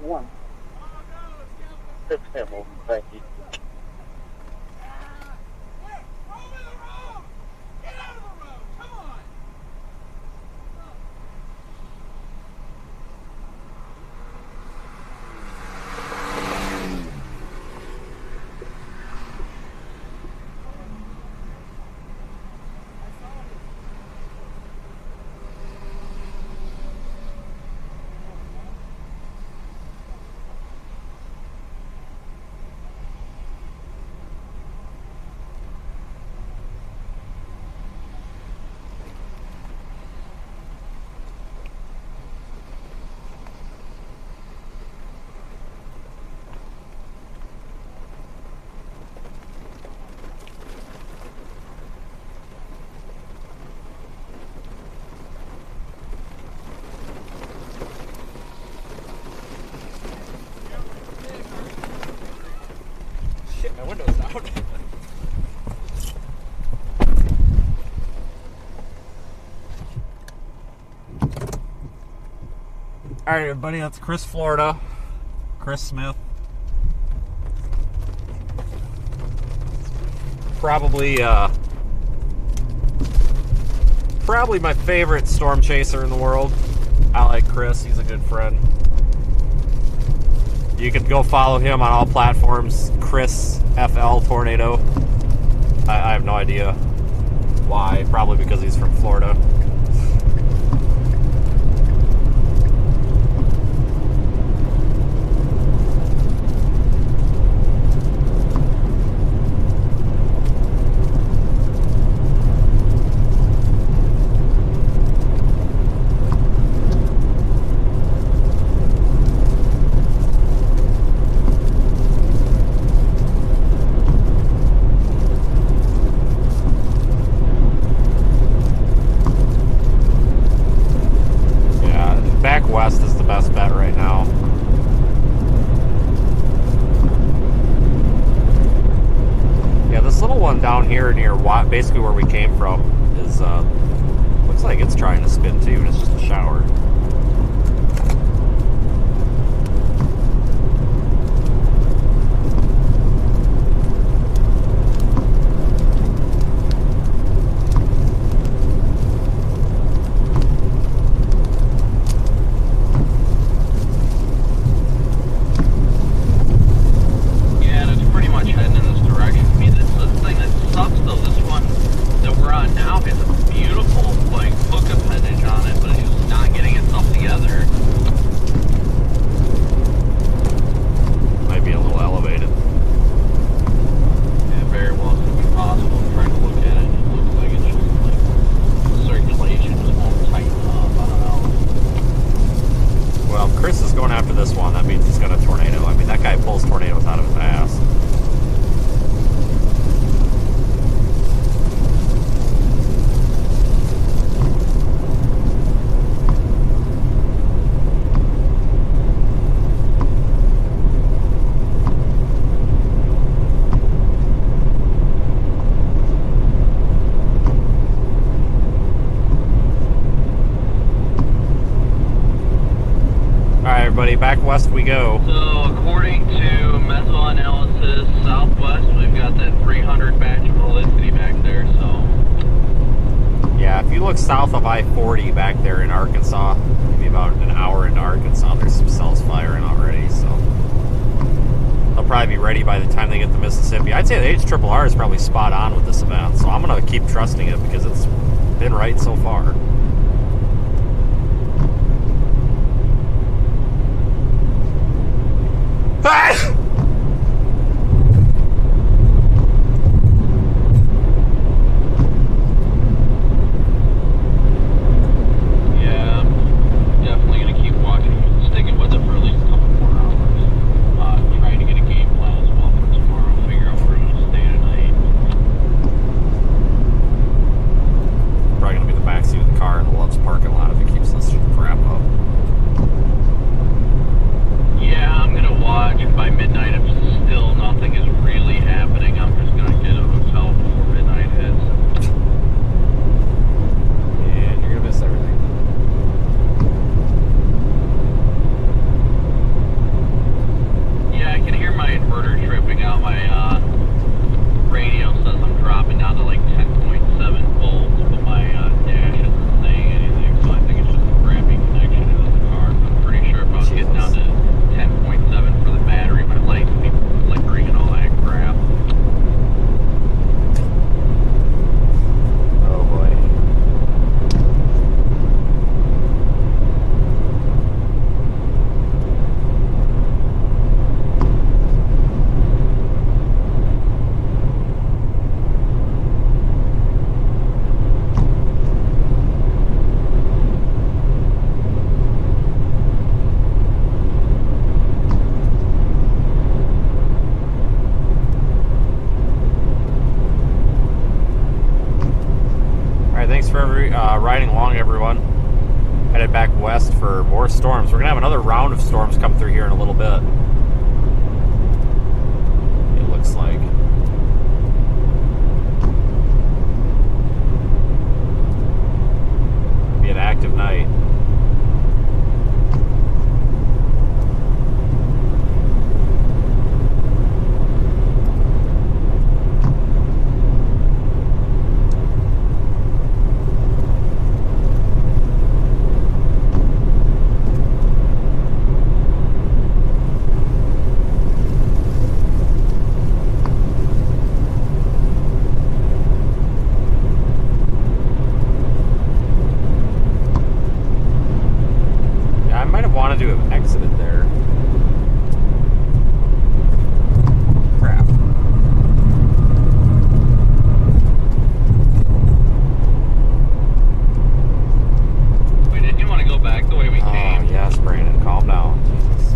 Speaker 7: One. That's simple. Thank you.
Speaker 10: out.
Speaker 1: All right, everybody, that's Chris, Florida. Chris Smith. Probably my favorite storm chaser in the world. I like Chris. He's a good friend. You could go follow him on all platforms. Chris FL Tornado. I have no idea why. Probably because he's from Florida. West is the best bet right now. Yeah, this little one down here near basically where we came from is looks like it's trying to spin too, and it's just a shower. Back west we go.
Speaker 8: So according to meta-analysis southwest, we've got that 300 batch of helicity back there, so...
Speaker 1: Yeah, if you look south of I-40 back there in Arkansas, maybe about an hour into Arkansas, there's some cells firing already, so... They'll probably be ready by the time they get to Mississippi. I'd say the HRRR is probably spot on with this event, so I'm going to keep trusting it because it's been right so far. Riding along, everyone. Headed back west for more storms. We're going to have another round of storms come through here in a little bit. It looks like. an active night. Want to have exited there. Crap.
Speaker 8: Wait, didn't you want to go back the way we came?
Speaker 1: Oh, yes, Brandon, calm down. Jesus.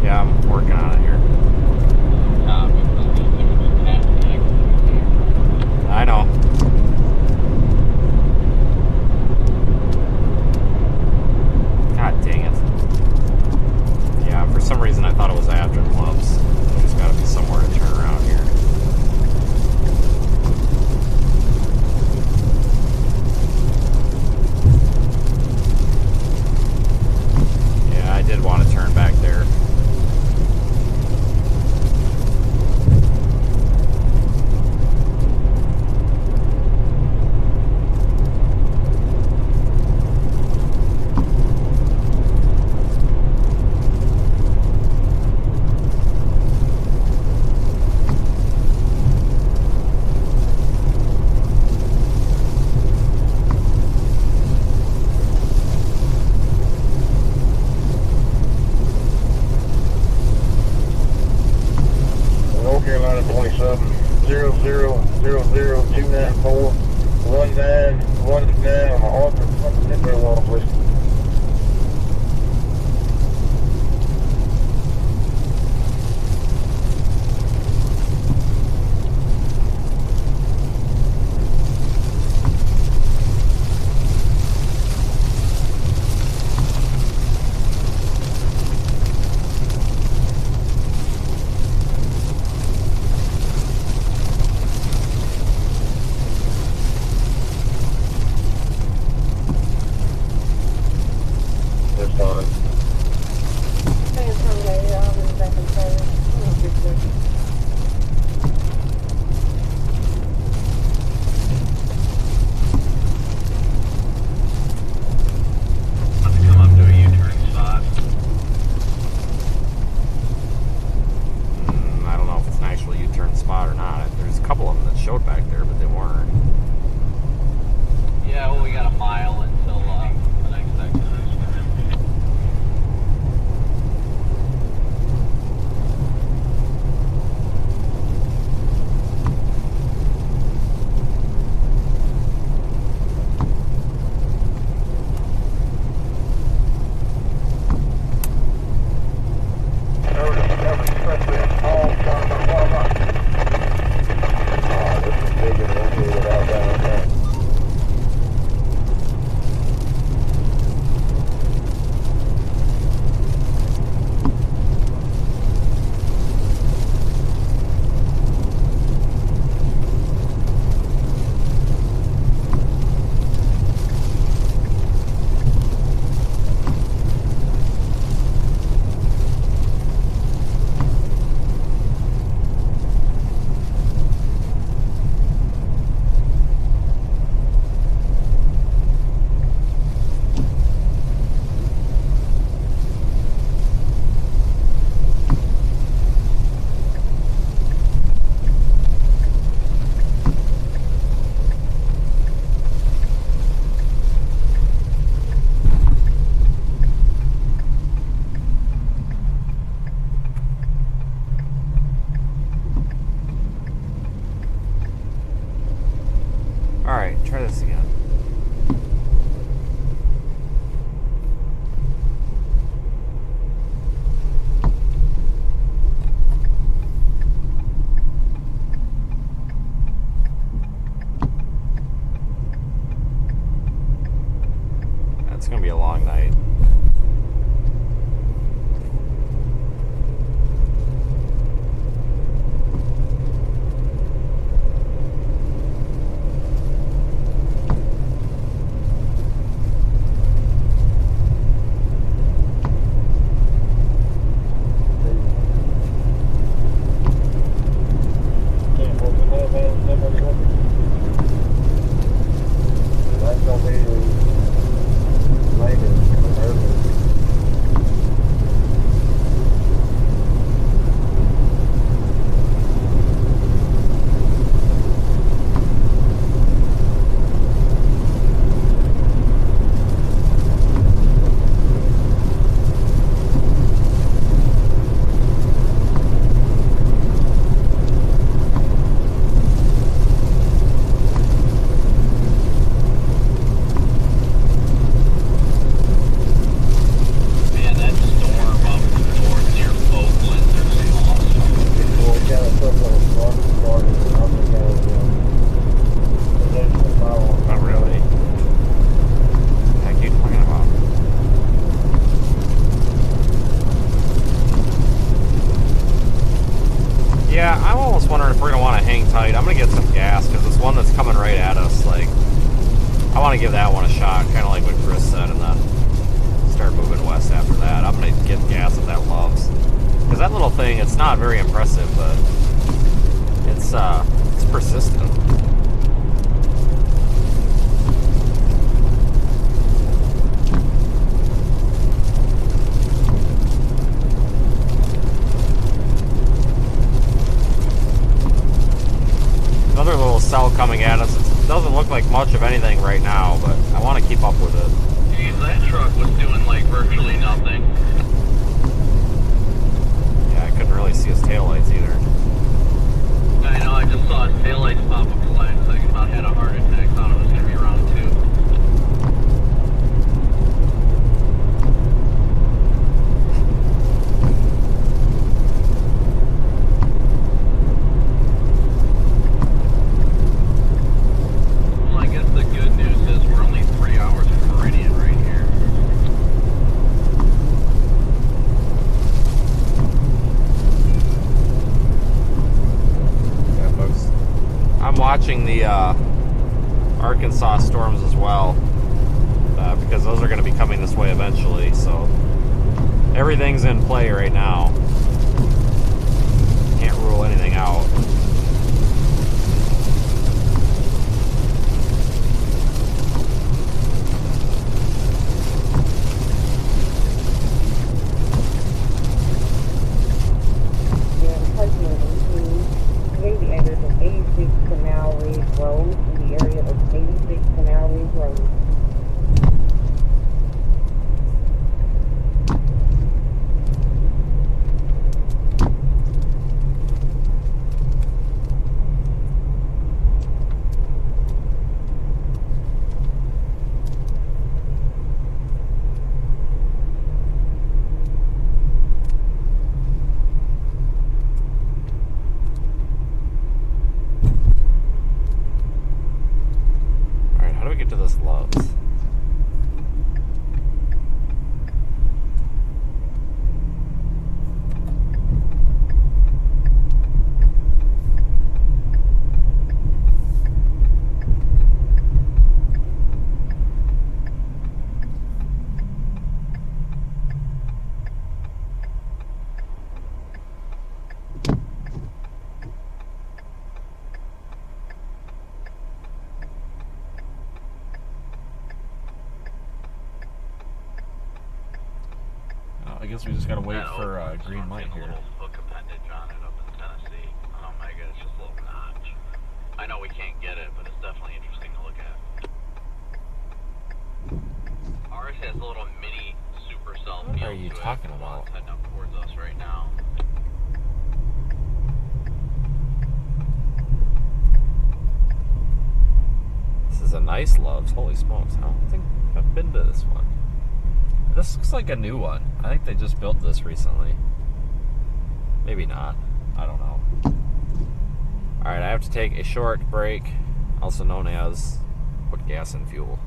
Speaker 1: Yeah, I'm working on it here. I know. God dang it. Yeah, for some reason I thought it was after the lumps. There's got to be somewhere to turn around here. Yeah, I did want to turn back there.
Speaker 7: Carolina 27-0000294-1919 on my Arthur fucking number one, please.
Speaker 1: want to give that one a shot, kind of like what Chris said, and then start moving west after that. I'm going to get gas at that Loves. Because that little thing, it's not very impressive, but it's persistent. Another little cell coming at us. It doesn't look like much of anything right now, but I want to keep up with it.
Speaker 2: Geez, that truck was doing like virtually nothing.
Speaker 1: Yeah, I couldn't really see his taillights either.
Speaker 2: I know, I just saw his taillights pop up for last second. About had a heart attack. Thought it was going to be round 2. Well, I guess the good news is we're only 3 hours from Meridian right here.
Speaker 1: Yeah, folks. I'm watching the Arkansas storms as well, because those are going to be coming this way eventually, so everything's in play right now. Can't rule anything out.
Speaker 11: Maybe address of 86 Canal Ridge Road in the area of 86 Canal Ridge Road.
Speaker 1: Alright, how do we get to this Loves? I guess we just gotta wait for a green light here.
Speaker 2: A little hook appendage on it up in Tennessee. Oh my god, it's just a little notch. I know we can't get it, but it's definitely interesting to look at. Ours has a little mini supercell
Speaker 1: What
Speaker 2: feel
Speaker 1: are you
Speaker 2: to it.
Speaker 1: talking about?
Speaker 2: It's heading up towards us right now.
Speaker 1: This is a nice Loves. Holy smokes. I don't think I've been to this one. This looks like a new one. I think they just built this recently. Maybe not. I don't know. Alright, I have to take a short break, also known as put gas in fuel.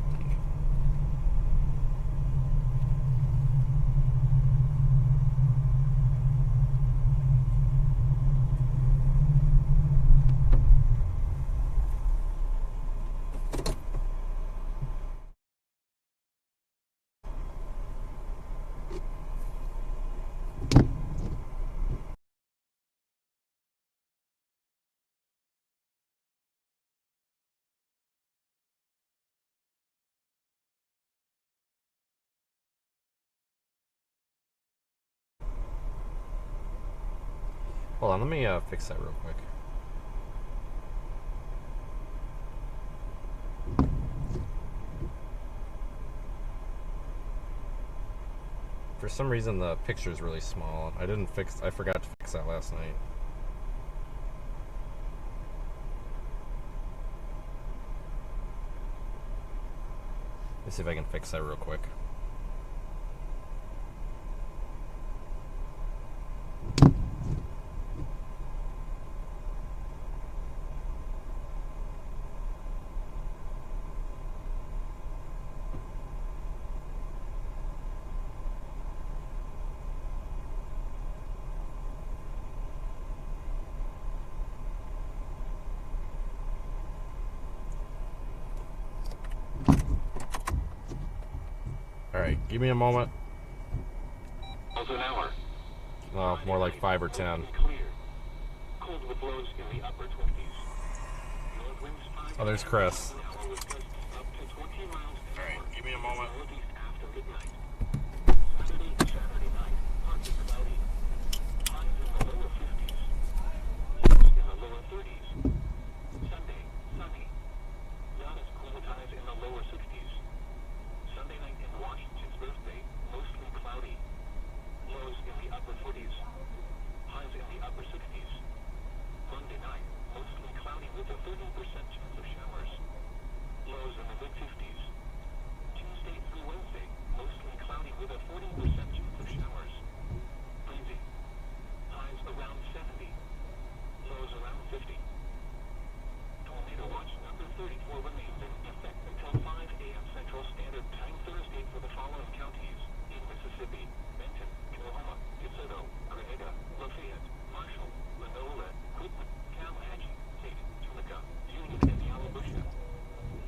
Speaker 1: Hold on, let me fix that real quick. For some reason the picture is really small. I forgot to fix that last night. Let's see if I can fix that real quick. Alright, give me a moment.
Speaker 6: Miles an hour.
Speaker 1: Well, more like 5 or 10.
Speaker 6: Clear. Cold with lows in the upper 20s. North winds 5
Speaker 1: Oh, there's Chris.
Speaker 6: an hour with gusts up to 20 miles an hour.
Speaker 1: Alright, give me a moment.
Speaker 6: Northeast after midnight. Saturday night, partly cloudy. Highs in the lower 50s. Lows in the lower 30s. Sunday, sunny. Not as cool as highs in the lower 60s. Sunday night in Washington's birthday, mostly cloudy. Lows in the upper 40s. Highs in the upper 60s. Monday night, mostly cloudy with a 30% chance of showers. Lows in the mid-50s. Tuesday through Wednesday, mostly cloudy with a 40% chance of showers. Breezy. Highs around 70. Lows around 50. Tornado watch number 34 remains in effect until 5 a.m. Central Standard Time Thursday for the following counties in Mississippi: Benton, Oklahoma, DeSoto, Grenada, Lafayette, Marshall, Lenola, Quitman, Tallahatchie, Tate, Tunica, Union, and Yalobusha.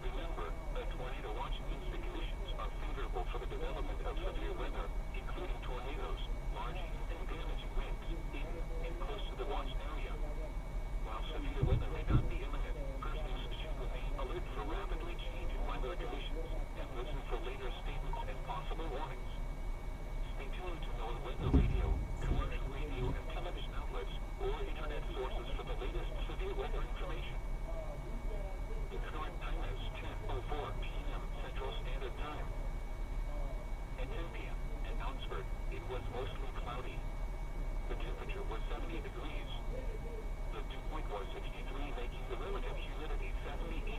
Speaker 6: Remember, a tornado watch means the conditions are favorable for the development of severe weather, including tornadoes, large and damaging winds, in and close to the watch area. While severe weather may not be imminent, persons should remain alert for rapidly changing weather conditions and listen for later statements and possible warnings. Stay tuned to NOAA weather radio, commercial radio and television outlets, or internet sources for the latest severe weather information. The current time is 10:04 p.m. Central Standard Time. At 10 p.m. at Oxford, it was mostly cloudy. The temperature was 70 degrees. The dew point was 63, making the relative humidity 78%.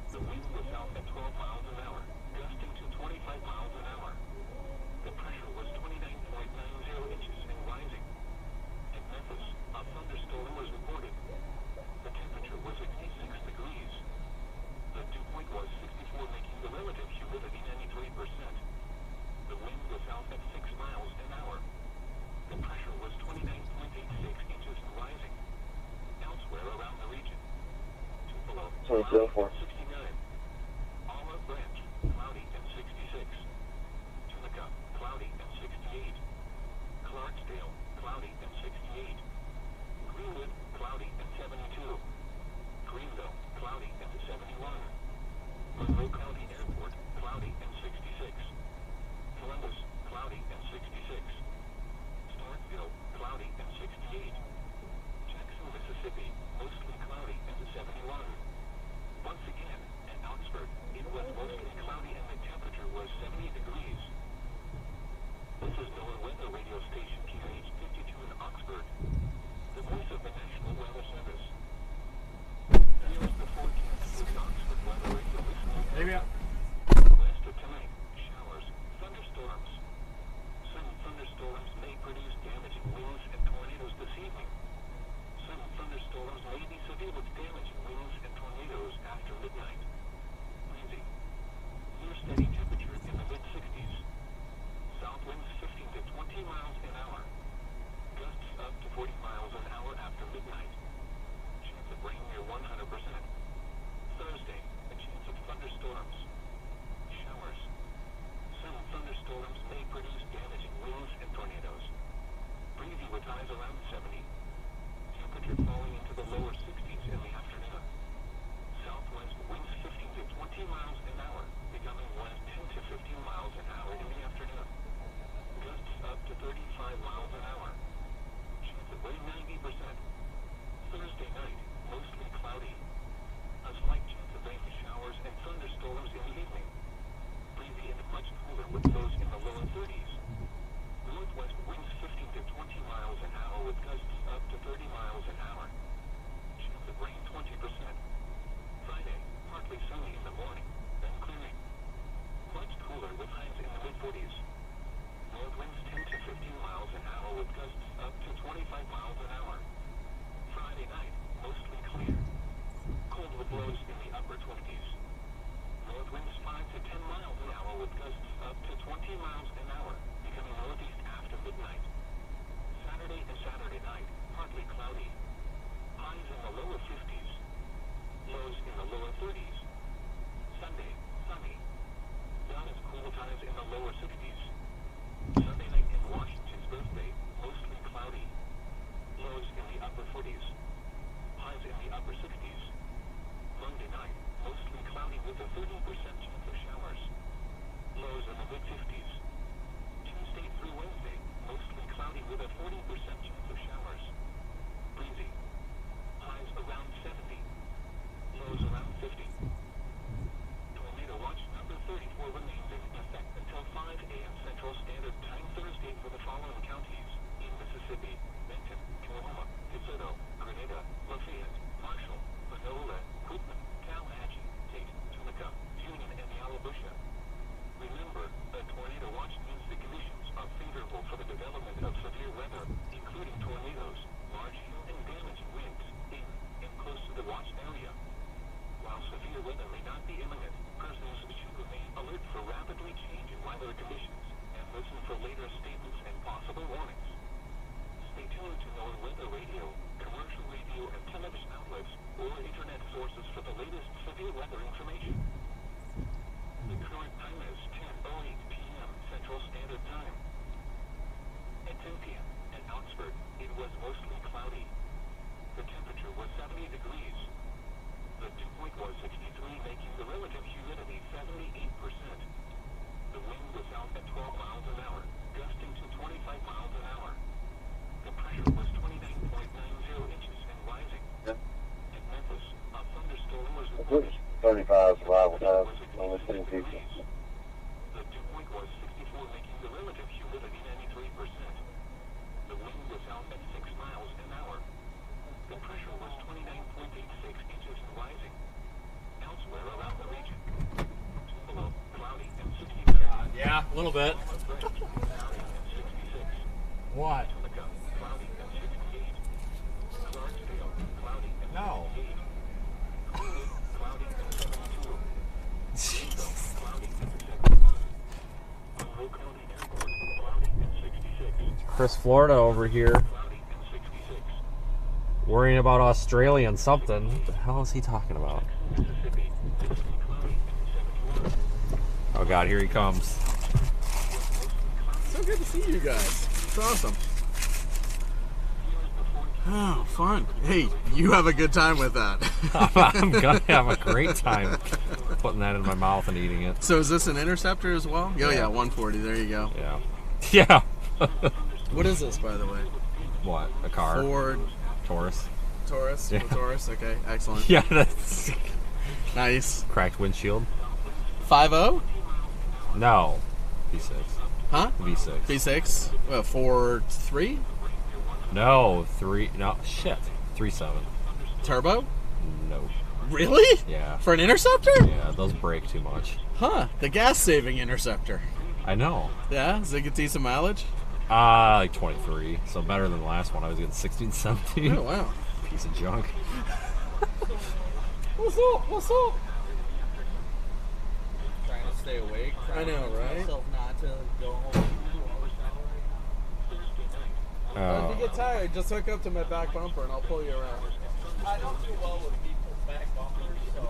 Speaker 6: The wind was south at 12 miles an hour, gusting to 25 miles an hour. The pressure was 29.90 inches and rising. At Memphis, a thunderstorm was reported. The temperature was 66 degrees. The dew point was 64, making the relative humidity 93%. The wind was south at 6 miles an hour. The pressure was 29.86 inches and rising. Elsewhere around the region. Tupelo, cloudy and 69. Olive Branch, cloudy and 66. Tunica, cloudy and 68. Clarksdale, cloudy and 68. Greenwood, cloudy and 72. Greenville, cloudy and 71. Monroe County Airport, cloudy and 66. Columbus, cloudy and 66. Starkville, cloudy and 68. Jackson, Mississippi, mostly cloudy and 71. Once again, be imminent. Persons should remain alert for rapidly changing weather conditions and listen for later statements and possible warnings. Stay tuned to known weather radio, commercial radio, and television outlets or internet sources for the latest severe weather information. The current time is 10:08 p.m. Central Standard Time. At 10 p.m. at Oxford, it was mostly cloudy. The temperature was 70 degrees. The dew point was 63, making the relative humidity 78%. The wind was out at 12 miles an hour, gusting to 25 miles an hour. The pressure was 29.90 inches and rising. At Memphis, a thunderstorm was reported.
Speaker 9: 35 survival time. Only 10 people.
Speaker 6: The dew point was 64, making the relative humidity 93%. The wind was out at 6 miles an hour. The pressure was 29.86 inches and rising. Elsewhere around the region, below cloudy and 63.
Speaker 1: Yeah, a little bit. What?
Speaker 6: Cloudy and 68. Clarksdale, cloudy and
Speaker 1: No.
Speaker 6: 68. Cloudy and 72. Cloudy and 71. Monroe County Airport, cloudy and 66.
Speaker 1: Chris Florida over here
Speaker 6: Cloudy and 66.
Speaker 1: worrying about Australian something. What the hell is he talking about?
Speaker 6: Mississippi, cloudy and 71.
Speaker 1: Oh God, here he comes.
Speaker 12: So good to see you guys. It's awesome. Oh, fun. Hey, you have a good time with that.
Speaker 1: I'm gonna have a great time putting that in my mouth and eating it.
Speaker 12: So is this an Interceptor as well? Oh yeah, 140. There you go.
Speaker 1: Yeah. Yeah.
Speaker 12: What is this, by the way?
Speaker 1: What? A car?
Speaker 12: Ford
Speaker 1: Taurus.
Speaker 12: Taurus.
Speaker 1: Yeah.
Speaker 12: Taurus. Okay, excellent.
Speaker 1: Yeah, that's
Speaker 12: Nice.
Speaker 1: cracked windshield.
Speaker 12: 5.0?
Speaker 1: No. V6.
Speaker 12: Huh?
Speaker 1: V6.
Speaker 12: V6. 4.3
Speaker 1: No, 3. No, shit. 3.7.
Speaker 12: turbo.
Speaker 1: No.
Speaker 12: Really?
Speaker 1: Yeah.
Speaker 12: For an Interceptor?
Speaker 1: Yeah, those break too much.
Speaker 12: Huh? The gas-saving Interceptor.
Speaker 1: I know.
Speaker 12: Yeah. Does it get decent mileage?
Speaker 1: Like 23. So better than the last one. I was getting 16, 17.
Speaker 12: Oh wow.
Speaker 1: Piece of junk.
Speaker 12: What's up? What's up?
Speaker 10: Trying to stay awake.
Speaker 12: I know, right?
Speaker 10: Myself not to go home.
Speaker 12: If you get tired, just hook up to my back bumper and I'll pull you around.
Speaker 10: I don't do well with people's back bumpers, so.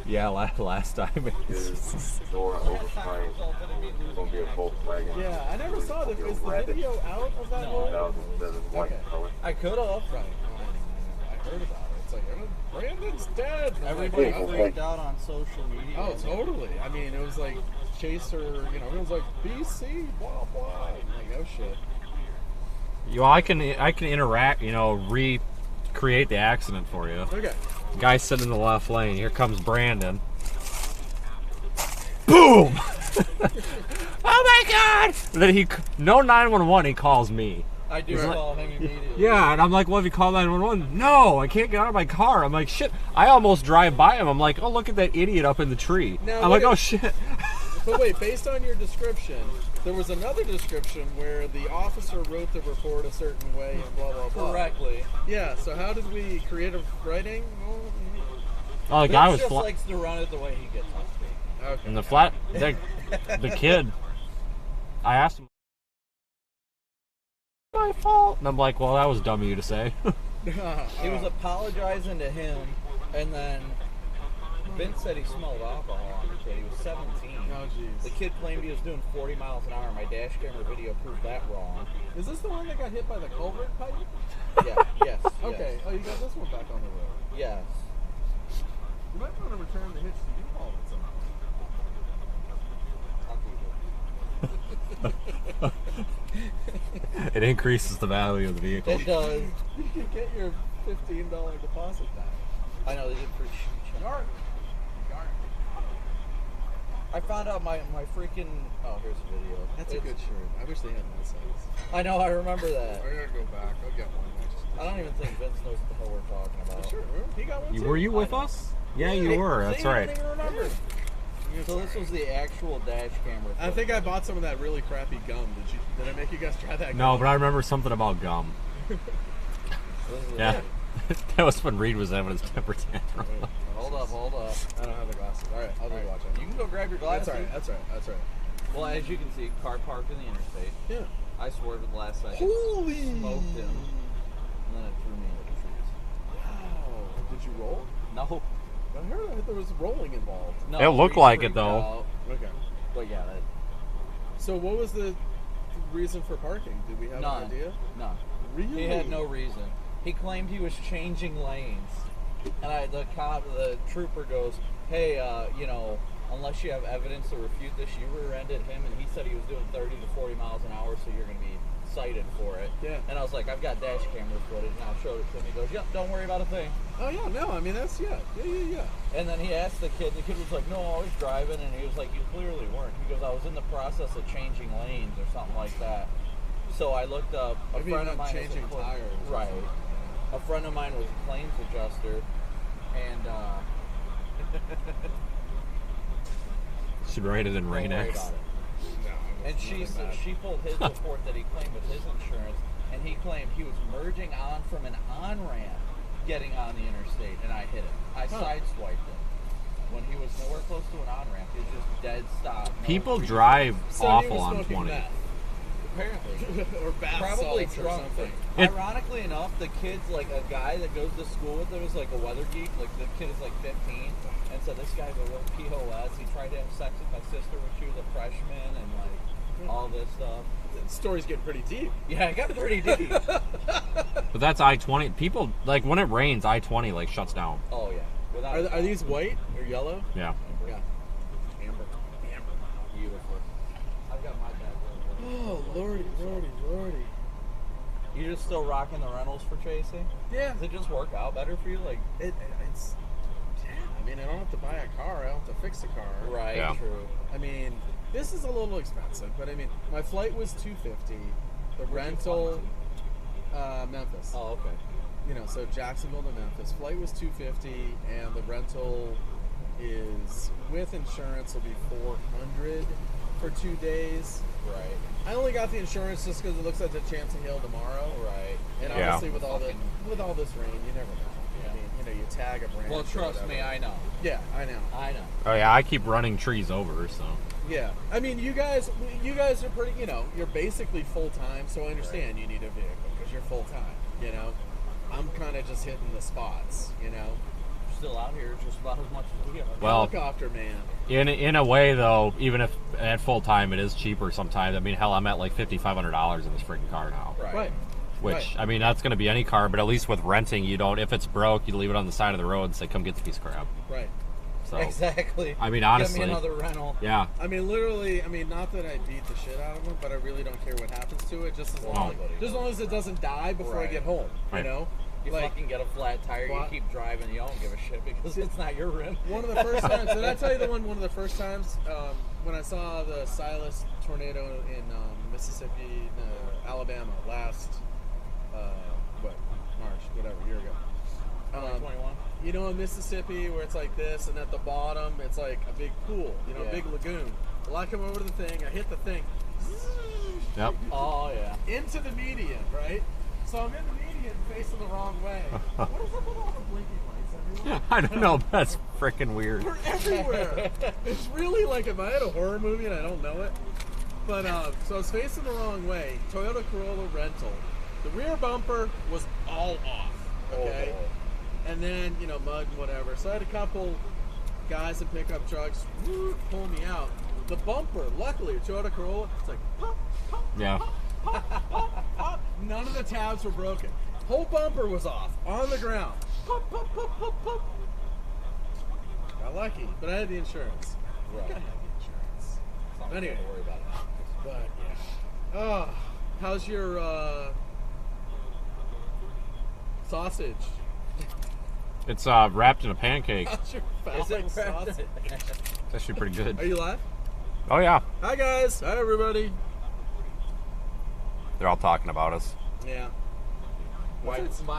Speaker 1: Yeah, last time.
Speaker 9: Door overstrained. It's going to be a Volkswagen.
Speaker 12: Yeah, I never saw this. Is the video out of that one?
Speaker 9: 2007 white color.
Speaker 10: I could have.
Speaker 12: Right. I heard about it. It's like, Brandon's dead.
Speaker 10: Everybody
Speaker 9: Like,
Speaker 10: freaked out on social media.
Speaker 12: Oh, totally. I mean, it was like Chaser, everyone's like, BC, blah, blah. I'm like, oh, shit.
Speaker 1: I can interact, recreate the accident for you.
Speaker 12: Okay.
Speaker 1: Guy sitting in the left lane. Here comes Brandon. Boom! Oh my God! And then no 911. He calls me.
Speaker 10: I do call him immediately.
Speaker 1: Yeah, and I'm like, well, if you call 911, no, I can't get out of my car. I'm like, shit. I almost drive by him. I'm like, oh, look at that idiot up in the tree.
Speaker 12: Now,
Speaker 1: I'm like, oh shit.
Speaker 12: But wait, based on your description, there was another description where the officer wrote the report a certain way and blah, blah, blah.
Speaker 10: Correctly.
Speaker 12: Yeah, so how did we create a writing?
Speaker 1: Oh, the guy
Speaker 10: Vince
Speaker 1: was
Speaker 10: just likes to run it the way he gets on speed.
Speaker 12: Okay.
Speaker 1: And the kid, I asked him, my fault. And I'm like, well, that was dumb of you to say.
Speaker 10: He was apologizing to him, and then Vince said he smelled alcohol on the kid. He was 17.
Speaker 12: Oh, jeez.
Speaker 10: The kid claimed he was doing 40 miles an hour. My dash camera video proved that wrong.
Speaker 12: Is this the one that got hit by the culvert pipe?
Speaker 10: Yeah, yes.
Speaker 12: Okay.
Speaker 10: Yes.
Speaker 12: Oh, you got this one back on the road.
Speaker 10: Yes.
Speaker 12: You might want to return the hitch to U-Haul at some
Speaker 1: It increases the value of the vehicle.
Speaker 10: It does.
Speaker 12: You can get your $15 deposit back.
Speaker 10: I know they did pretty shit.
Speaker 12: Darn.
Speaker 10: I found out my freaking. Oh, here's a video.
Speaker 12: That's a good shirt. I wish they had that size.
Speaker 10: I know. I remember that.
Speaker 12: I gotta go back. I'll get one.
Speaker 10: I don't even think Vince knows what the hell we're talking about.
Speaker 12: Sure. He got one too.
Speaker 1: Were you with us? Yeah, you were. That's
Speaker 10: See, I
Speaker 1: right.
Speaker 10: don't even remember. So this was the actual dash camera.
Speaker 12: I think I bought some of that really crappy gum. Did I make you guys try that?
Speaker 1: No,
Speaker 12: gum?
Speaker 1: but I remember something about gum. Yeah. That was when Reed was having his temper tantrum.
Speaker 10: Hold up.
Speaker 12: I don't have the glasses. All right, I'll just watch it.
Speaker 10: You can go grab your glasses.
Speaker 12: That's right.
Speaker 10: Well, as you can see, car parked in the interstate.
Speaker 12: Yeah.
Speaker 10: I swerved at the last second.
Speaker 12: Holy!
Speaker 10: Smoked him. And then it threw me into the trees.
Speaker 12: Wow. Did you roll?
Speaker 10: No.
Speaker 12: I heard there was rolling involved.
Speaker 10: No.
Speaker 1: It looked
Speaker 10: Reed
Speaker 1: like it
Speaker 10: freaked
Speaker 1: though.
Speaker 10: out.
Speaker 12: Okay.
Speaker 10: But yeah,
Speaker 12: So what was the reason for parking? Did we have
Speaker 10: None.
Speaker 12: an idea?
Speaker 10: None.
Speaker 12: Really?
Speaker 10: He had no reason. He claimed he was changing lanes. And the trooper goes, hey, unless you have evidence to refute this, you rear-ended him, and he said he was doing 30 to 40 miles an hour, so you're going to be cited for it.
Speaker 12: Yeah.
Speaker 10: And I was like, I've got dash camera footage, and I showed it to him. He goes, yep, don't worry about a thing.
Speaker 12: Oh, yeah, no, I mean, that's, yeah.
Speaker 10: And then he asked the kid was like, no, I was driving, and he was like, you clearly weren't. He goes, I was in the process of changing lanes or something like that. So I looked up, a friend of mine
Speaker 12: changing tires.
Speaker 10: Right. A friend of mine was a claims adjuster, and
Speaker 1: Should write it in
Speaker 10: don't
Speaker 1: Rain
Speaker 10: worry
Speaker 1: X.
Speaker 10: about it. And she pulled his report that he claimed with his insurance, and he claimed he was merging on from an on-ramp, getting on the interstate, and I hit him. I sideswiped him. When he was nowhere close to an on-ramp, he was just dead stop. No
Speaker 1: People
Speaker 10: reason.
Speaker 1: drive
Speaker 12: So
Speaker 1: awful
Speaker 12: he was
Speaker 1: on
Speaker 12: smoking
Speaker 1: 20.
Speaker 12: meth.
Speaker 10: Apparently.
Speaker 12: Or bath
Speaker 10: Probably
Speaker 12: salts or
Speaker 10: drunk.
Speaker 12: something.
Speaker 10: Ironically enough, the kid's like a guy that goes to school with him is like a weather geek. Like the kid is like 15, and so this guy's a real POS. He tried to have sex with my sister when she was a freshman, and like all this stuff.
Speaker 12: The story's getting pretty deep.
Speaker 10: Yeah, it got pretty deep.
Speaker 1: But that's I-20. People, like, when it rains, I-20, like, shuts down.
Speaker 10: Oh yeah. Without
Speaker 12: Are these white or yellow?
Speaker 1: Yeah.
Speaker 12: Yeah. Amber.
Speaker 10: Beautiful. I've got my bad.
Speaker 12: Oh, lordy.
Speaker 10: You just still rocking the rentals for chasing?
Speaker 12: Yeah.
Speaker 10: Does it just work out better for you? Like
Speaker 12: It's... Yeah, I mean, I don't have to buy a car. I don't have to fix a car.
Speaker 10: right,
Speaker 1: Yeah.
Speaker 10: true.
Speaker 12: I mean, this is a little expensive, but I mean, my flight was $250. The rental, Memphis.
Speaker 10: Oh, okay.
Speaker 12: You know, so Jacksonville to Memphis. Flight was $250, and the rental is with insurance will be $400 for 2 days.
Speaker 10: Right.
Speaker 12: I only got the insurance just because it looks like the chance of hail tomorrow.
Speaker 10: Right.
Speaker 12: And
Speaker 1: Yeah.
Speaker 12: obviously with all this rain, you never know. I mean, you know, you tag a branch.
Speaker 10: Well,
Speaker 12: or
Speaker 10: trust me,
Speaker 12: whatever.
Speaker 10: I know.
Speaker 12: Yeah, I know.
Speaker 1: Oh, yeah, I keep running trees over, so.
Speaker 12: Yeah, I mean, you guys are pretty. You know, you're basically full time, so I understand you need a vehicle because you're full time. You know, I'm kind of just hitting the spots. You know,
Speaker 10: Still out here just about as much as we are.
Speaker 1: Well,
Speaker 12: helicopter man.
Speaker 1: in a way, though, even if at full time it is cheaper sometimes. I mean, hell, I'm at like $5,500 in this freaking car now.
Speaker 12: Right.
Speaker 1: Which,
Speaker 12: Right.
Speaker 1: I mean, that's going to be any car, but at least with renting, you don't, if it's broke, you leave it on the side of the road and say, come get the piece of crap.
Speaker 12: Right.
Speaker 1: So,
Speaker 10: Exactly.
Speaker 1: I mean, honestly.
Speaker 10: Get me another rental.
Speaker 1: Yeah.
Speaker 12: I mean, literally. I mean, not that I beat the shit out of them, but I really don't care what happens to it. Just as long as it doesn't die before I
Speaker 10: Right.
Speaker 12: get home.
Speaker 1: Right.
Speaker 12: You know.
Speaker 10: You fucking get a flat tire, you keep driving, you don't give a shit because it's not your rim.
Speaker 12: One of the first times, did I tell you one of the first times when I saw the Silas tornado in Mississippi, Alabama last, March, whatever, year ago.
Speaker 10: 2021?
Speaker 12: You know, in Mississippi where it's like this, and at the bottom it's like a big pool, you know, a big lagoon. Well, I come over to the thing, I hit the thing.
Speaker 1: Yep.
Speaker 10: Oh, yeah.
Speaker 12: Into the median, right? So I'm in the median facing the wrong way. What is up with all the blinking lights everywhere?
Speaker 1: I don't know. That's freaking weird.
Speaker 12: They're everywhere. It's really like if I had a horror movie and I don't know it. But so I was facing the wrong way. Toyota Corolla rental. The rear bumper was all off. Okay.
Speaker 10: Oh.
Speaker 12: And then, you know, mud and whatever. So I had a couple guys in pickup trucks pull me out. The bumper, luckily, a Toyota Corolla, it's like pop, pop,
Speaker 1: Yeah.
Speaker 12: pop, pop, pop. None of the tabs were broken. Whole bumper was off on the ground. Pop, pop, pop, pop, pop. Got lucky, but I had the insurance.
Speaker 10: Right.
Speaker 12: I had the insurance. Anyway,
Speaker 10: Don't worry about it.
Speaker 12: but yeah. Oh, how's your sausage?
Speaker 1: It's wrapped in a pancake.
Speaker 12: How's your
Speaker 10: Is it
Speaker 12: sausage?
Speaker 1: It's actually pretty good.
Speaker 12: Are you live?
Speaker 1: Oh, yeah.
Speaker 12: Hi guys. Hi everybody.
Speaker 1: They're all talking about us.
Speaker 12: Yeah.
Speaker 10: My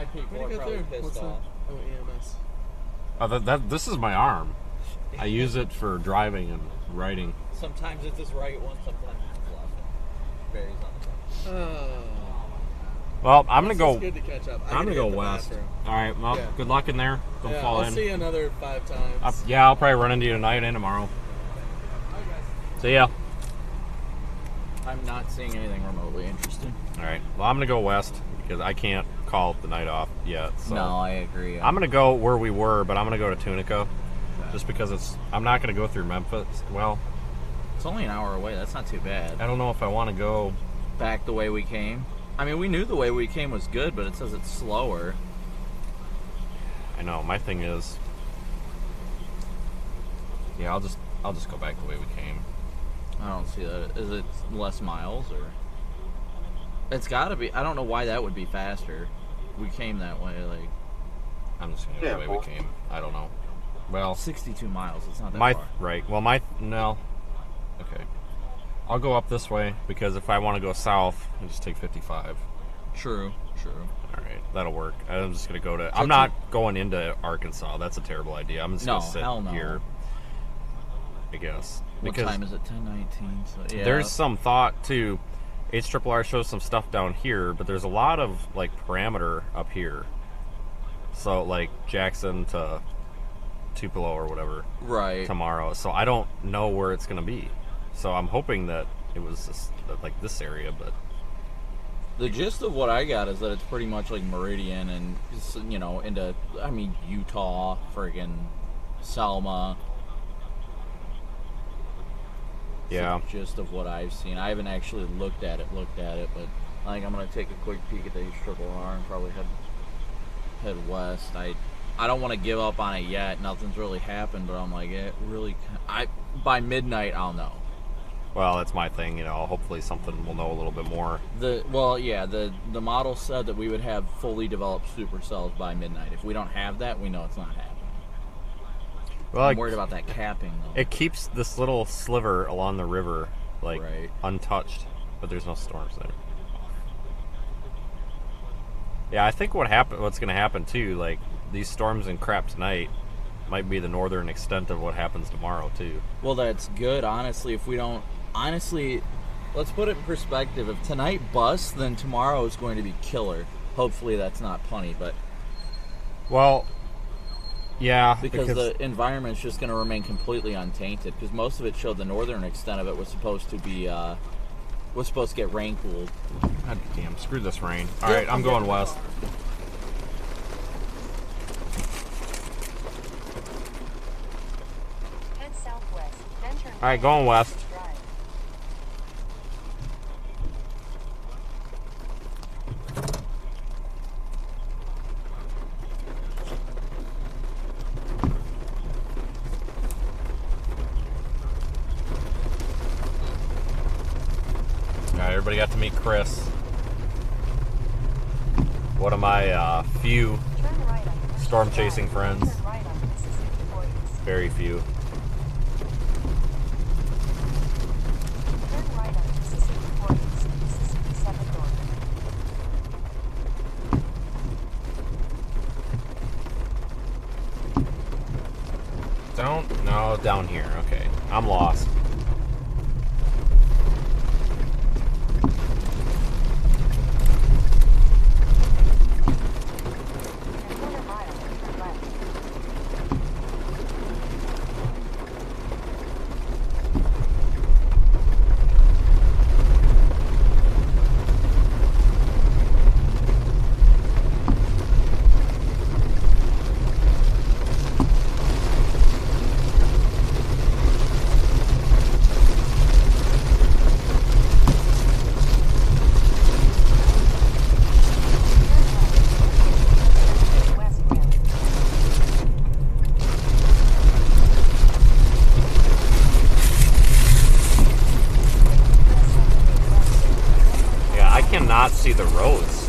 Speaker 10: people
Speaker 12: What do
Speaker 10: are
Speaker 12: you got
Speaker 10: probably
Speaker 12: there?
Speaker 10: pissed
Speaker 12: What's that?
Speaker 10: off.
Speaker 12: Oh, EMS.
Speaker 1: This is my arm. I use it for driving and writing.
Speaker 10: Sometimes it's this right one, sometimes it's this left one. Varies on the phone.
Speaker 1: Well, I'm gonna
Speaker 12: It's
Speaker 1: go.
Speaker 12: just good to catch up.
Speaker 1: I'm gonna go
Speaker 12: hit the
Speaker 1: west.
Speaker 12: bathroom.
Speaker 1: All right. Well,
Speaker 12: Yeah.
Speaker 1: good luck in there. Don't fall
Speaker 12: I'll
Speaker 1: in.
Speaker 12: see you another 5 times.
Speaker 1: Yeah, I'll probably run into you tonight and tomorrow. See ya.
Speaker 10: I'm not seeing anything remotely interesting.
Speaker 1: All right. Well, I'm gonna go west because I can't call the night off yet. So
Speaker 10: No, I agree.
Speaker 1: I'm gonna go where we were, but I'm gonna go to Tunica, just because I'm not gonna go through Memphis. Well,
Speaker 10: It's only an hour away. That's not too bad.
Speaker 1: I don't know if I want to go
Speaker 10: Back the way we came. I mean, we knew the way we came was good, but it says it's slower.
Speaker 1: I know. My thing is, yeah, I'll just go back the way we came.
Speaker 10: I don't see that. Is it less miles or? It's got to be. I don't know why that would be faster. We came that way. Like,
Speaker 1: I'm just gonna go the way we came. I don't know. Well,
Speaker 10: 62 miles. It's not that
Speaker 1: my
Speaker 10: far.
Speaker 1: right. Well, no. Okay. I'll go up this way because if I want to go south, I just take 55.
Speaker 10: True.
Speaker 1: All right, that'll work. I'm just gonna go to. I'm not going into Arkansas. That's a terrible idea. I'm just gonna sit
Speaker 10: hell no.
Speaker 1: here. I guess.
Speaker 10: What
Speaker 1: Because
Speaker 10: time is it? 10:19. So yeah.
Speaker 1: there's some thought to. HRRR shows some stuff down here, but there's a lot of like parameter up here. So like Jackson to Tupelo or whatever.
Speaker 10: Right.
Speaker 1: Tomorrow. So I don't know where it's gonna be. So I'm hoping that it was just like this area, but
Speaker 10: The gist of what I got is that it's pretty much like Meridian and, you know, into, I mean, Utah, friggin' Selma.
Speaker 1: yeah.
Speaker 10: It's the gist of what I've seen. I haven't actually looked at it, but I think I'm going to take a quick peek at the HRRR and probably head west. I don't want to give up on it yet. Nothing's really happened, but I'm like, it really, by midnight, I'll know.
Speaker 1: Well, that's my thing, you know. Hopefully something we'll know a little bit more.
Speaker 10: The model said that we would have fully developed supercells by midnight. If we don't have that, we know it's not happening.
Speaker 1: Well,
Speaker 10: I'm worried about that capping, though.
Speaker 1: It keeps this little sliver along the river, like,
Speaker 10: Right.
Speaker 1: untouched, but there's no storms there. Yeah, I think what's going to happen, too, like, these storms and crap tonight might be the northern extent of what happens tomorrow, too.
Speaker 10: Well, that's good, honestly. If we don't... Honestly, let's put it in perspective. If tonight busts, then tomorrow is going to be killer. Hopefully that's not punny, but...
Speaker 1: Well, yeah,
Speaker 10: because the environment's just going to remain completely untainted, because most of it showed the northern extent of it was supposed to get rain cooled.
Speaker 1: God damn, screw this rain. All right, I'm going west.
Speaker 13: Head southwest, then turn
Speaker 1: All right, going west.
Speaker 13: drive.
Speaker 1: All right, everybody got to meet Chris. One of my few
Speaker 13: Turn right on Mississippi
Speaker 1: storm chasing
Speaker 13: Drive.
Speaker 1: friends.
Speaker 13: Turn right on Mississippi 40s.
Speaker 1: Very few.
Speaker 13: Turn right on Mississippi 40s, Mississippi 7 North.
Speaker 1: Down here. Okay, I'm lost.
Speaker 13: In a quarter mile, turn left. West wind.
Speaker 1: Yeah, I cannot see the roads.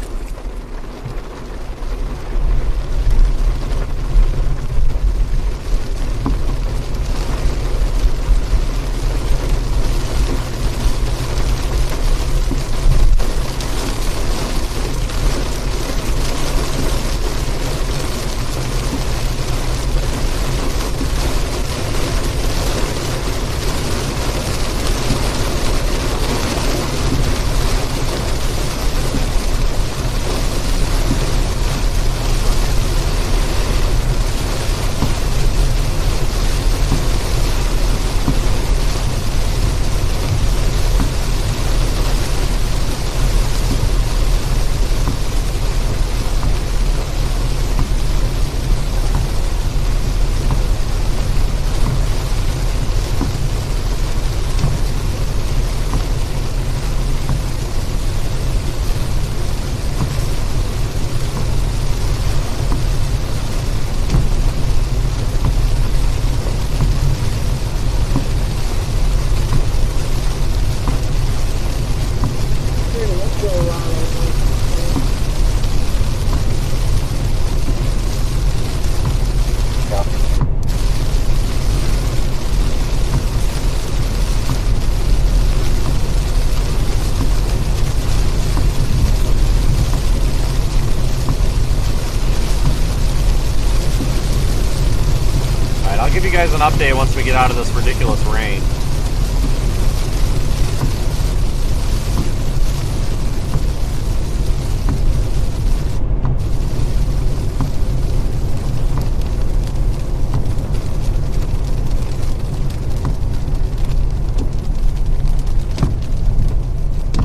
Speaker 1: guys an update once we get out of this ridiculous rain.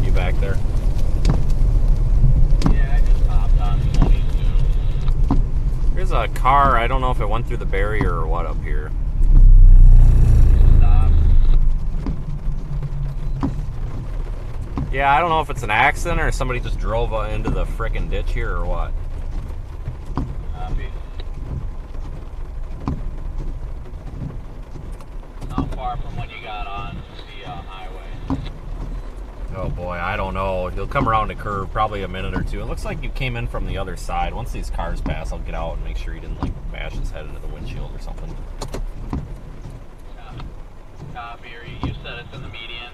Speaker 1: You back there?
Speaker 8: Yeah, I just hopped on 22.
Speaker 1: There's a car. I don't know if it went through the barrier or what up here.
Speaker 8: Stop.
Speaker 1: Yeah, I don't know if it's an accident or somebody just drove into the frickin' ditch here or what.
Speaker 8: Copy. How far from when you got on the highway?
Speaker 1: Oh boy, I don't know. He'll come around the curve probably a minute or two. It looks like you came in from the other side. Once these cars pass, I'll get out and make sure he didn't like bash his head into the windshield or something.
Speaker 8: Copy. You said it's in the median.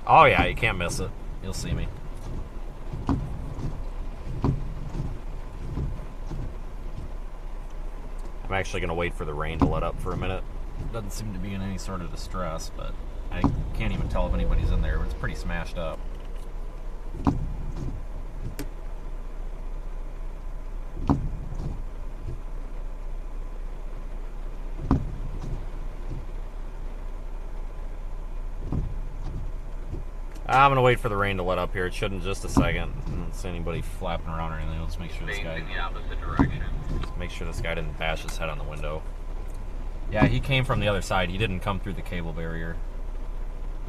Speaker 1: Oh yeah, you can't miss it. You'll see me. I'm actually going to wait for the rain to let up for a minute. Doesn't seem to be in any sort of distress, but I can't even tell if anybody's in there. It's pretty smashed up. I'm going to wait for the rain to let up here. It shouldn't just a second. I don't see anybody flapping around or anything. Let's make sure this guy...
Speaker 8: in the opposite direction.
Speaker 1: Let's make sure this guy didn't bash his head on the window. Yeah, he came from the other side. He didn't come through the cable barrier.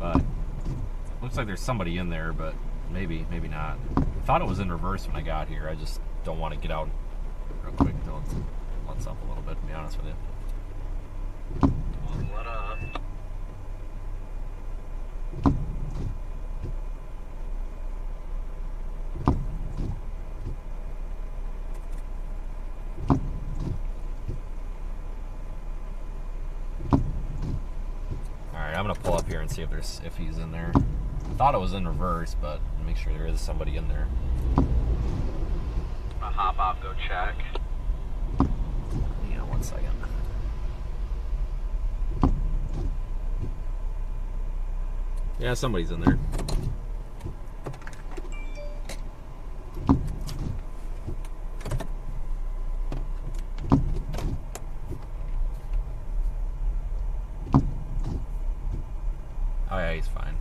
Speaker 1: But looks like there's somebody in there, but maybe not. I thought it was in reverse when I got here. I just don't want to get out real quick until it lets up a little bit, to be honest with you.
Speaker 8: Let up.
Speaker 1: Alright, I'm gonna pull up here and see if he's in there. I thought it was in reverse, but make sure there is somebody in there.
Speaker 8: I'm gonna hop off, go check.
Speaker 1: Yeah, 1 second. Yeah, somebody's in there. Oh yeah, he's fine.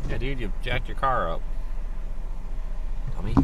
Speaker 1: Yeah, dude, you jacked your car up. Dummy.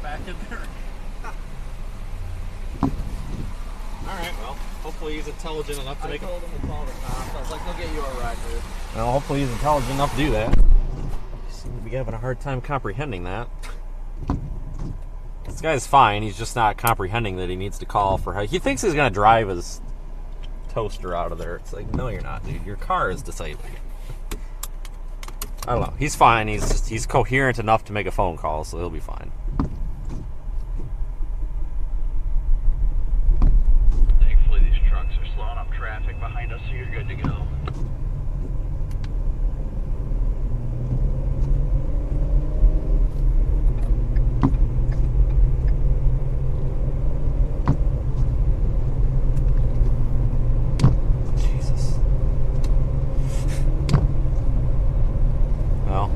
Speaker 12: get back in there.
Speaker 1: Alright, well, hopefully he's intelligent enough to
Speaker 10: I
Speaker 1: make
Speaker 10: told him to call the cops. I was like, they'll get you a record.
Speaker 1: Well, hopefully he's intelligent enough to do that. You seem to be having a hard time comprehending that. This guy's fine, he's just not comprehending that he needs to call for help. He thinks he's going to drive his toaster out of there. It's like, no, you're not, dude. Your car is disabled. I don't know. He's fine. He's coherent enough to make a phone call, so he'll be fine.
Speaker 2: Thankfully, these trucks are slowing up traffic behind us, so you're good to go.
Speaker 1: Jesus. Well,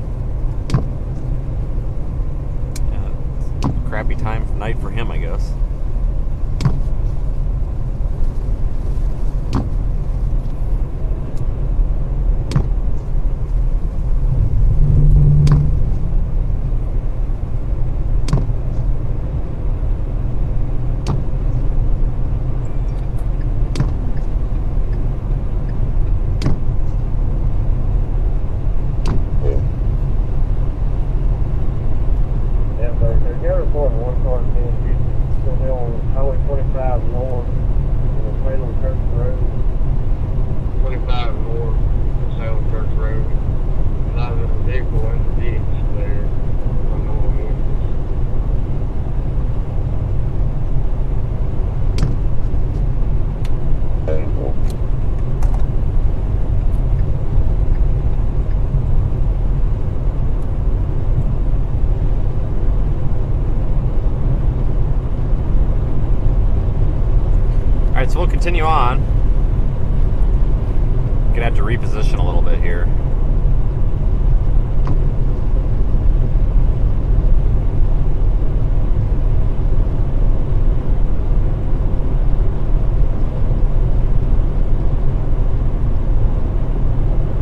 Speaker 1: yeah, crappy night for him, I guess.
Speaker 5: Yeah, but they're reporting one car in Tennessee. Still be on Highway 25 north, on Salem Church Road. 25 north, on Salem Church Road. And I was in a vehicle in the ditch there. I know I'm in
Speaker 1: Alright, so we'll continue on. Gonna have to reposition a little bit here.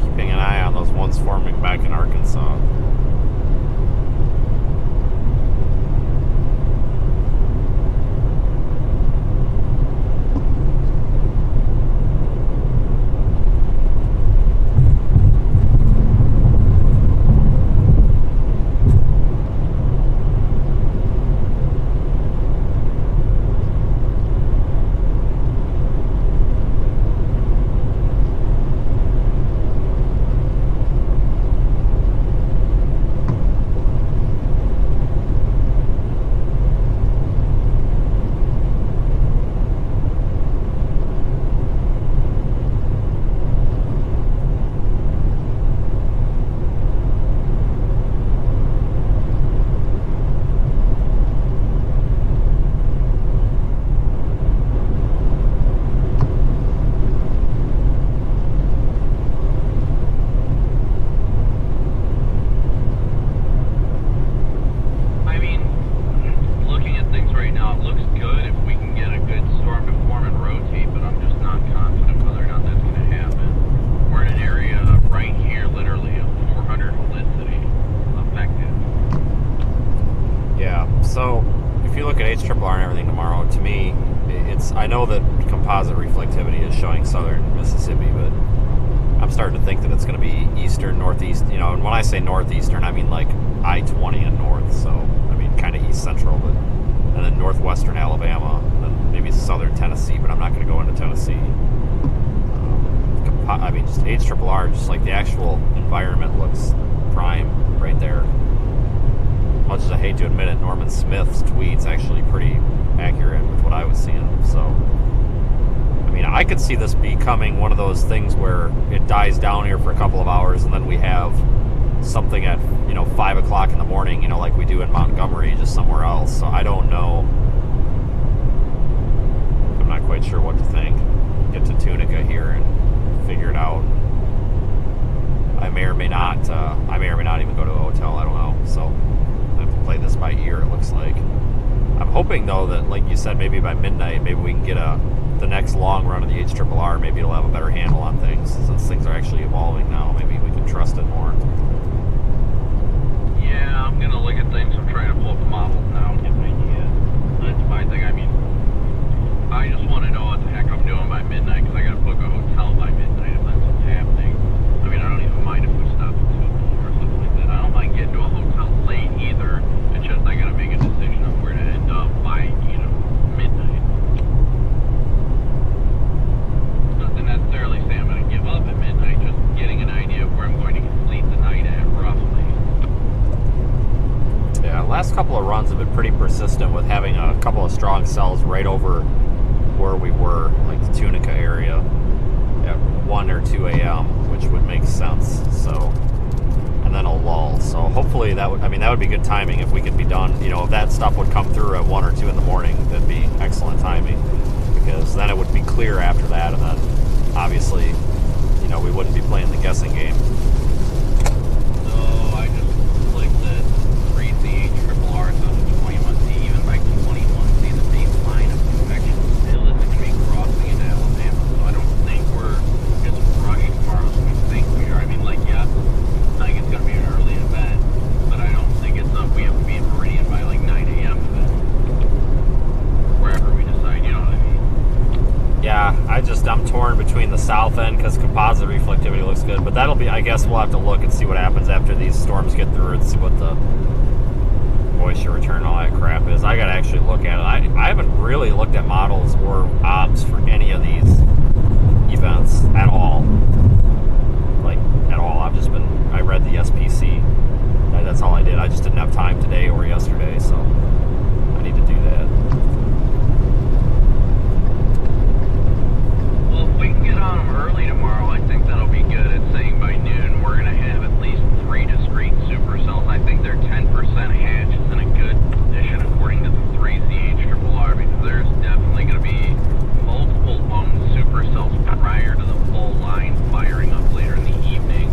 Speaker 1: Keeping an eye on those ones forming back in Arkansas.
Speaker 2: I mean, looking at things right now, it looks good if we can get a good storm to form and rotate, but I'm just not confident whether or not that's going to happen. We're in an area right here, literally, of 400 helicity effective.
Speaker 1: Yeah, so if you look at HRRR and everything tomorrow, to me, I know that composite reflectivity is showing southern Mississippi, but I'm starting to think that it's going to be eastern, northeast, and when I say northeastern, I mean like I-20 and north, so, I mean kind of east central, but, and then northwestern Alabama, and then maybe southern Tennessee, but I'm not going to go into Tennessee. I mean, just HRRR, just like the actual environment looks prime right there. Much as I hate to admit it, Norman Smith's tweet's actually pretty accurate with what I was seeing. So, I mean, I could see this becoming one of those things where it dies down here for a couple of hours, and then we have something at 5 o'clock in the morning, like we do in Montgomery, just somewhere else. So I don't know. I'm not quite sure what to think. Get to Tunica here and figure it out. I may or may not even go to a hotel. I don't know. So I have to play this by ear, it looks like. I'm hoping, though, that, like you said, maybe by midnight, maybe we can get the next long run of the HRRR. Maybe it'll have a better handle on things, since things are actually evolving now. Maybe we can trust it more.
Speaker 2: Yeah, I'm going to look at things. I'm trying to pull up the models now.
Speaker 1: couple of runs have been pretty persistent with having a couple of strong cells right over where we were, like the Tunica area, at 1 or 2 a.m., which would make sense. So, and then a lull. So hopefully that would be good timing if we could be done. You know, if that stuff would come through at 1 or 2 in the morning, that'd be excellent timing, because then it would be clear after that, and then obviously, you know, we wouldn't be playing the guessing game.
Speaker 8: So I just clicked the 3CH triple R on 21C, even by 21C, the baseline of convection still isn't going to be crossing into Alabama. So I don't think we're just rushed tomorrow as we think we are. I mean, like, yeah, I think it's going to be an early event, but I don't think it's we have to be in Meridian by like 9 a.m. event. Wherever we decide, you know what I mean?
Speaker 1: Yeah, I'm torn between the south end because composite reflectivity looks good, but that'll be, I guess we'll have to look and see what happens after these storms get through and see what the moisture return and all that crap is. I gotta actually look at it. I haven't really looked at models or ops for any of these events at all. Like, at all. I read the SPC. That's all I did. I just didn't have time today or yesterday, so I need to do that.
Speaker 8: Well, if we can get on them early tomorrow, I think that'll be good. It's saying by noon we're going to have at least 3 discrete supercells. I think they're 10% hatch. It's in a good position according to the 3CH triple R, because there's definitely going to be multiple lone supercells prior to the full line firing up later in the evening.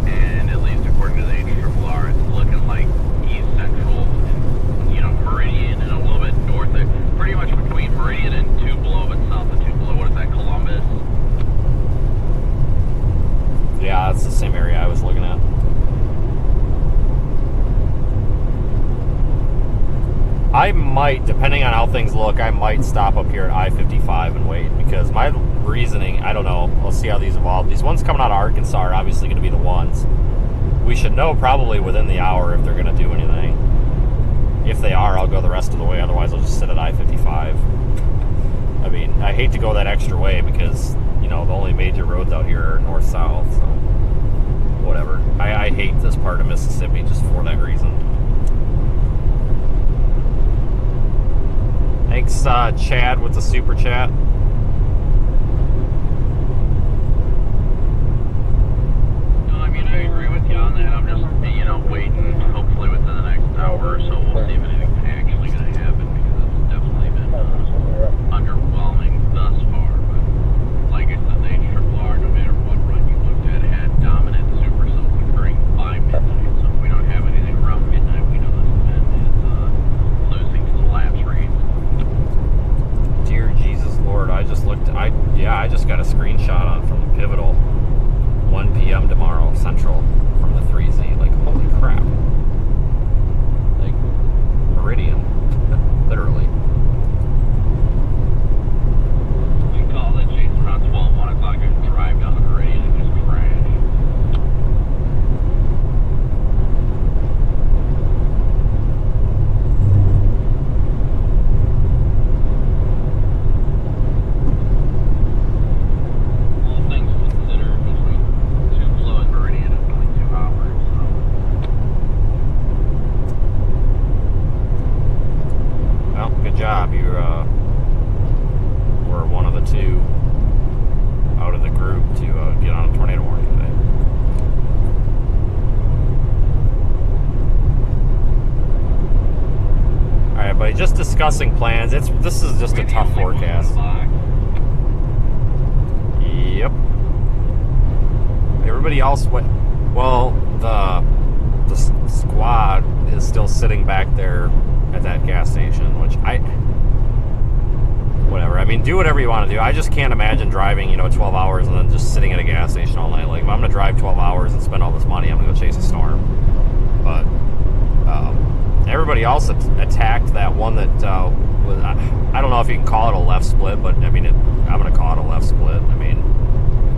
Speaker 8: And at least according to the H triple R, it's looking like east central and, you know, Meridian and a little bit north of, pretty much between Meridian and Tupelo, but south of Tupelo. What is that, Columbus?
Speaker 1: Yeah, that's the same area I was looking at. I might, depending on how things look, I might stop up here at I-55 and wait, because my reasoning, I don't know, we'll see how these evolve. These ones coming out of Arkansas are obviously going to be the ones. We should know probably within the hour if they're going to do anything. If they are, I'll go the rest of the way, otherwise I'll just sit at I-55. I mean, I hate to go that extra way because, you know, the only major roads out here are north-south, so whatever. I hate this part of Mississippi just for that reason. Thanks, Chad, with the super chat.
Speaker 8: No, I mean, I agree with you on that. I'm just, you know, waiting. Hopefully within the next hour or so, we'll see if anything's actually going to happen, because it's definitely been underwhelming thus far. But like I said, the H triple R, no matter what run you looked at, had dominant supercells occurring by midnight. So if we don't have anything around midnight, we know this event is losing to the lapse rate.
Speaker 1: Dear Jesus Lord, I just got a screenshot on from the Pivotal. 1 p.m. tomorrow, Central, from the 3Z. Like, holy crap. Like, Meridian. Literally.
Speaker 8: We can call that chase around 12, 1 o'clock and drive down the Meridian and just crash. All things considered, between Tupelo and Meridian, it's only 2 hours, so.
Speaker 1: Well, good job. You were one of the 2 out of the group to get on a tornado warning today. Alright, buddy, just discussing plans. This is just a tough forecast. Yep. Everybody else went. Well, the squad is still sitting back there at that gas station, which whatever. I mean, do whatever you want to do. I just can't imagine driving, 12 hours and then just sitting at a gas station all night. Like, if I'm going to drive 12 hours and spend all this money, I'm going to go chase a storm. But everybody else attacked that one that was, I don't know if you can call it a left split, but I mean, I'm going to call it a left split. I mean,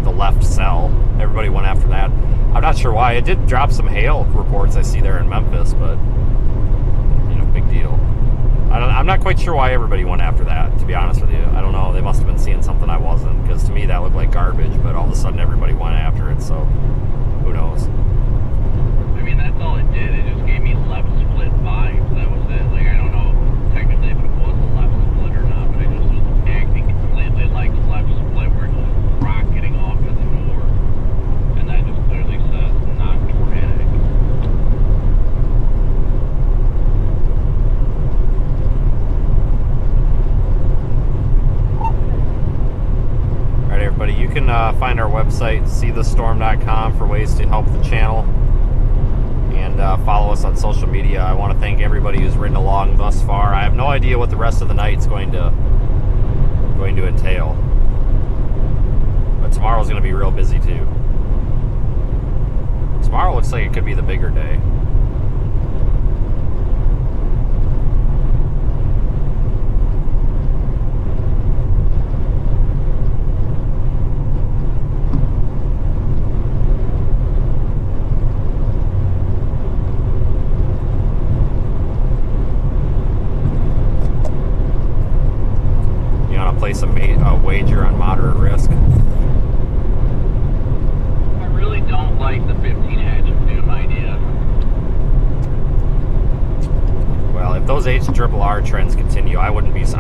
Speaker 1: the left cell. Everybody went after that. I'm not sure why. It did drop some hail reports I see there in Memphis, but, big deal. I'm not quite sure why everybody went after that, to be honest with you. I don't know. They must have been seeing something I wasn't, because to me that looked like garbage, but all of a sudden everybody went after it, so who knows.
Speaker 8: I mean, that's all it did. It just gave me left split vibes. That was it.
Speaker 1: find our website, seethestorm.com, for ways to help the channel. And follow us on social media. I want to thank everybody who's ridden along thus far. I have no idea what the rest of the night's going to entail. But tomorrow's going to be real busy too. Tomorrow looks like it could be the bigger day. Place a wager on moderate risk.
Speaker 8: I really don't like the 15 hatch of doom idea.
Speaker 1: Well, if those HRRR trends continue, I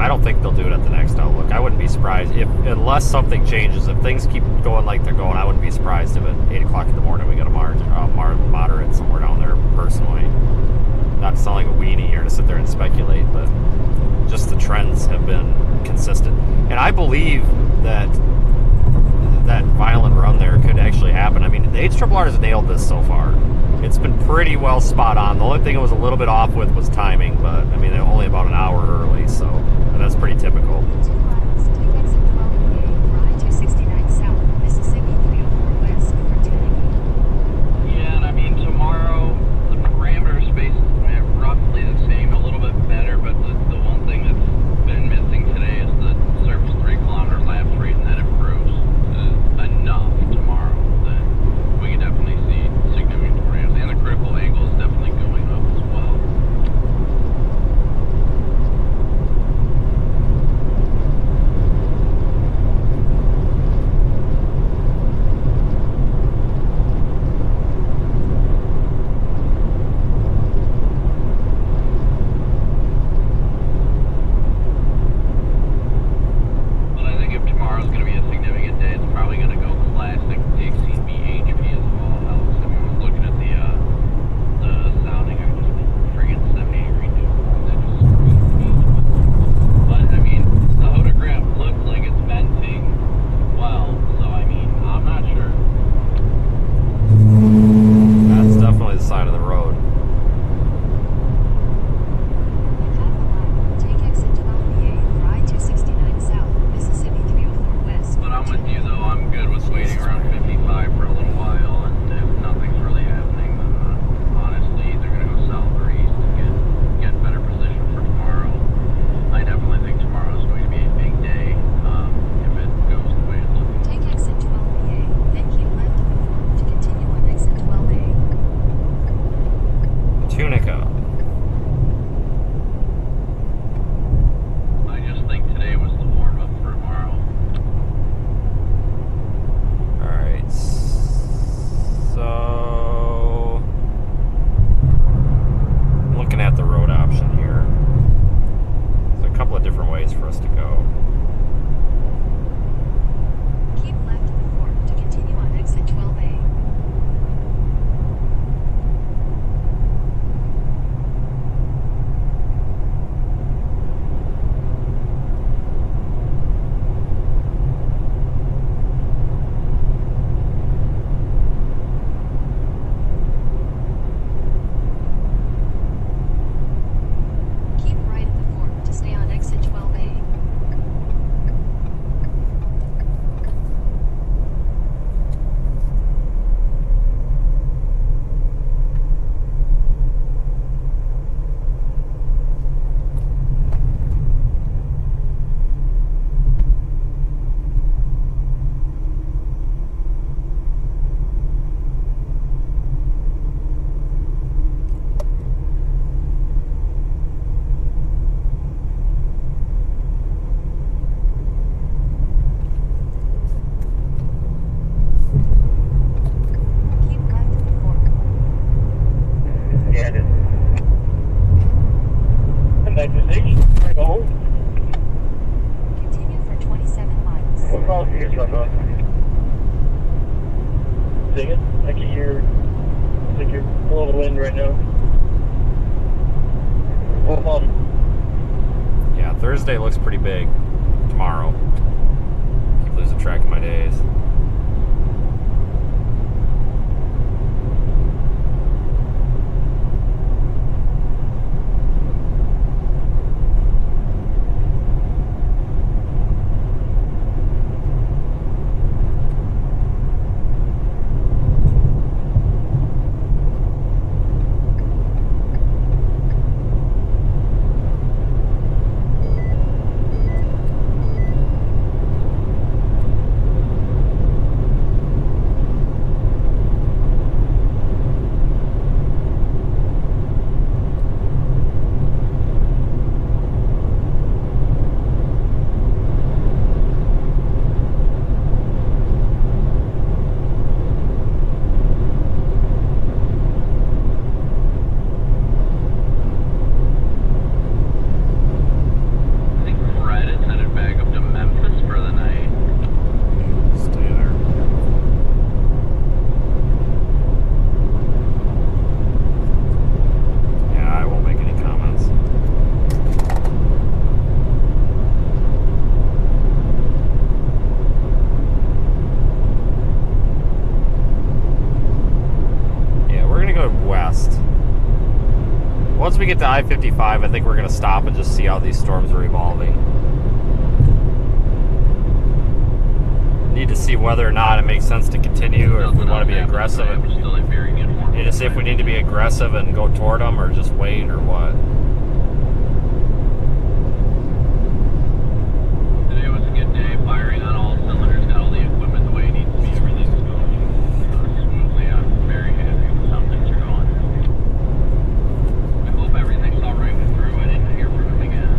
Speaker 1: don't think they'll do it at the next outlook. I wouldn't be surprised unless something changes. If things keep going like they're going, I wouldn't be surprised if at 8 o'clock in the morning we get a moderate somewhere down there, personally. Not to sound like a weenie here to sit there and speculate, but just the trends have been consistent. And I believe that violent run there could actually happen. I mean, the HRRR has nailed this so far. It's been pretty well spot on. The only thing it was a little bit off with was timing, but I mean, only about an hour early, so and that's pretty typical.
Speaker 13: 2 miles, take exit 12A, ride 269 south, Mississippi 304 west, opportunity.
Speaker 8: Yeah, and I mean, tomorrow, the parameter space is roughly the same, a little bit better, but the one thing that's been missing today is the surface 3 kilometer lapse rate, and that improves enough tomorrow that we can definitely see significant parameters, and the critical angle is definitely going up as well.
Speaker 5: dig it. I think you're a little wind right now.
Speaker 1: Yeah, Thursday looks pretty big. Tomorrow. Keep losing track of my days. once we get to I-55, I think we're going to stop and just see how these storms are evolving. Need to see whether or not it makes sense to continue, or if we want to be aggressive. Need to see if we need to be aggressive and go toward them, or just wait, or what.
Speaker 8: Today was a good day, firing on all cylinders, got all the equipment the way it needs to be, everything's going smoothly. I'm very happy with how things are going. I hope everything's alright with Drew. I didn't hear from him again.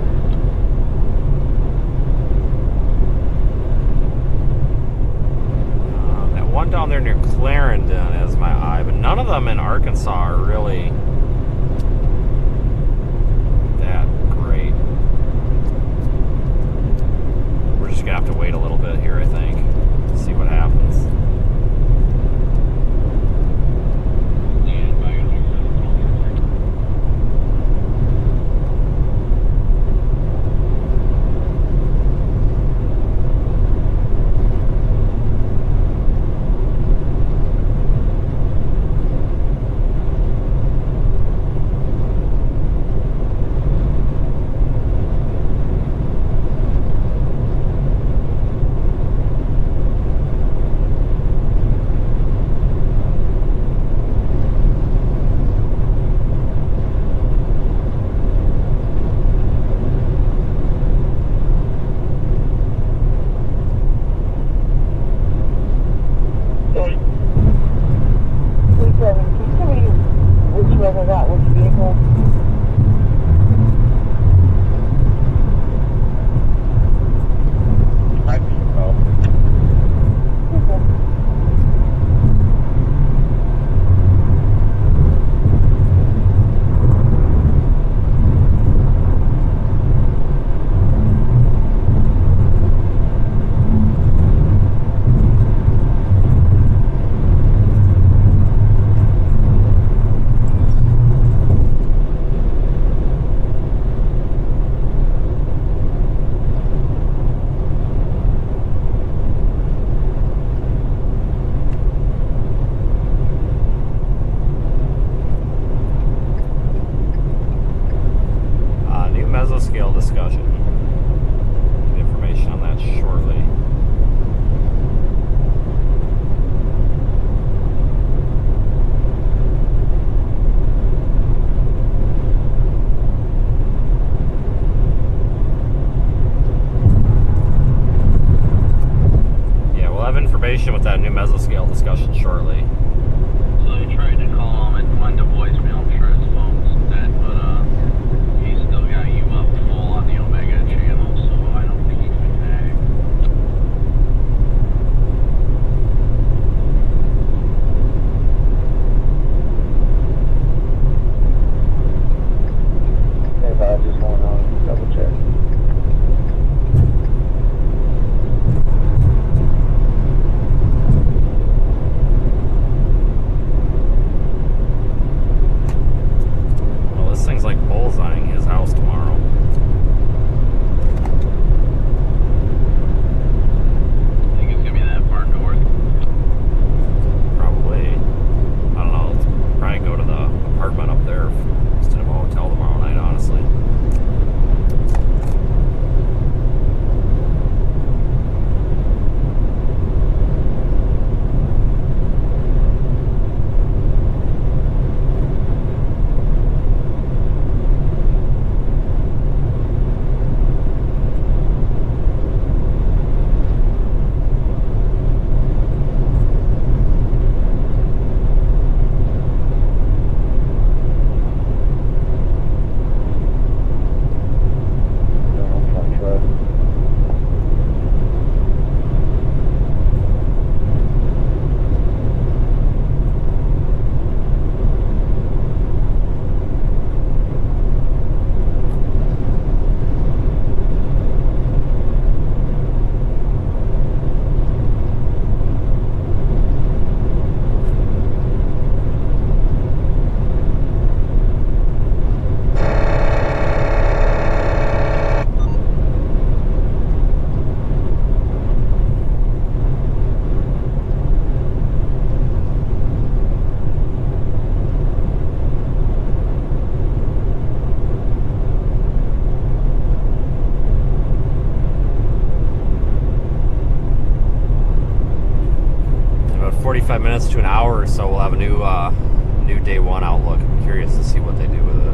Speaker 1: That one down there near Clarendon has my eye, but none of them in Arkansas are really that great. We're just gonna have to wait a little bit here, I think, see what happens. Mesoscale discussion. Get information on that shortly. Yeah, we'll have information with that new mesoscale discussion shortly.
Speaker 8: So I tried to call him, it went to voicemail. I'm sure his phone's dead, but he's still got you up full on the Omega channel, so I don't think he can back.
Speaker 5: If I just want to double check.
Speaker 1: 45 minutes to an hour or so, we'll have a new day one outlook. I'm curious to see what they do with it.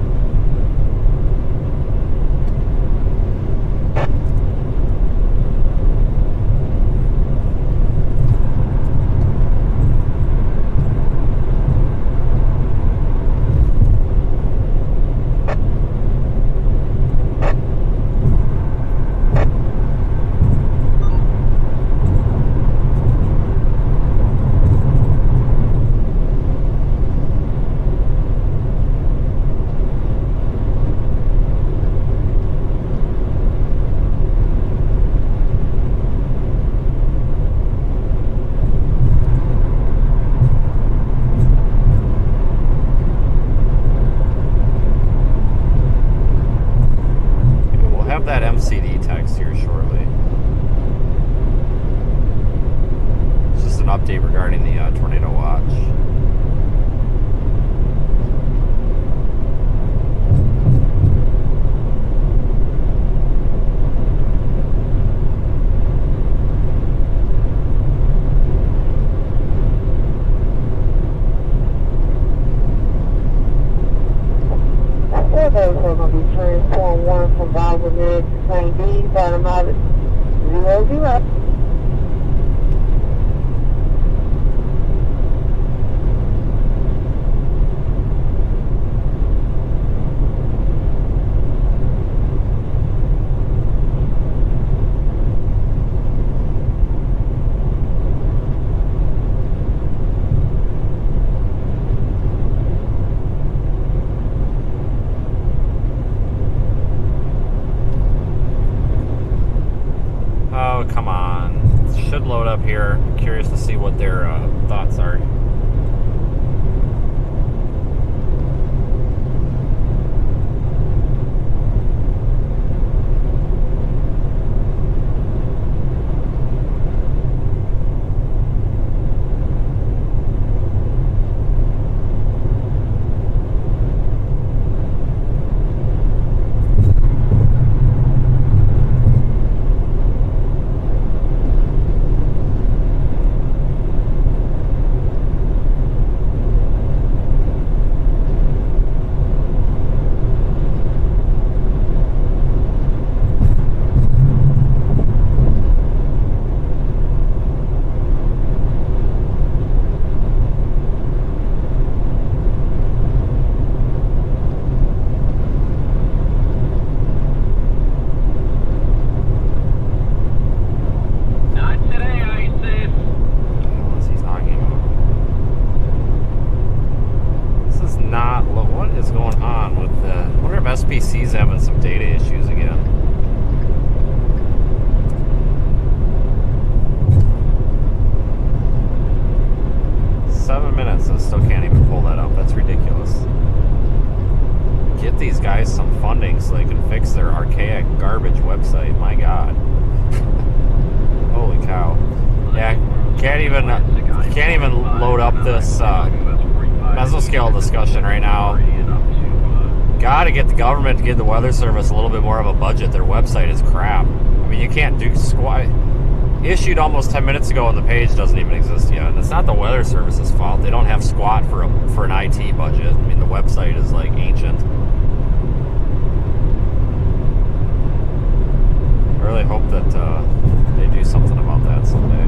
Speaker 1: That MCD text here shortly. It's just an update regarding the tornado watch.
Speaker 11: Surveys are going to be transformed one from Bowser Mid to St. Dean, bottom of it, 00.
Speaker 1: Oh, come on. It should load up here. Curious to see what their thoughts are. SPC's having some data issues again. I still can't even pull that up. That's ridiculous. Get these guys some funding so they can fix their archaic garbage website. My God. Holy cow. Yeah, can't even load up this mesoscale discussion right now. Gotta get the government to give the Weather Service a little bit more of a budget. Their website is crap. I mean, you can't do squat. Issued almost 10 minutes ago and the page doesn't even exist yet. And it's not the Weather Service's fault. They don't have squat for an IT budget. I mean, the website is like ancient. I really hope that they do something about that someday.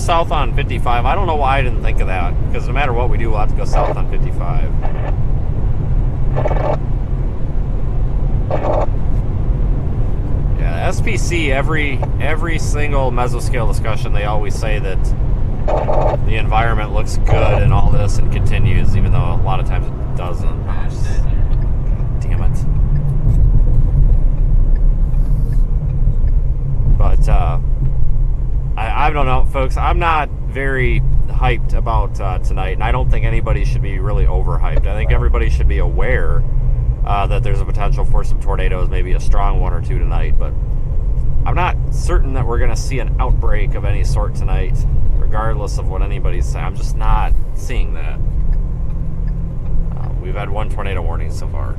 Speaker 1: south on 55. I don't know why I didn't think of that, because no matter what we do, we'll have to go south on 55. Yeah, SPC, every single mesoscale discussion, they always say that the environment looks good and all this and continues, even though a lot of times it doesn't. God damn it. But, I don't know, folks. I'm not very hyped about tonight, and I don't think anybody should be really overhyped. I think everybody should be aware that there's a potential for some tornadoes, maybe a strong one or two tonight, but I'm not certain that we're going to see an outbreak of any sort tonight, regardless of what anybody's saying. I'm just not seeing that. We've had one tornado warning so far.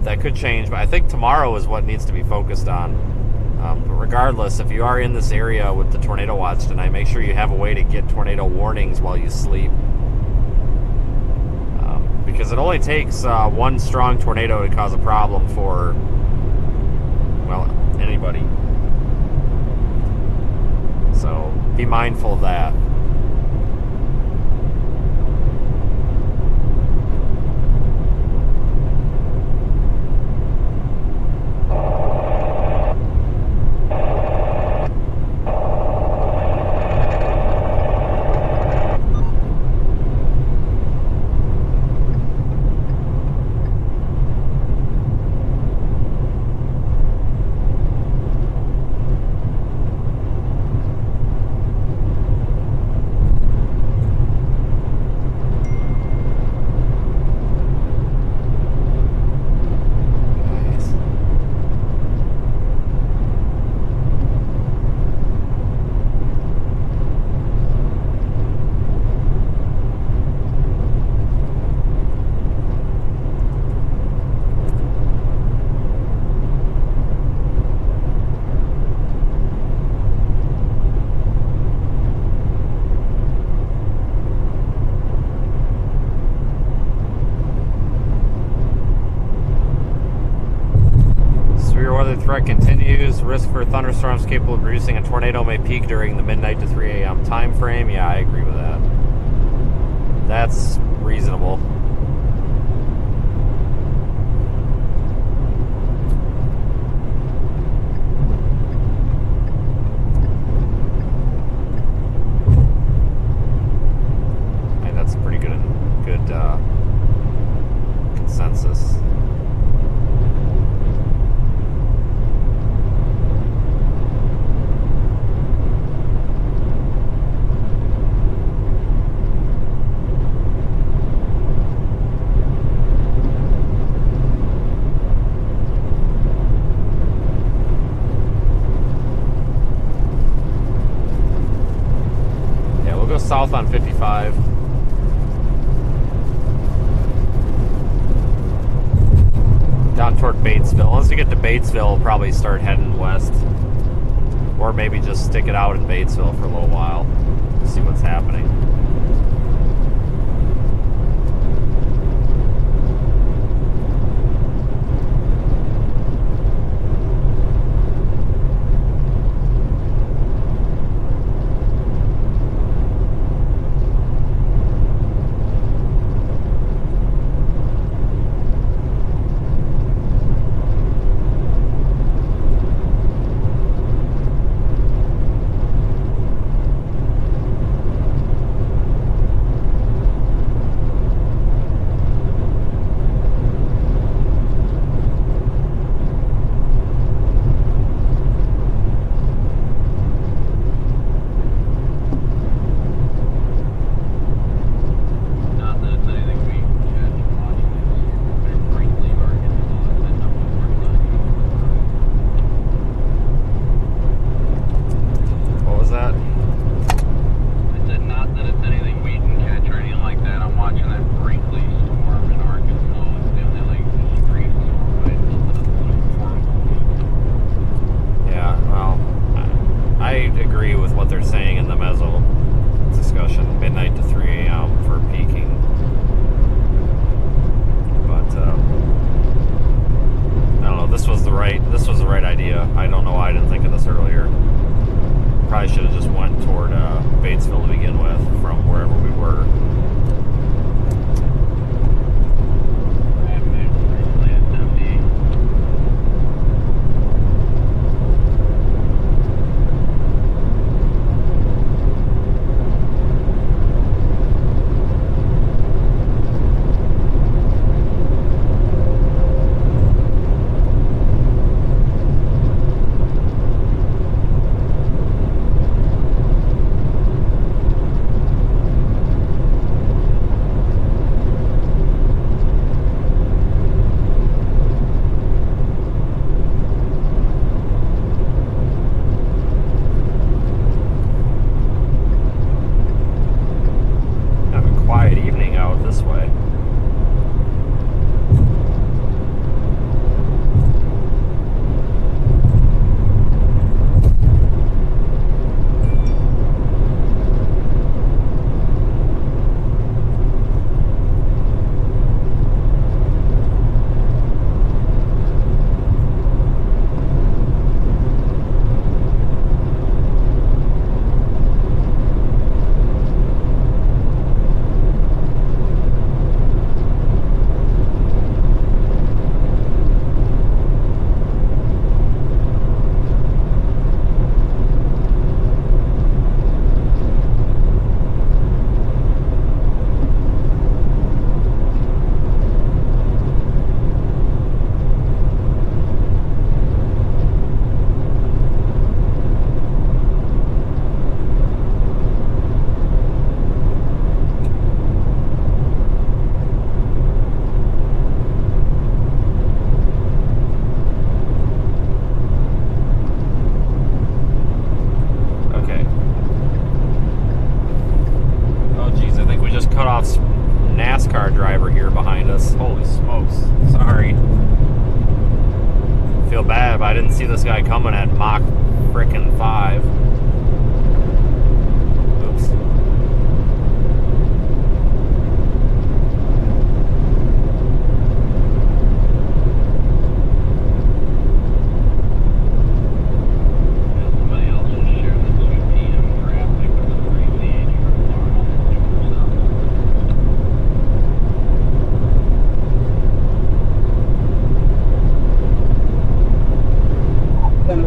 Speaker 1: That could change, but I think tomorrow is what needs to be focused on. But regardless, if you are in this area with the tornado watch tonight, make sure you have a way to get tornado warnings while you sleep. Because it only takes one strong tornado to cause a problem for, well, anybody. So be mindful of that. Threat continues. Risk for thunderstorms capable of producing a tornado may peak during the midnight to 3 a.m. time frame. Yeah, I agree with that. That's reasonable. I think that's a pretty good consensus. South on 55. Down toward Batesville. Once we get to Batesville, we'll probably start heading west. Or maybe just stick it out in Batesville for a little while. See what's happening. late evening out this way. NASCAR driver here behind us. Holy smokes. Sorry. Feel bad, but I didn't see this guy coming at Mach frickin' 5. Oops.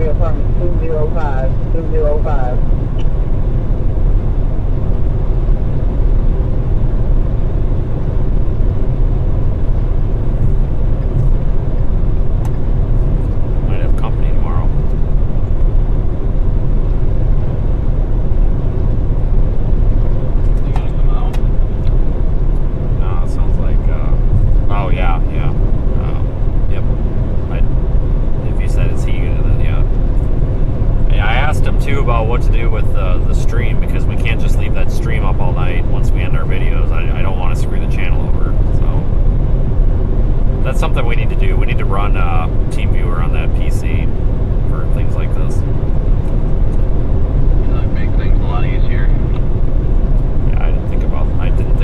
Speaker 11: Apartment 205.
Speaker 1: Might have company tomorrow.
Speaker 8: You gonna come out?
Speaker 1: No, it sounds like, oh yeah. Yep. If you said it's he, then yeah. I asked him too about what to do with the stream, because we can't just leave that stream up all night once we end our videos. I don't want to screw the channel over, so that's something we need to do. We need to run TeamViewer on that PC for things like this.
Speaker 8: That'd make things a lot easier.
Speaker 1: Yeah, I didn't think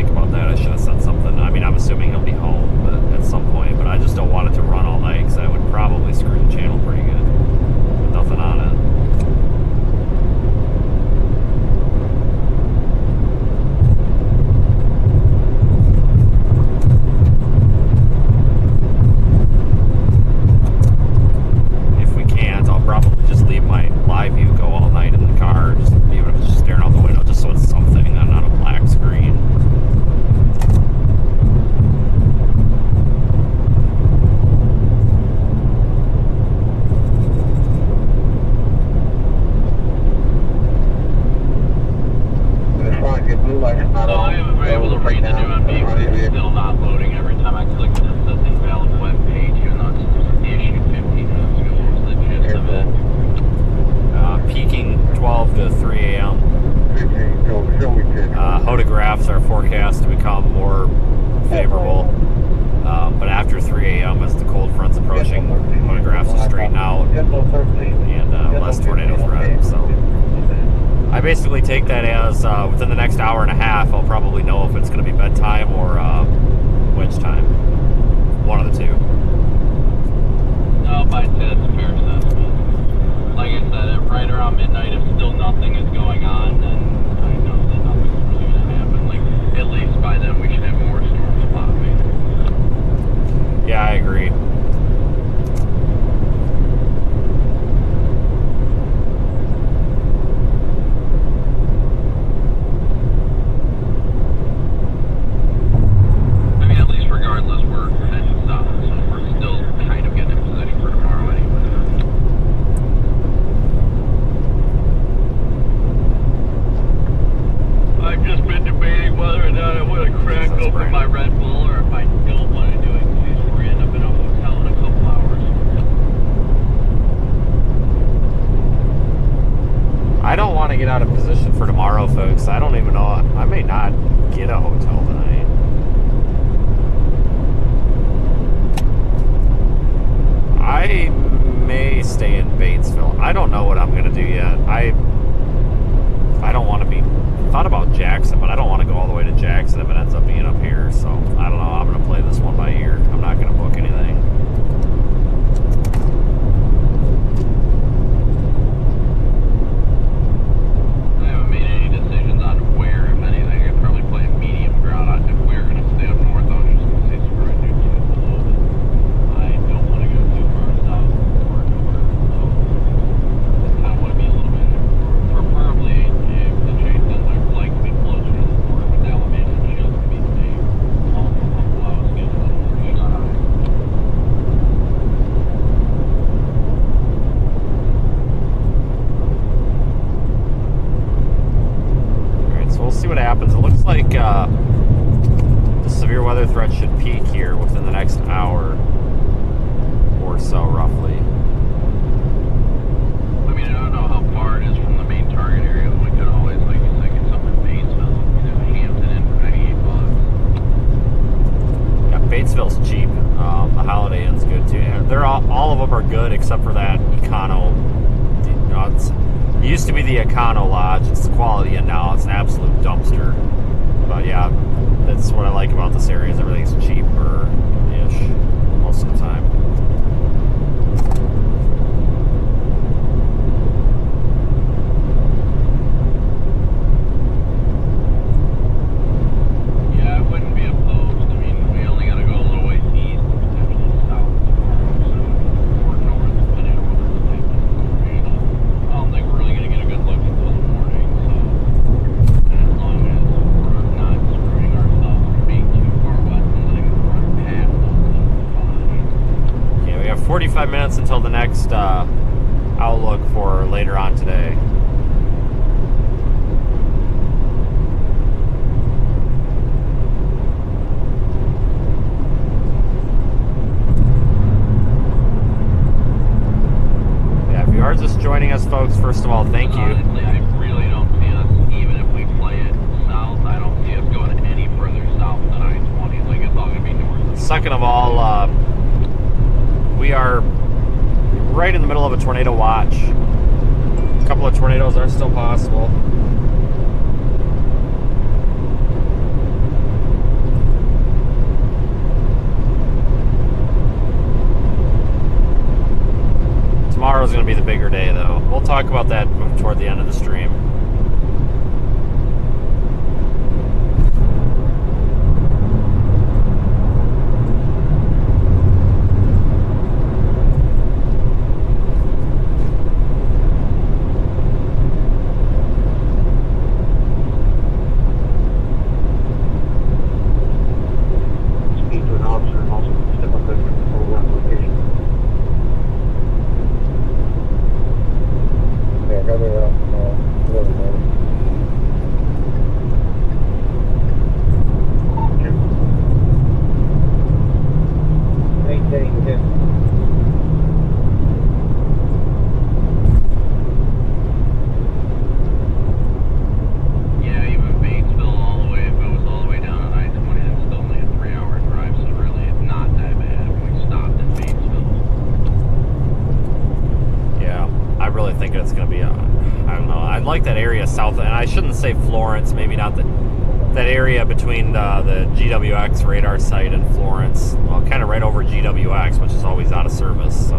Speaker 1: about that. I should have said something. I mean, I'm assuming he'll be home at some point, but I just don't want it to run all night, because that would probably screw the channel pretty good with nothing on it. Are forecast to become more favorable, but after 3 a.m. as the cold front's approaching, photographs will straighten out and less tornado threat. So I basically take that as within the next hour and a half, I'll probably know if it's going to be bedtime or wedge time. One of the two.
Speaker 8: No, I'd say that's a fair assessment. Like I said, right around midnight, if still nothing is going on, then I know that nothing's really going to happen. Like, at least by then we should have more storms popping.
Speaker 1: Yeah, I agree.
Speaker 8: I mean, at least regardless, we're heading south, so we're still kind of getting in position for tomorrow anyway. I've just been debating whether or not I want to crack open my Red Bull or if I don't want to do it in case we end up in a hotel in a couple hours.
Speaker 1: I don't want to get out of position for tomorrow, folks. I don't even know. I may not get a hotel tonight. accident if it ends up being up here. So I don't know. I'm going to play this one by ear. I'm not going to book anything.
Speaker 8: I haven't made any decisions on where, if anything. I'd probably play medium ground. If we were going to stay up north, I was just going to say screw it, do two below. I don't want to go too far south or north, so I kind of want to be a little bit, preferably if the chase ends, I'd like to be closer to the north with Alabama and Shields to be safe. Also, a couple hours get a little more east side.
Speaker 1: Alright, so we'll see what happens. It looks like the severe weather threat should peak here within the next hour or so, roughly.
Speaker 8: I mean, I don't know how far it is from the main target area. We could always, like you said, get something in Batesville, either Hampton in for 98 bucks.
Speaker 1: Yeah, Batesville's cheap. The Holiday Inn's good too. Yeah, they're all of them are good except for that Econo. You know, it used to be the Econo Lodge. It's the Quality Inn now. It's an absolute dumpster. But yeah, that's what I like about this area is everything's cheaper-ish most of the time.
Speaker 8: Yeah, I wouldn't be opposed. I mean, we only got to go a little ways east and potentially south tomorrow, so or north, depending on whether it's like I don't think we're really going to get a good look until the morning, so as long as we're not screwing ourselves from being too far west and letting them run past us, that's fine.
Speaker 1: Yeah, we have 45 minutes until the next outlook for later on today. Yeah, if you are just joining us, folks, first of all, thank you.
Speaker 8: Honestly, I really don't see us, even if we play it south, I don't see us going any further south than I-20. Like, it's all going to be north.
Speaker 1: Second of all, we are right in the middle of a tornado watch. A couple of tornadoes are still possible. Tomorrow's going to be the bigger day, though. We'll talk about that toward the end of the stream.
Speaker 5: Speak to an officer and also step up there for one location. Yeah, got it up. Maintaining him.
Speaker 8: Yeah, even Batesville all the way, if it was all the way down on I-20, it's still only a 3-hour drive, so really it's not that bad when we stopped in Batesville.
Speaker 1: Yeah, I really think it's going to be I don't know. I like that area south, and I shouldn't say Florence, maybe not that area between the GWX radar site and Florence. Well, kind of right over GWX, which is always out of service, so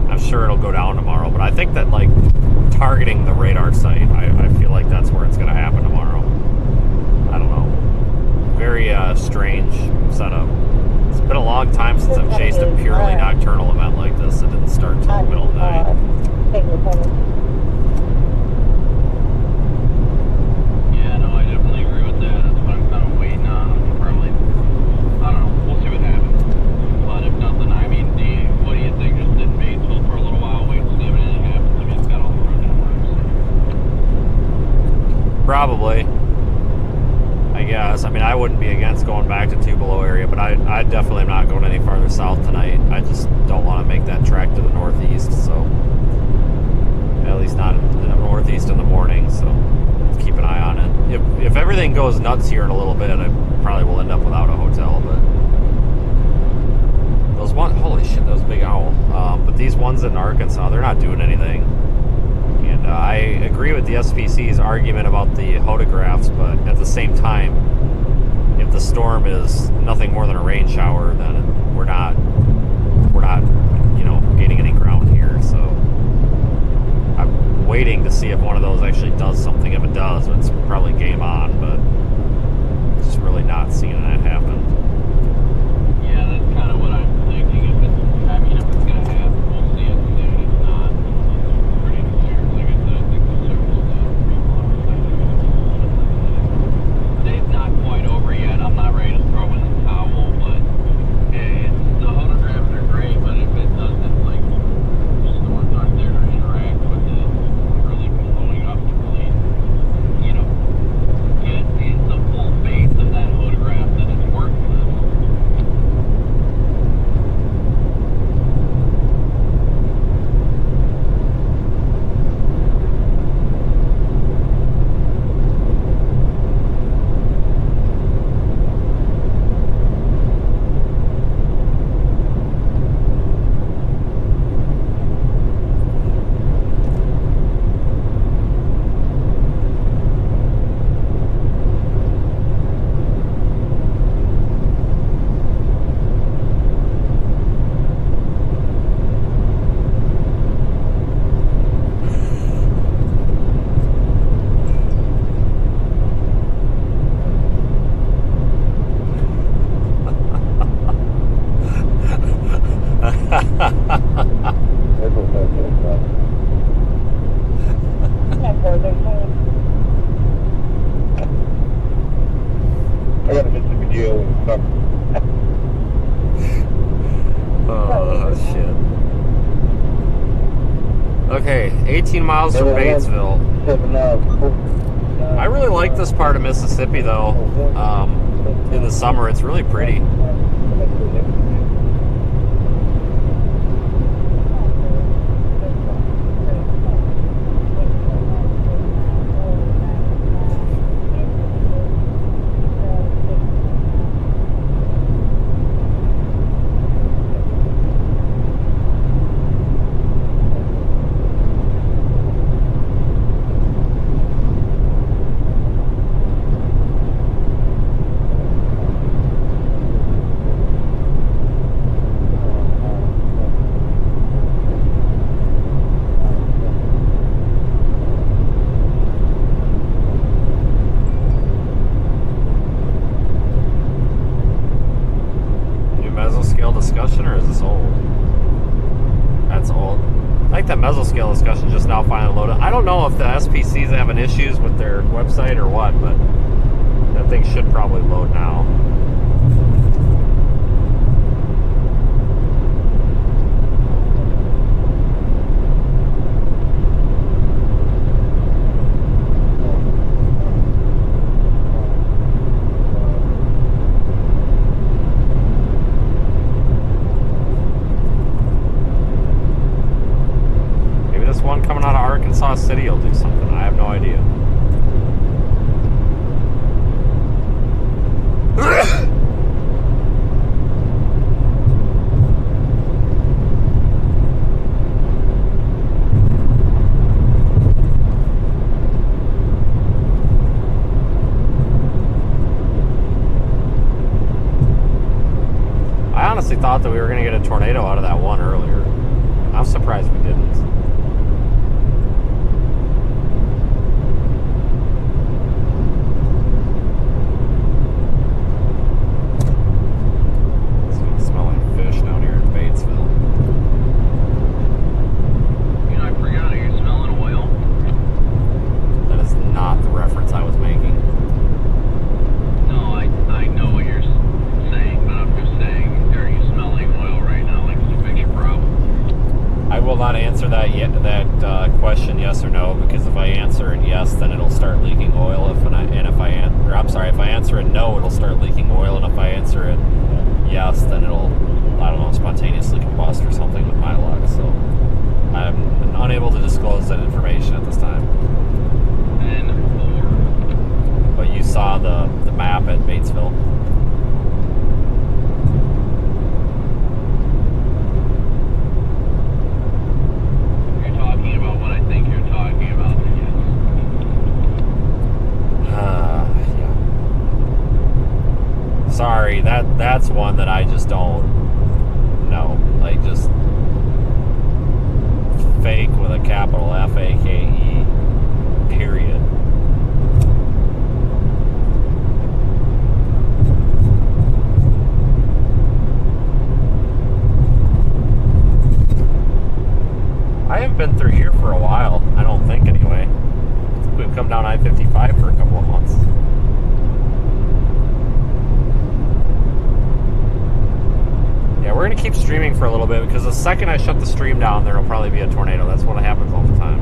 Speaker 1: I'm sure it'll go down tomorrow. But I think that, like, targeting the radar site, I feel like that's where it's going to happen tomorrow. I don't know. Very strange setup. It's been a long time since I've chased a purely nocturnal event like this. It didn't start until the middle of the night.
Speaker 8: Yeah, no, I definitely agree with that. That's what I'm kind of waiting on. Probably, I don't know. We'll see what happens. But if nothing, I mean, what do you think? Just sit in Batesville for a little while, wait and see if anything happens. I mean, it's got all the road networks.
Speaker 1: Probably. I guess. I mean, I wouldn't be against going back to Tupelo area, but I definitely am not going any farther south tonight. I just don't want to make that trek to the northeast, so at least not in the northeast in the morning, so let's keep an eye on it. If everything goes nuts here in a little bit, I probably will end up without a hotel, but those holy shit, that was a big owl. But these ones in Arkansas, they're not doing anything. And I agree with the SPC's argument about the photographs, but at the same time, if the storm is nothing more than a rain shower, then we're not, gaining any ground here. So I'm waiting to see if one of those actually does something. If it does, it's probably game on, but just really not seeing that happen.
Speaker 8: Yeah, that's kind of what I'm thinking. If it's going to happen, we'll see it soon. If not, it's pretty clear. Like I said, I think the service is pretty close. Day's not quite over yet. I'm not ready to throw in the towel, but the photographs are great, but if it doesn't, like, storms aren't there to interact with it, really blowing up to really, get the full base of that photograph that it's worthless.
Speaker 5: I got a Mississippi deal and stuff.
Speaker 1: Oh, shit. Okay, 18 miles from Batesville. I really like this part of Mississippi, though. In the summer, it's really pretty. Discussion, or is this old? That's old. I think that mesoscale discussion just now finally loaded. I don't know if the SPC's having issues with their website or what, but that thing should probably load now. One coming out of Arkansas City will do something. I have no idea. I honestly thought that we were going to get a tornado out of that one earlier. I'm surprised we didn't. Question yes or no, because if I answer it yes, then it'll start leaking oil. If I answer it no, it'll start leaking oil, and if I answer it yes, then it'll, I don't know, spontaneously combust or something with my luck. So I'm unable to disclose that information at this time. But you saw the map at Batesville. Sorry, that's one that I just don't know. Like, just fake with a capital F-A-K-E, period. I haven't been through here for a while, I don't think, anyway. We've come down I-55 for a couple of months. Yeah, we're going to keep streaming for a little bit because the second I shut the stream down, there will probably be a tornado. That's what happens all the time.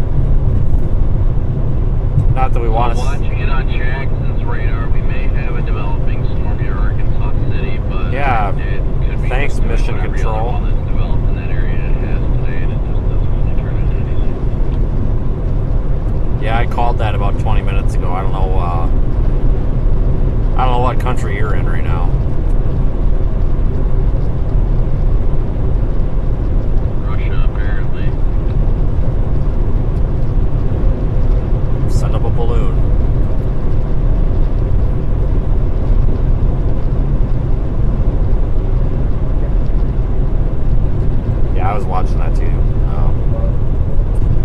Speaker 1: Not that we want to...
Speaker 8: Watching it on Jackson's radar, we may have a developing storm near Arkansas City, but
Speaker 1: yeah,
Speaker 8: it could be
Speaker 1: thanks, Mission Control.
Speaker 8: One that's developed in that area it has today, and it just doesn't really turn into anything.
Speaker 1: Yeah, I called that about 20 minutes ago. I don't know what country you're in right now. Send up a balloon. Yeah, I was watching that too.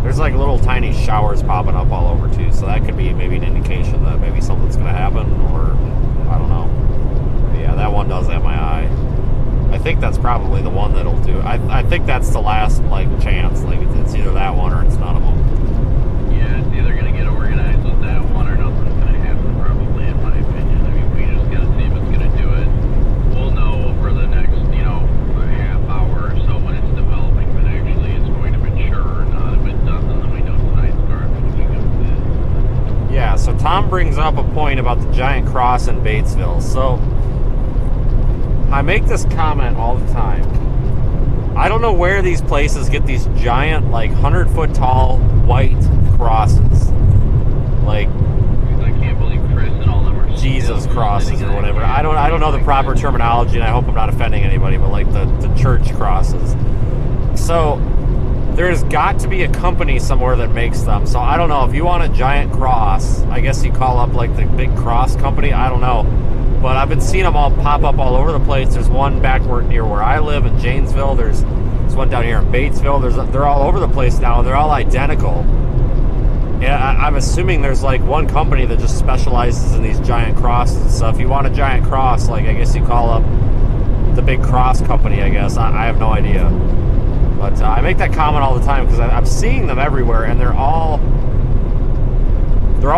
Speaker 1: There's like little tiny showers popping up all over too, so that could be maybe an indication that maybe something's going to happen, or I don't know. But yeah, that one does have my eye. I think that's probably the one that'll do. I think that's the last like chance. Like it's either that one or it's none of them.
Speaker 8: Yeah, it's either going to get organized with that one or nothing's going to happen, probably, in my opinion. I mean, we just got to see if it's going to do it. We'll know over the next, a half hour or so when it's developing, but actually it's going to mature or not. If it doesn't, then we know tonight's garbage. We go with it.
Speaker 1: Yeah, so Tom brings up a point about the giant cross in Batesville. So I make this comment all the time. I don't know where these places get these giant, like 100-foot tall white crosses. Like,
Speaker 8: I can't believe Chris and all them are
Speaker 1: Jesus crosses or whatever. I don't know the proper terminology, and I hope I'm not offending anybody, but like the church crosses. So there's got to be a company somewhere that makes them. So I don't know, if you want a giant cross, I guess you call up like the big cross company. I don't know. But I've been seeing them all pop up all over the place. There's one backward near where I live in Janesville. There's one down here in Batesville. They're all over the place now, and they're all identical. And I'm assuming there's like one company that just specializes in these giant crosses. So if you want a giant cross, like I guess you call up the big cross company, I guess. I have no idea. But I make that comment all the time because I'm seeing them everywhere, and they're all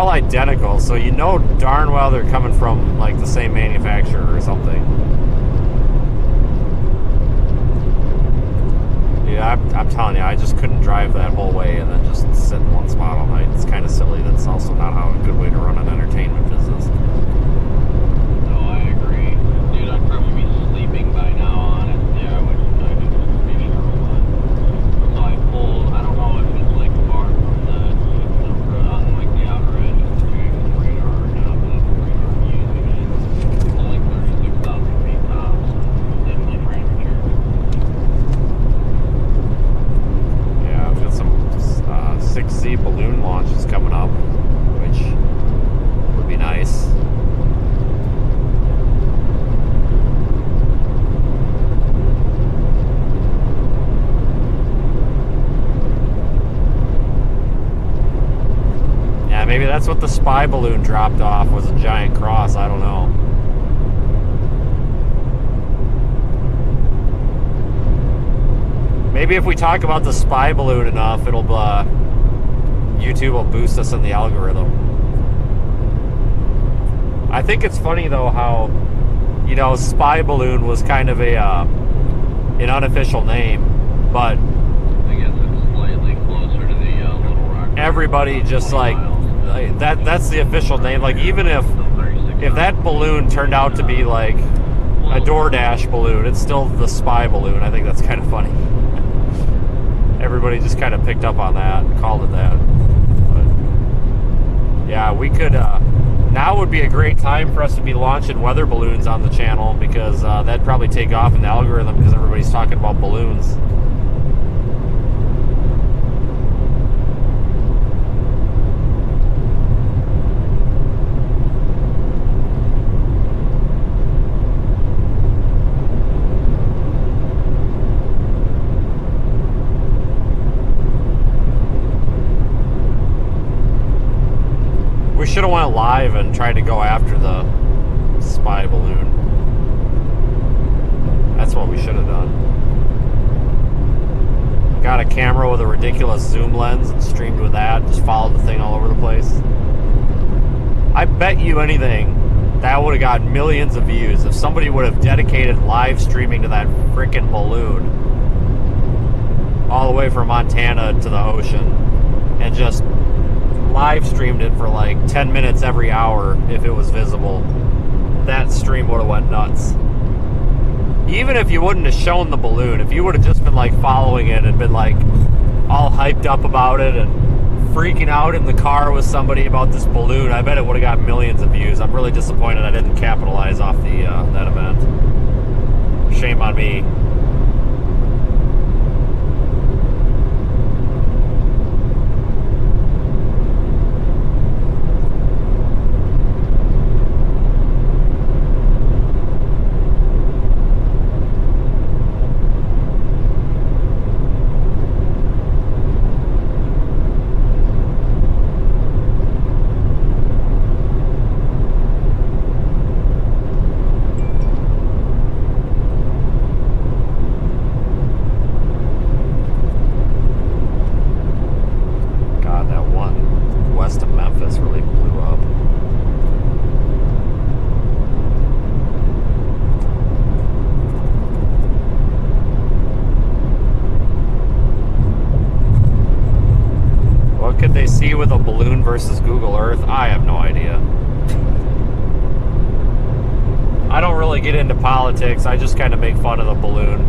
Speaker 1: identical, so you know darn well they're coming from like the same manufacturer or something. Yeah, I'm telling you, I just couldn't drive that whole way and then just sit in one spot all night. It's kind of silly. That's also not how a good way to run an entertainment business.
Speaker 8: No, I agree. Dude, I'd probably be sleeping by now, honestly. I would just be sure one. So I pulled, I don't know if it's like far from the on like the outer edge of the Jackson radar or not, but that's the radar I'm using. It's only 36,000 feet tops. Definitely trying to check.
Speaker 1: Yeah, I've got some 6Z balloon launches coming up, which would be nice. Yeah, maybe that's what the spy balloon dropped off, was a giant cross. I don't know. Maybe if we talk about the spy balloon enough, it'll YouTube will boost us in the algorithm. I think it's funny though how, spy balloon was kind of an unofficial name, but
Speaker 8: I guess it's slightly closer to the Little Rock.
Speaker 1: Everybody just like that's the official name. Like even if that balloon turned out to be like a DoorDash balloon, it's still the spy balloon. I think that's kind of funny. Everybody just kind of picked up on that and called it that. But yeah, we could. Now would be a great time for us to be launching weather balloons on the channel, because that'd probably take off in the algorithm because everybody's talking about balloons. should have went live and tried to go after the spy balloon. That's what we should have done. Got a camera with a ridiculous zoom lens and streamed with that. Just followed the thing all over the place. I bet you anything that would have gotten millions of views if somebody would have dedicated live streaming to that frickin' balloon all the way from Montana to the ocean and just live streamed it for like 10 minutes every hour if it was visible. That stream would have went nuts. Even if you wouldn't have shown the balloon, if you would have just been like following it and been like all hyped up about it and freaking out in the car with somebody about this balloon, I bet it would have got millions of views. I'm really disappointed I didn't capitalize off the that event. Shame on me. With a balloon versus Google Earth? I have no idea. I don't really get into politics. I just kind of make fun of the balloon.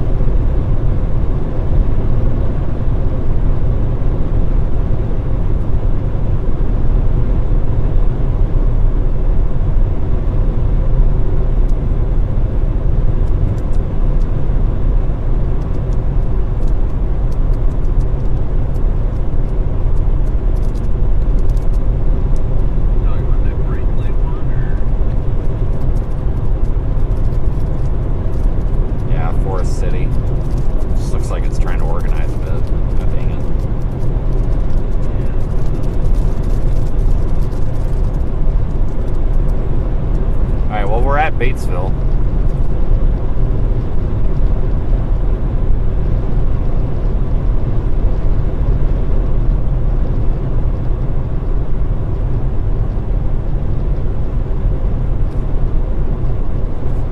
Speaker 1: Batesville.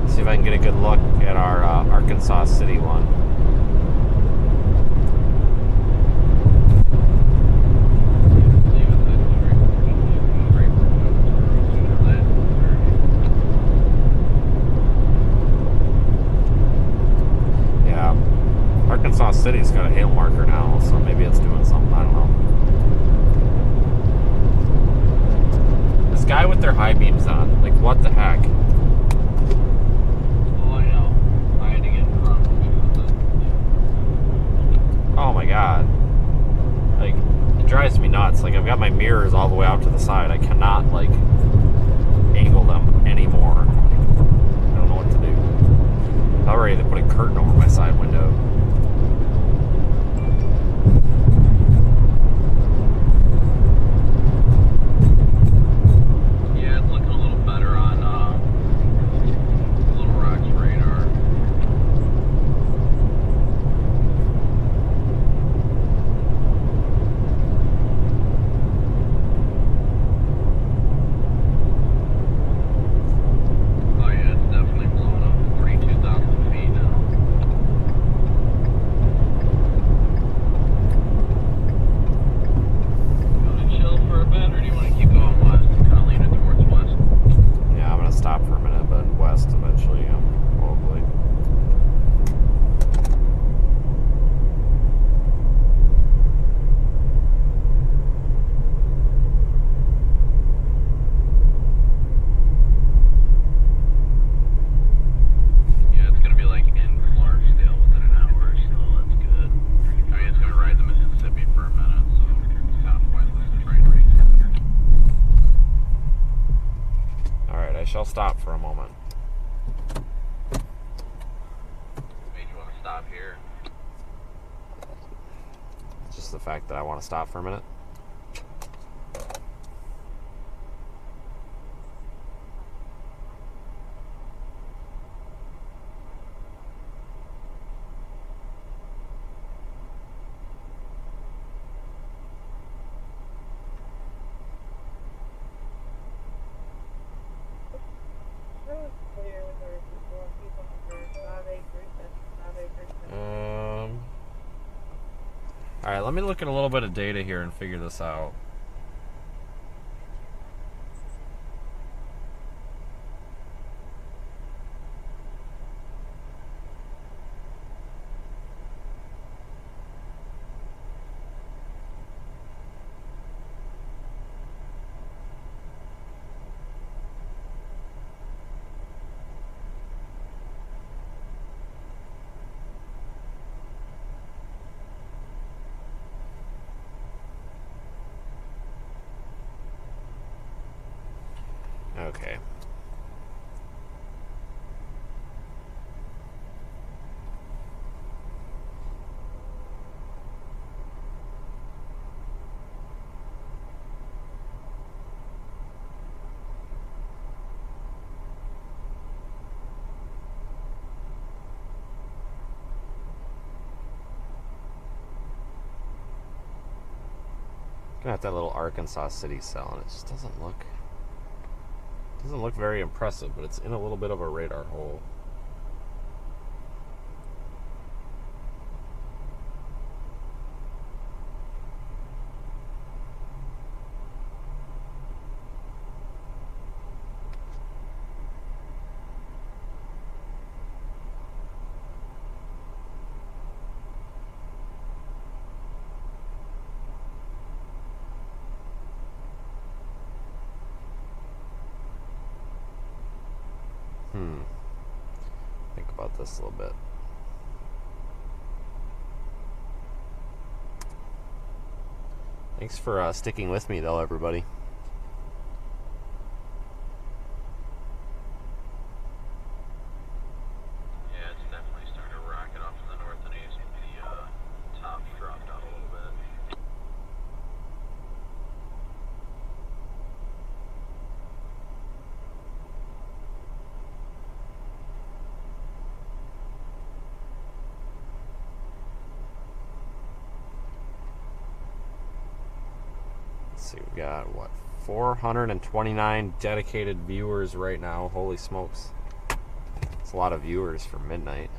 Speaker 1: See if I can get a good look at our Arkansas City one. Arkansas City's got a hail marker now, so maybe it's doing something. I don't know. This guy with their high beams on, like, what the heck?
Speaker 8: Oh, I know. I had to get in front of it.
Speaker 1: Oh my god. Like, it drives me nuts. Like, I've got my mirrors all the way out to the side. I cannot, like, angle them anymore. I don't know what to do. I'm ready to put a curtain over my side window. I'll stop for a moment.
Speaker 8: Made you want to stop here?
Speaker 1: Just the fact that I want to stop for a minute. All right, let me look at a little bit of data here and figure this out. Okay. Got that little Arkansas City cell, and it just doesn't look very impressive, but it's in a little bit of a radar hole. Think about this a little bit. Thanks for sticking with me, though, everybody.
Speaker 8: Yeah, it's definitely starting to rocket off to the north and east. The top dropped out a little bit.
Speaker 1: Let's see, we got, what, 429 dedicated viewers right now. Holy smokes. It's a lot of viewers for midnight.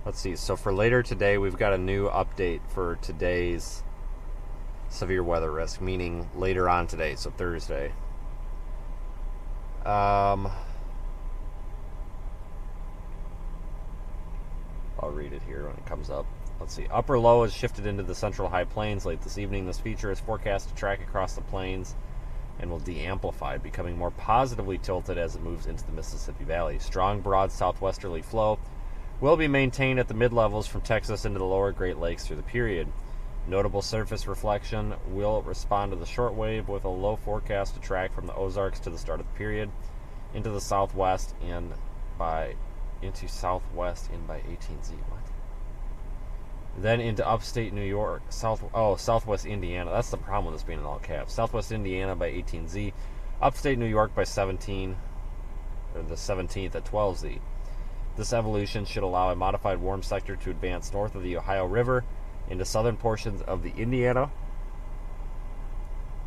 Speaker 1: Let's see, so for later today, we've got a new update for today's severe weather risk, meaning later on today, so Thursday. I'll read it here when it comes up. Let's see, upper low is shifted into the central high plains late this evening. This feature is forecast to track across the plains and will de-amplify, becoming more positively tilted as it moves into the Mississippi Valley. Strong, broad southwesterly flow will be maintained at the mid-levels from Texas into the lower Great Lakes through the period. Notable surface reflection will respond to the short wave with a low forecast to track from the Ozarks to the start of the period into the southwest and southwest in by 18Z. What? Then into upstate New York, southwest Indiana. That's the problem with this being in all caps. Southwest Indiana by 18Z, upstate New York by 17, or the 17th at 12Z. This evolution should allow a modified warm sector to advance north of the Ohio River into southern portions of the Indiana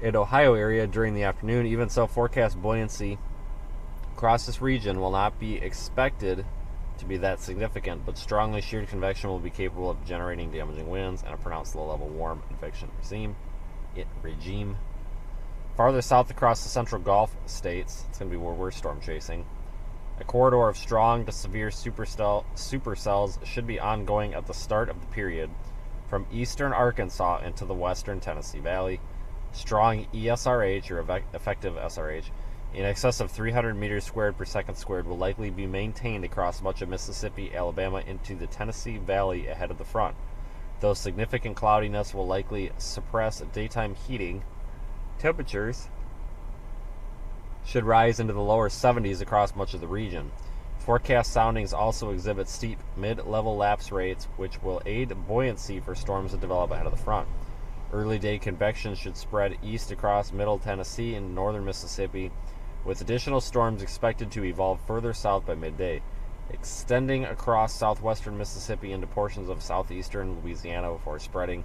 Speaker 1: and Ohio area during the afternoon. Even so, forecast buoyancy across this region will not be expected to be that significant, but strongly sheared convection will be capable of generating damaging winds and a pronounced low-level warm convection regime. Farther south across the central Gulf states, it's going to be where we're storm chasing. A corridor of strong to severe supercells should be ongoing at the start of the period from eastern Arkansas into the western Tennessee Valley. Strong ESRH, or effective SRH, in excess of 300 meters squared per second squared will likely be maintained across much of Mississippi, Alabama, into the Tennessee Valley ahead of the front. Though significant cloudiness will likely suppress daytime heating temperatures should rise into the lower 70s across much of the region. Forecast soundings also exhibit steep mid-level lapse rates, which will aid buoyancy for storms that develop ahead of the front. Early day convection should spread east across middle Tennessee and northern Mississippi, with additional storms expected to evolve further south by midday, extending across southwestern Mississippi into portions of southeastern Louisiana before spreading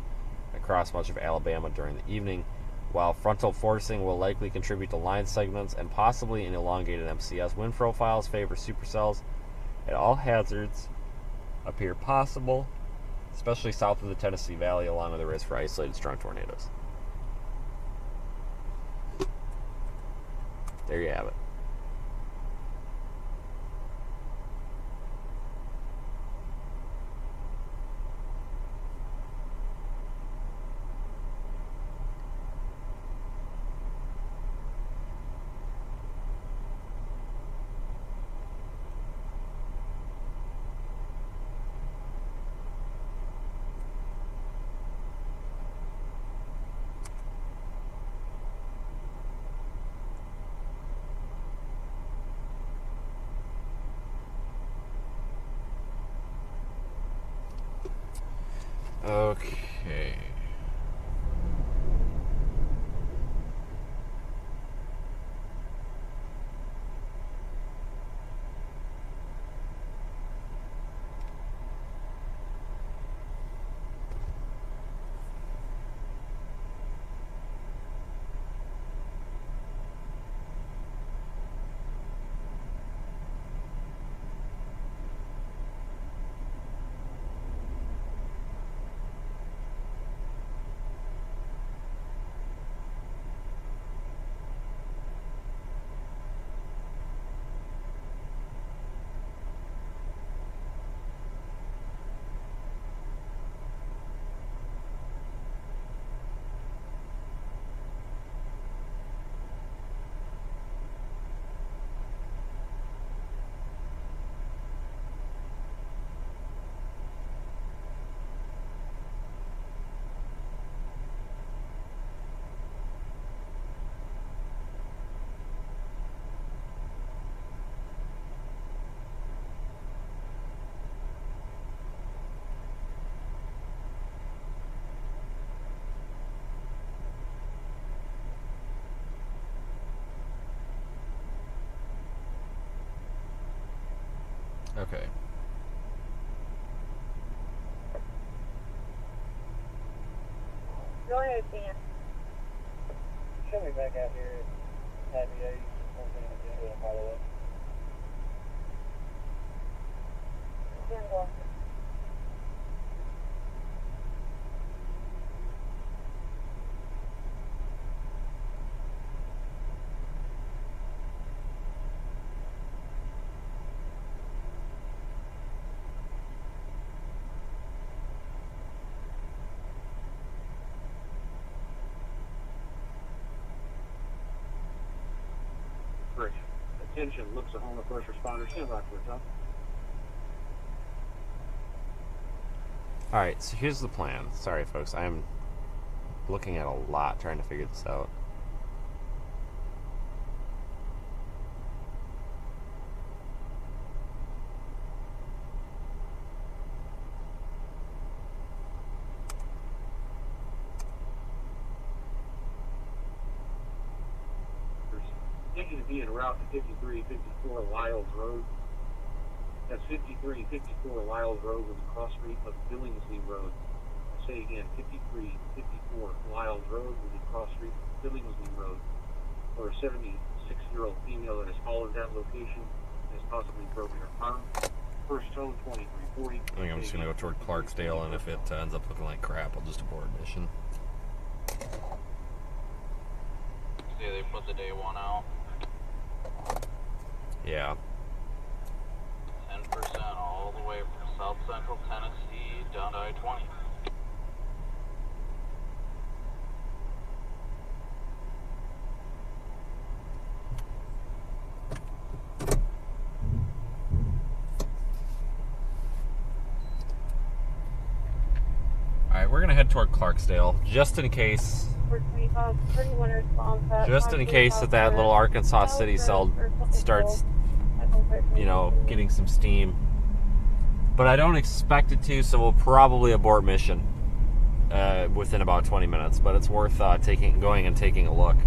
Speaker 1: across much of Alabama during the evening, while frontal forcing will likely contribute to line segments and possibly an elongated MCS. Wind profiles favor supercells, and all hazards appear possible, especially south of the Tennessee Valley, along with the risk for isolated strong tornadoes. There you have it. Okay. Okay.
Speaker 4: Go ahead, Dan.
Speaker 5: Show me back out here at Happy Days. Something like that, by the way.
Speaker 4: Dan, go.
Speaker 5: Attention, Oklahoma first responders, stand by for a time.
Speaker 1: Alright, so here's the plan. Sorry, folks. I'm looking at a lot trying to figure this out.
Speaker 5: Taking to be en route to 5354 Lyles Road. That's 5354 Lyles Road with a cross street of Billingsley Road. I'll say again, 5354 Lyles Road with a cross street of Billingsley Road. For a 76-year-old female that has followed that location and is possibly broken her arm. First tone 2340.
Speaker 1: I think I'm just going to go toward Clarksdale, and if it ends up looking like crap, I'll just abort mission.
Speaker 8: See, they put the day one out.
Speaker 1: Yeah.
Speaker 8: 10% all the way from south central Tennessee down to I-20.
Speaker 1: Alright, we're going to head toward Clarksdale, just in case Just in case that little Arkansas City cell starts, you know, getting some steam. But I don't expect it to, so we'll probably abort mission within about 20 minutes. But it's worth going and taking a look.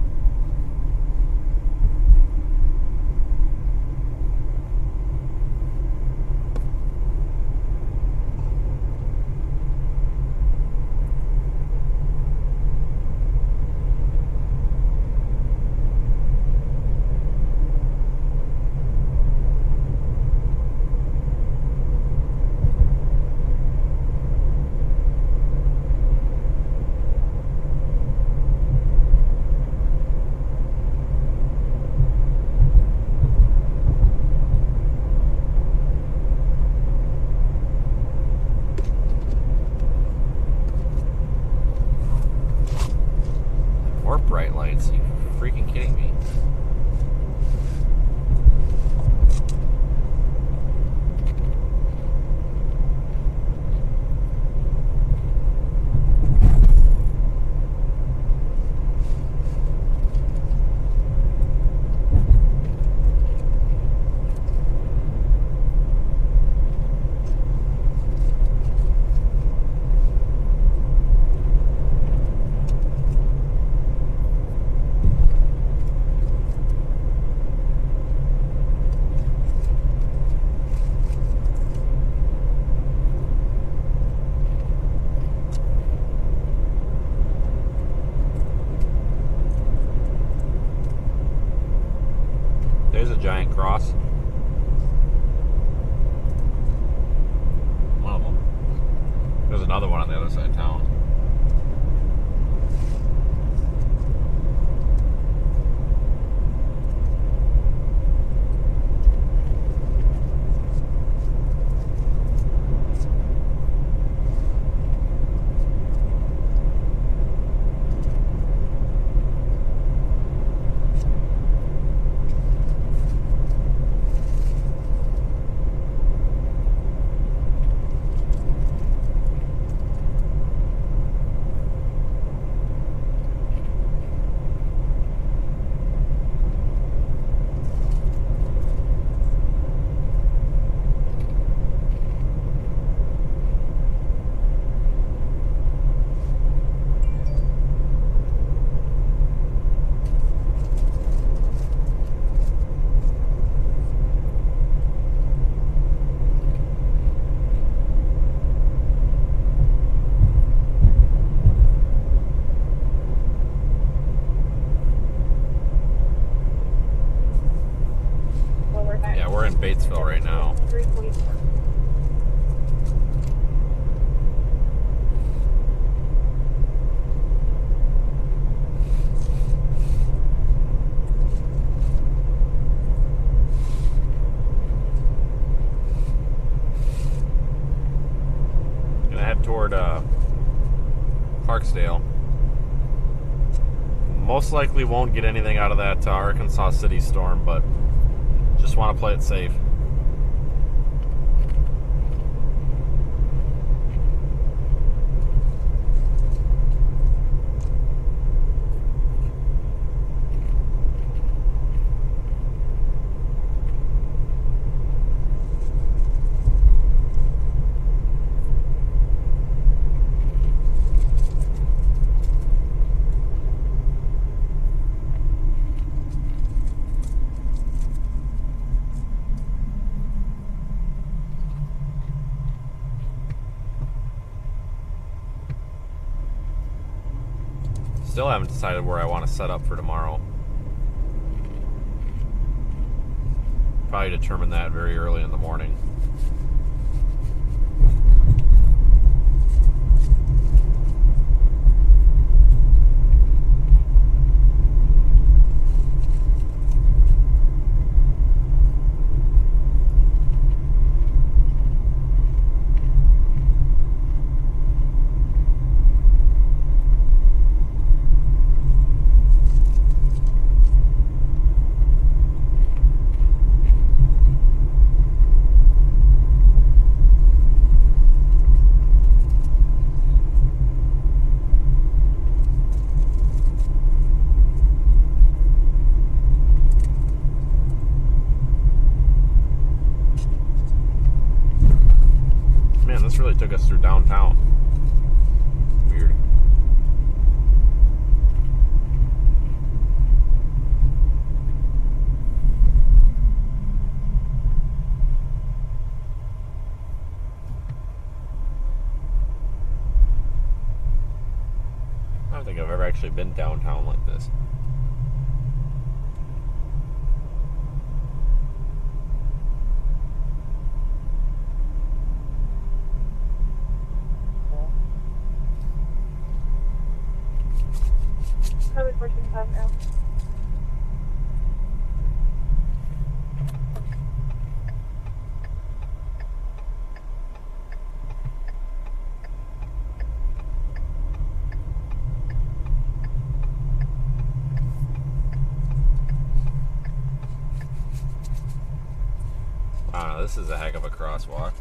Speaker 1: More bright lights. Are you freaking kidding me? There's a giant cross. One of them. There's another one on the other side of town. Yeah, we're in Batesville right now. Gonna head toward Clarksdale. Most likely won't get anything out of that Arkansas City storm, but just want to play it safe. Still haven't decided where I want to set up for tomorrow. Probably determine that very early in the morning. Really took us through downtown. Weird. I don't think I've ever actually been downtown like this.
Speaker 11: Probably 14.5 now.
Speaker 1: Wow, this is a heck of a crosswalk.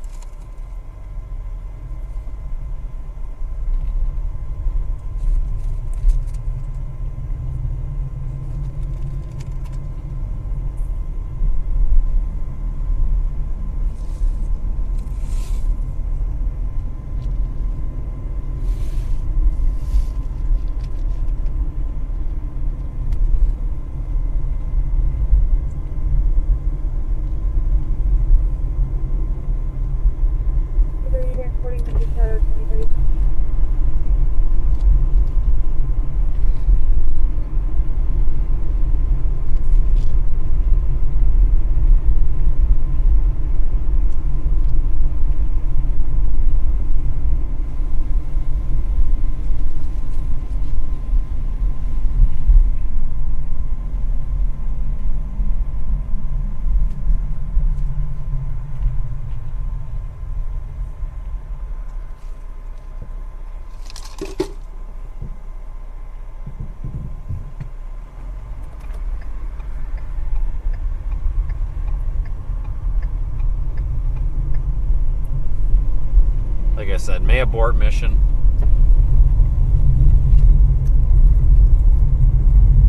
Speaker 1: Like I said, may abort mission.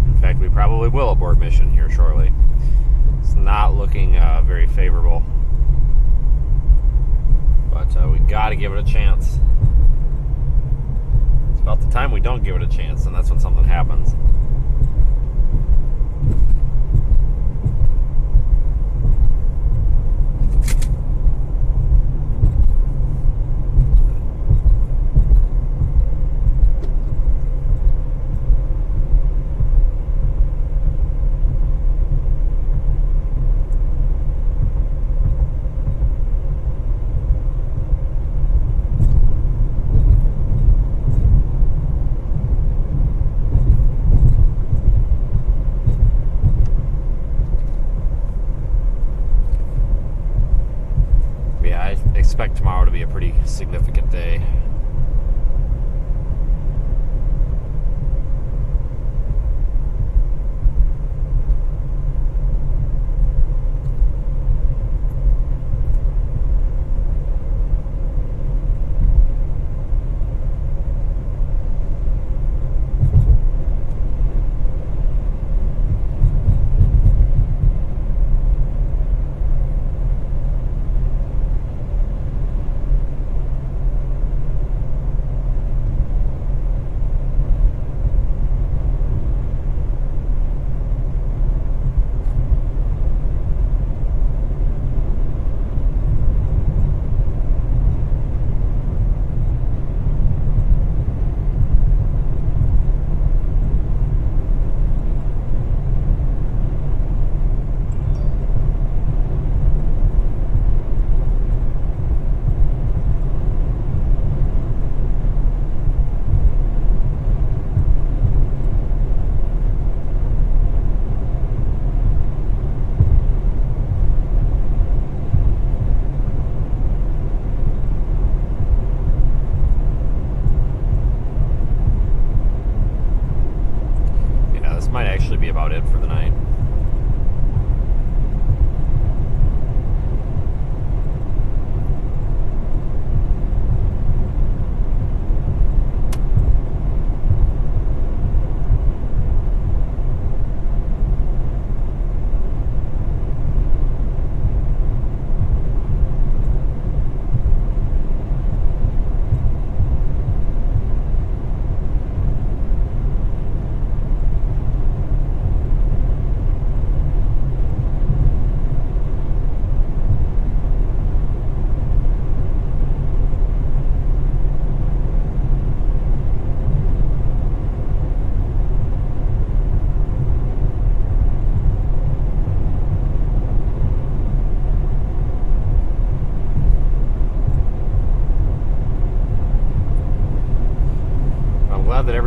Speaker 1: In fact, we probably will abort mission here shortly. It's not looking very favorable. But we gotta give it a chance. It's about the time we don't give it a chance, and that's when something happens. Expect tomorrow to be a pretty significant day.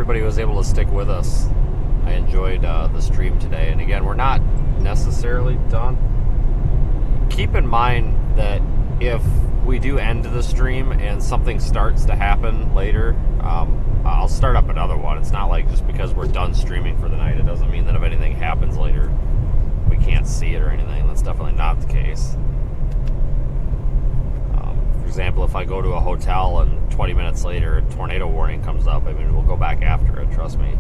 Speaker 1: everybody was able to stick with us. I enjoyed the stream today. And again, we're not necessarily done. Keep in mind that if we do end the stream and something starts to happen later, I'll start up another one. It's not like just because we're done streaming for the night, it doesn't mean that if anything happens later, we can't see it or anything. That's definitely not the case. For example, if I go to a hotel and 20 minutes later a tornado warning comes up, I mean, we'll go back after it, trust me.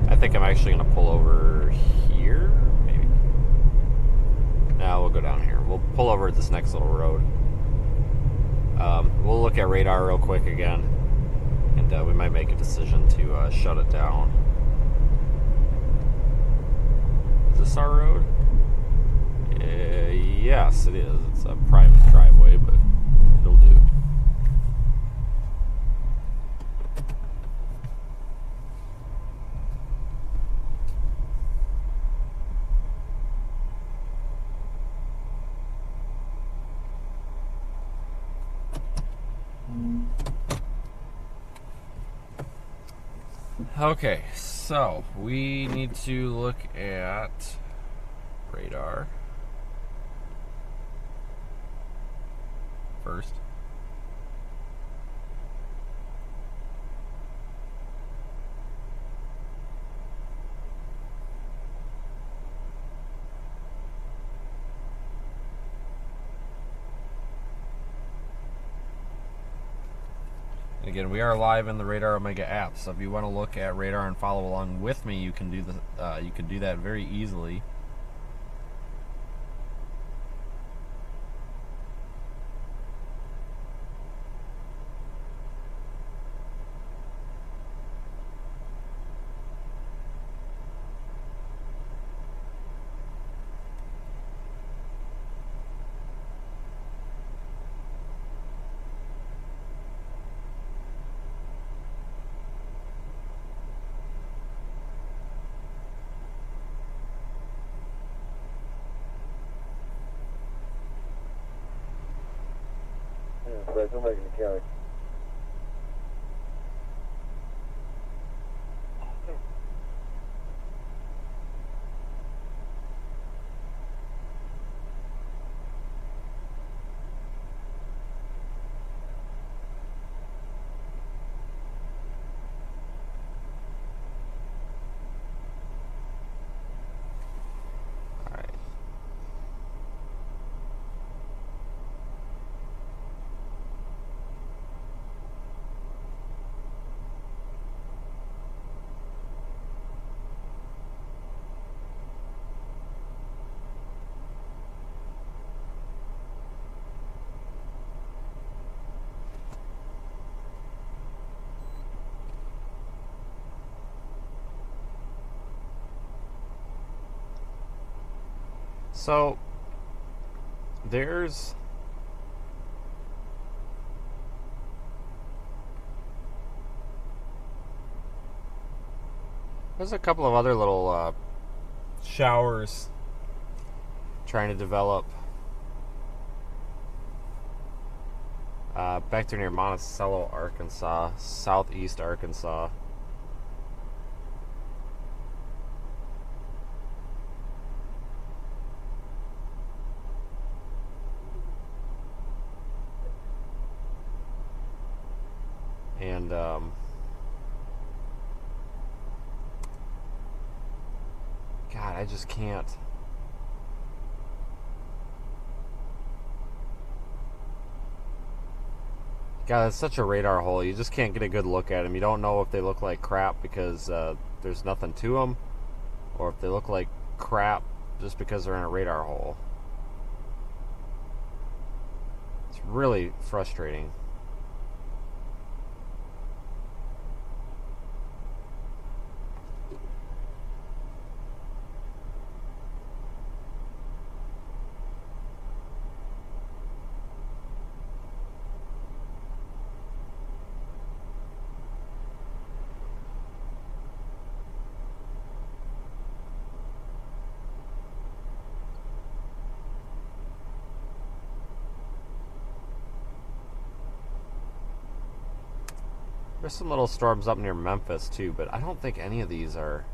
Speaker 1: I think I'm actually going to pull over here, maybe. No, we'll go down here. We'll pull over at this next little road. We'll look at radar real quick again, and we might make a decision to shut it down. Is this our road? Yes, it is. It's a private driveway, but it'll do. Okay, so we need to look at radar first. Again, we are live in the Radar Omega app, so if you want to look at radar and follow along with me, you can do that very easily.
Speaker 9: But don't make an account.
Speaker 1: So there's a couple of other little showers trying to develop back there near Monticello, Arkansas, southeast Arkansas. And God, I just can't. God, it's such a radar hole. You just can't get a good look at them. You don't know if they look like crap because there's nothing to them, or if they look like crap just because they're in a radar hole. It's really frustrating. There's some little storms up near Memphis too, but I don't think any of these are.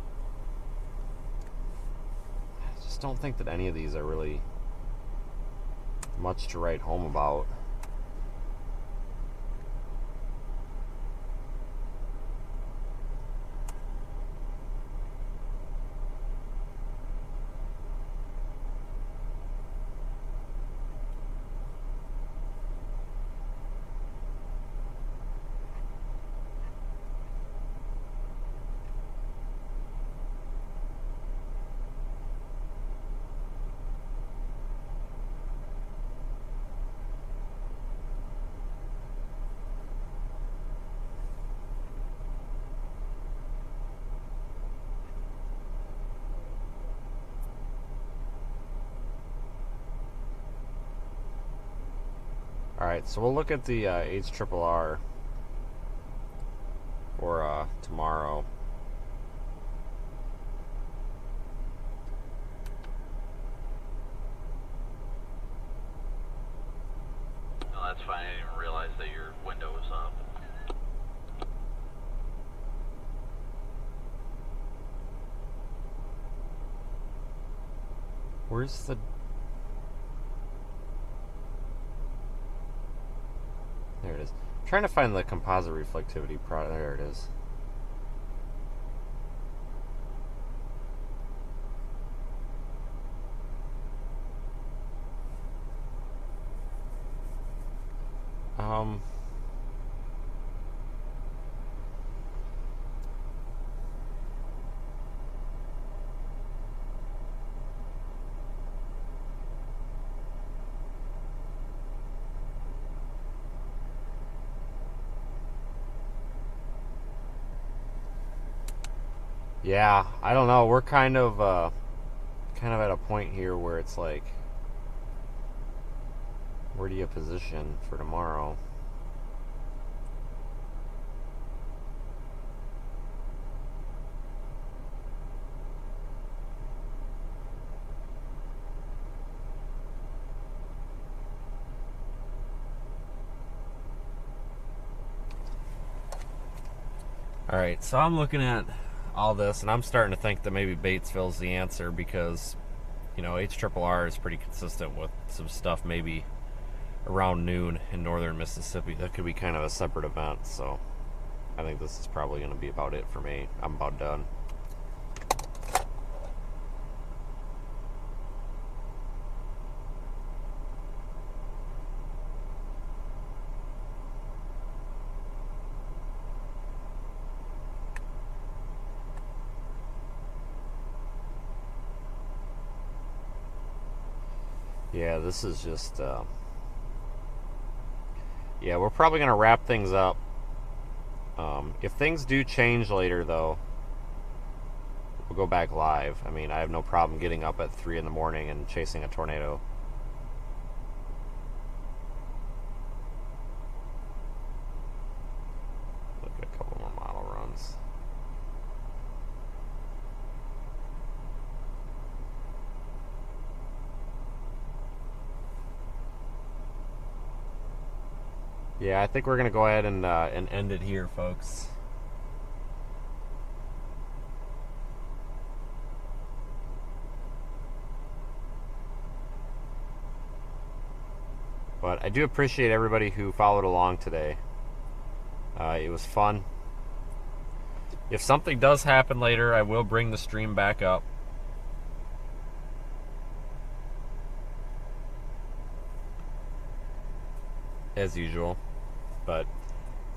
Speaker 1: I just don't think that any of these are really much to write home about. Alright, so we'll look at the HRRR for tomorrow.
Speaker 8: No, that's fine. I didn't even realize that your window was up.
Speaker 1: Where's the... There it is. I'm trying to find the composite reflectivity product. There it is. Yeah, I don't know. We're kind of at a point here where it's like, where do you position for tomorrow? Alright, so I'm looking at all this, and I'm starting to think that maybe Batesville's the answer because, you know, HRRR is pretty consistent with some stuff maybe around noon in northern Mississippi. That could be kind of a separate event, so I think this is probably going to be about it for me. I'm about done. Yeah, this is just, yeah, we're probably going to wrap things up. If things do change later, though, we'll go back live. I mean, I have no problem getting up at 3 in the morning and chasing a tornado. Look at a couple more model runs. Yeah, I think we're going to go ahead and end it here, folks. But I do appreciate everybody who followed along today. It was fun. If something does happen later, I will bring the stream back up. As usual. But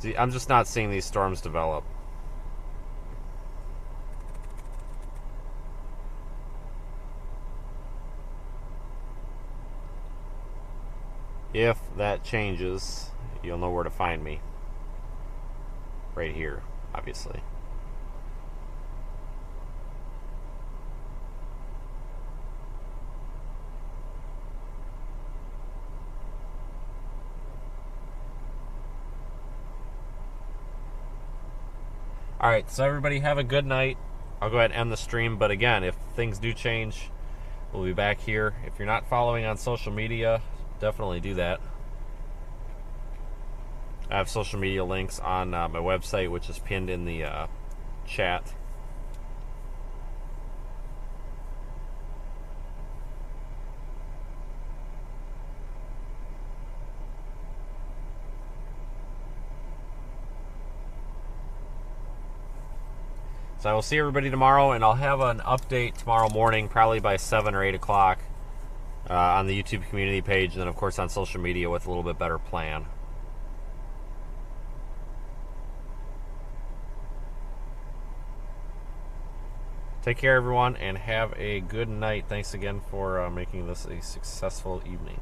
Speaker 1: see, I'm just not seeing these storms develop. If that changes, you'll know where to find me. Right here, obviously. Alright, so everybody have a good night. I'll go ahead and end the stream, but again, if things do change, we'll be back here. If you're not following on social media, definitely do that. I have social media links on my website, which is pinned in the chat. So I will see everybody tomorrow, and I'll have an update tomorrow morning, probably by 7 or 8 o'clock, on the YouTube community page, and then, of course, on social media with a little bit better plan. Take care, everyone, and have a good night. Thanks again for making this a successful evening.